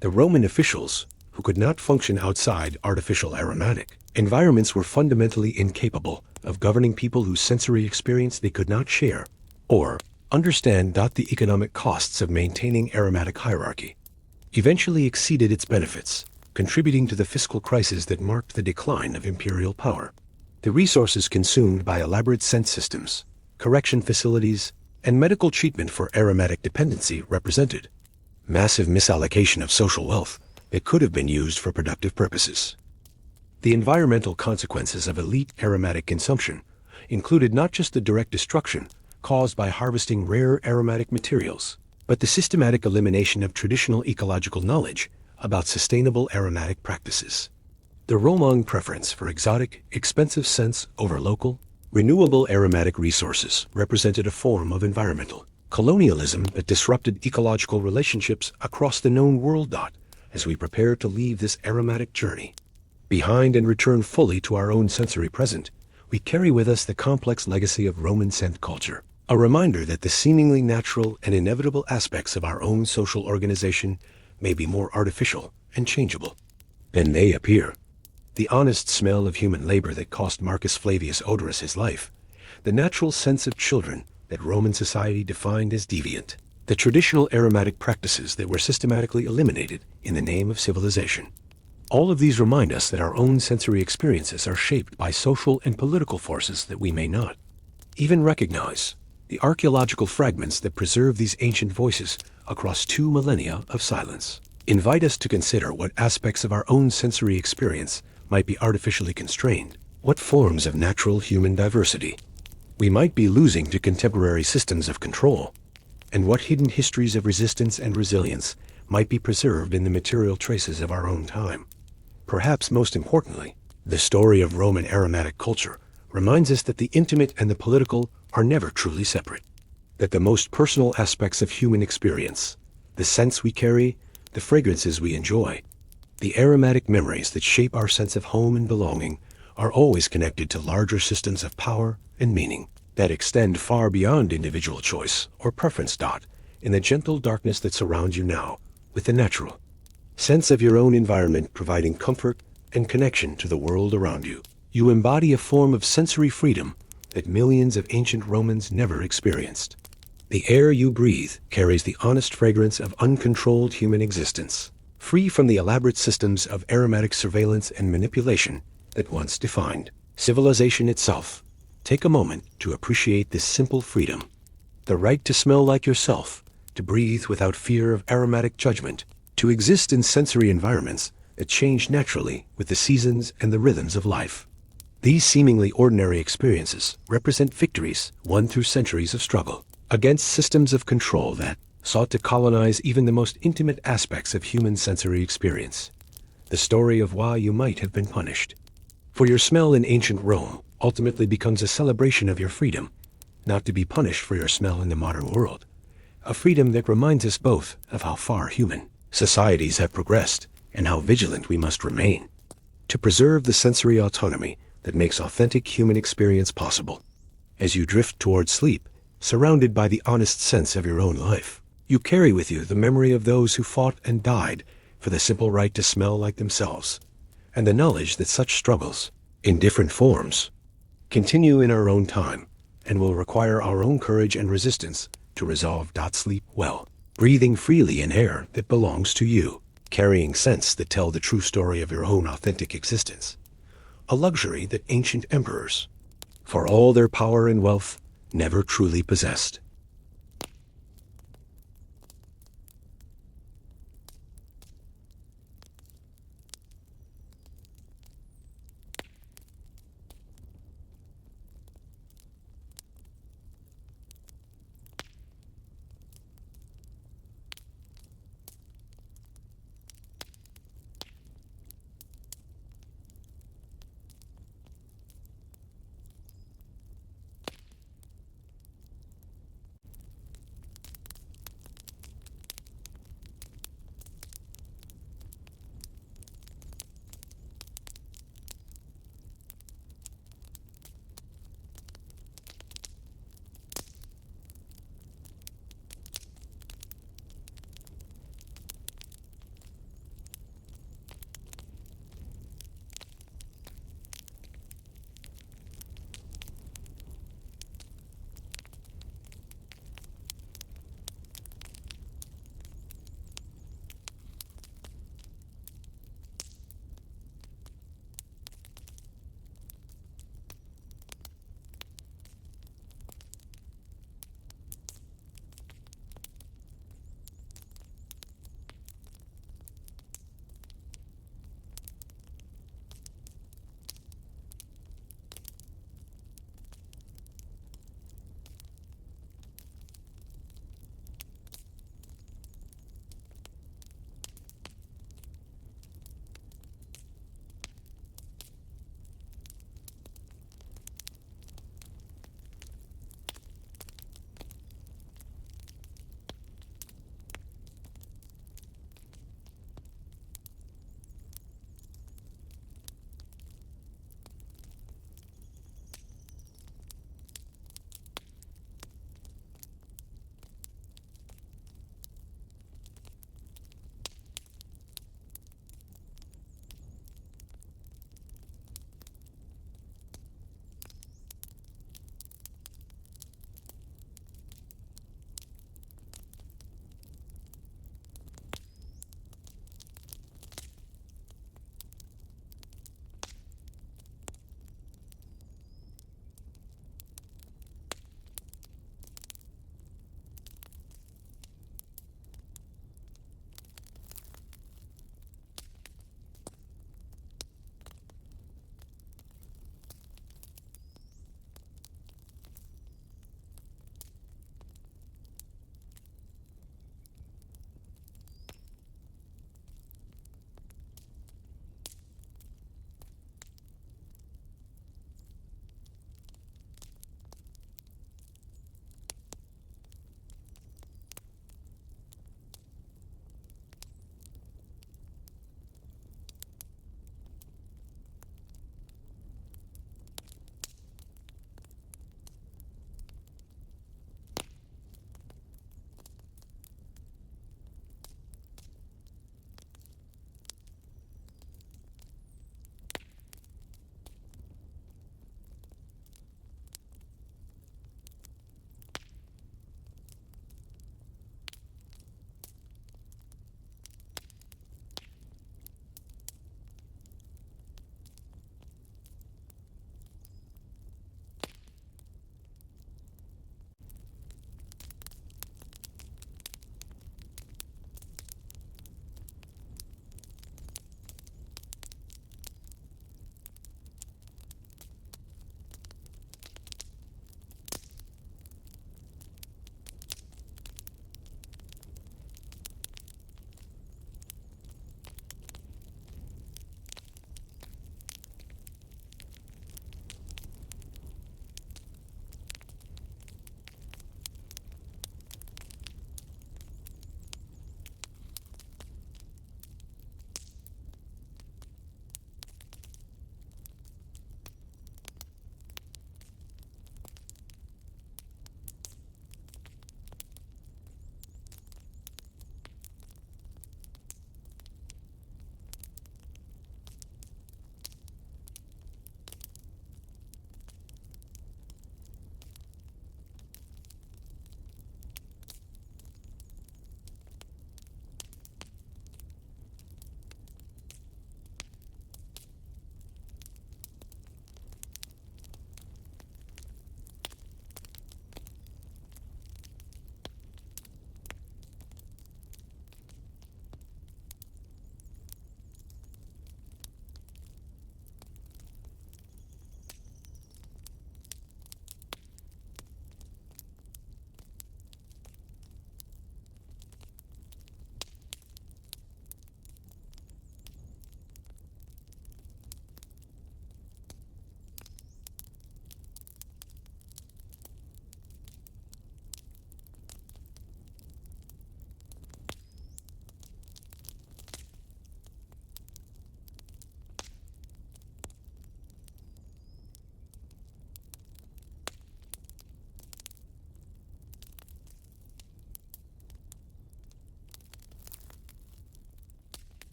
The Roman officials, who could not function outside artificial aromatic environments, were fundamentally incapable of governing people whose sensory experience they could not share or understand. The economic costs of maintaining aromatic hierarchy eventually exceeded its benefits, contributing to the fiscal crisis that marked the decline of imperial power. The resources consumed by elaborate scent systems, correction facilities, and medical treatment for aromatic dependency represented massive misallocation of social wealth that could have been used for productive purposes. The environmental consequences of elite aromatic consumption included not just the direct destruction caused by harvesting rare aromatic materials, but the systematic elimination of traditional ecological knowledge about sustainable aromatic practices. The Roman preference for exotic, expensive scents over local, renewable aromatic resources represented a form of environmental colonialism that disrupted ecological relationships across the known world. As we prepare to leave this aromatic journey behind and return fully to our own sensory present, we carry with us the complex legacy of Roman scent culture, a reminder that the seemingly natural and inevitable aspects of our own social organization may be more artificial and changeable than they appear. The honest smell of human labor that cost Marcus Flavius Odorus his life, the natural sense of children that Roman society defined as deviant, the traditional aromatic practices that were systematically eliminated in the name of civilization. All of these remind us that our own sensory experiences are shaped by social and political forces that we may not even recognize. The archaeological fragments that preserve these ancient voices across 2 millennia of silence invite us to consider what aspects of our own sensory experience might be artificially constrained, what forms of natural human diversity we might be losing to contemporary systems of control, and what hidden histories of resistance and resilience might be preserved in the material traces of our own time. Perhaps most importantly, the story of Roman aromatic culture reminds us that the intimate and the political are never truly separate, that the most personal aspects of human experience, the scents we carry, the fragrances we enjoy, the aromatic memories that shape our sense of home and belonging, are always connected to larger systems of power and meaning that extend far beyond individual choice or preference. In the gentle darkness that surrounds you now, with the natural sense of your own environment providing comfort and connection to the world around you, you embody a form of sensory freedom that millions of ancient Romans never experienced. The air you breathe carries the honest fragrance of uncontrolled human existence, free from the elaborate systems of aromatic surveillance and manipulation that once defined civilization itself. Take a moment to appreciate this simple freedom. The right to smell like yourself, to breathe without fear of aromatic judgment, to exist in sensory environments that change naturally with the seasons and the rhythms of life. These seemingly ordinary experiences represent victories won through centuries of struggle against systems of control that sought to colonize even the most intimate aspects of human sensory experience. The story of why you might have been punished. For your smell in ancient Rome ultimately becomes a celebration of your freedom, not to be punished for your smell in the modern world. A freedom that reminds us both of how far human societies have progressed and how vigilant we must remain to preserve the sensory autonomy that makes authentic human experience possible. As you drift towards sleep, surrounded by the honest sense of your own life, you carry with you the memory of those who fought and died for the simple right to smell like themselves, and the knowledge that such struggles, in different forms, continue in our own time and will require our own courage and resistance to resolve. Sleep well, breathing freely in air that belongs to you, carrying scents that tell the true story of your own authentic existence. A luxury that ancient emperors, for all their power and wealth, never truly possessed.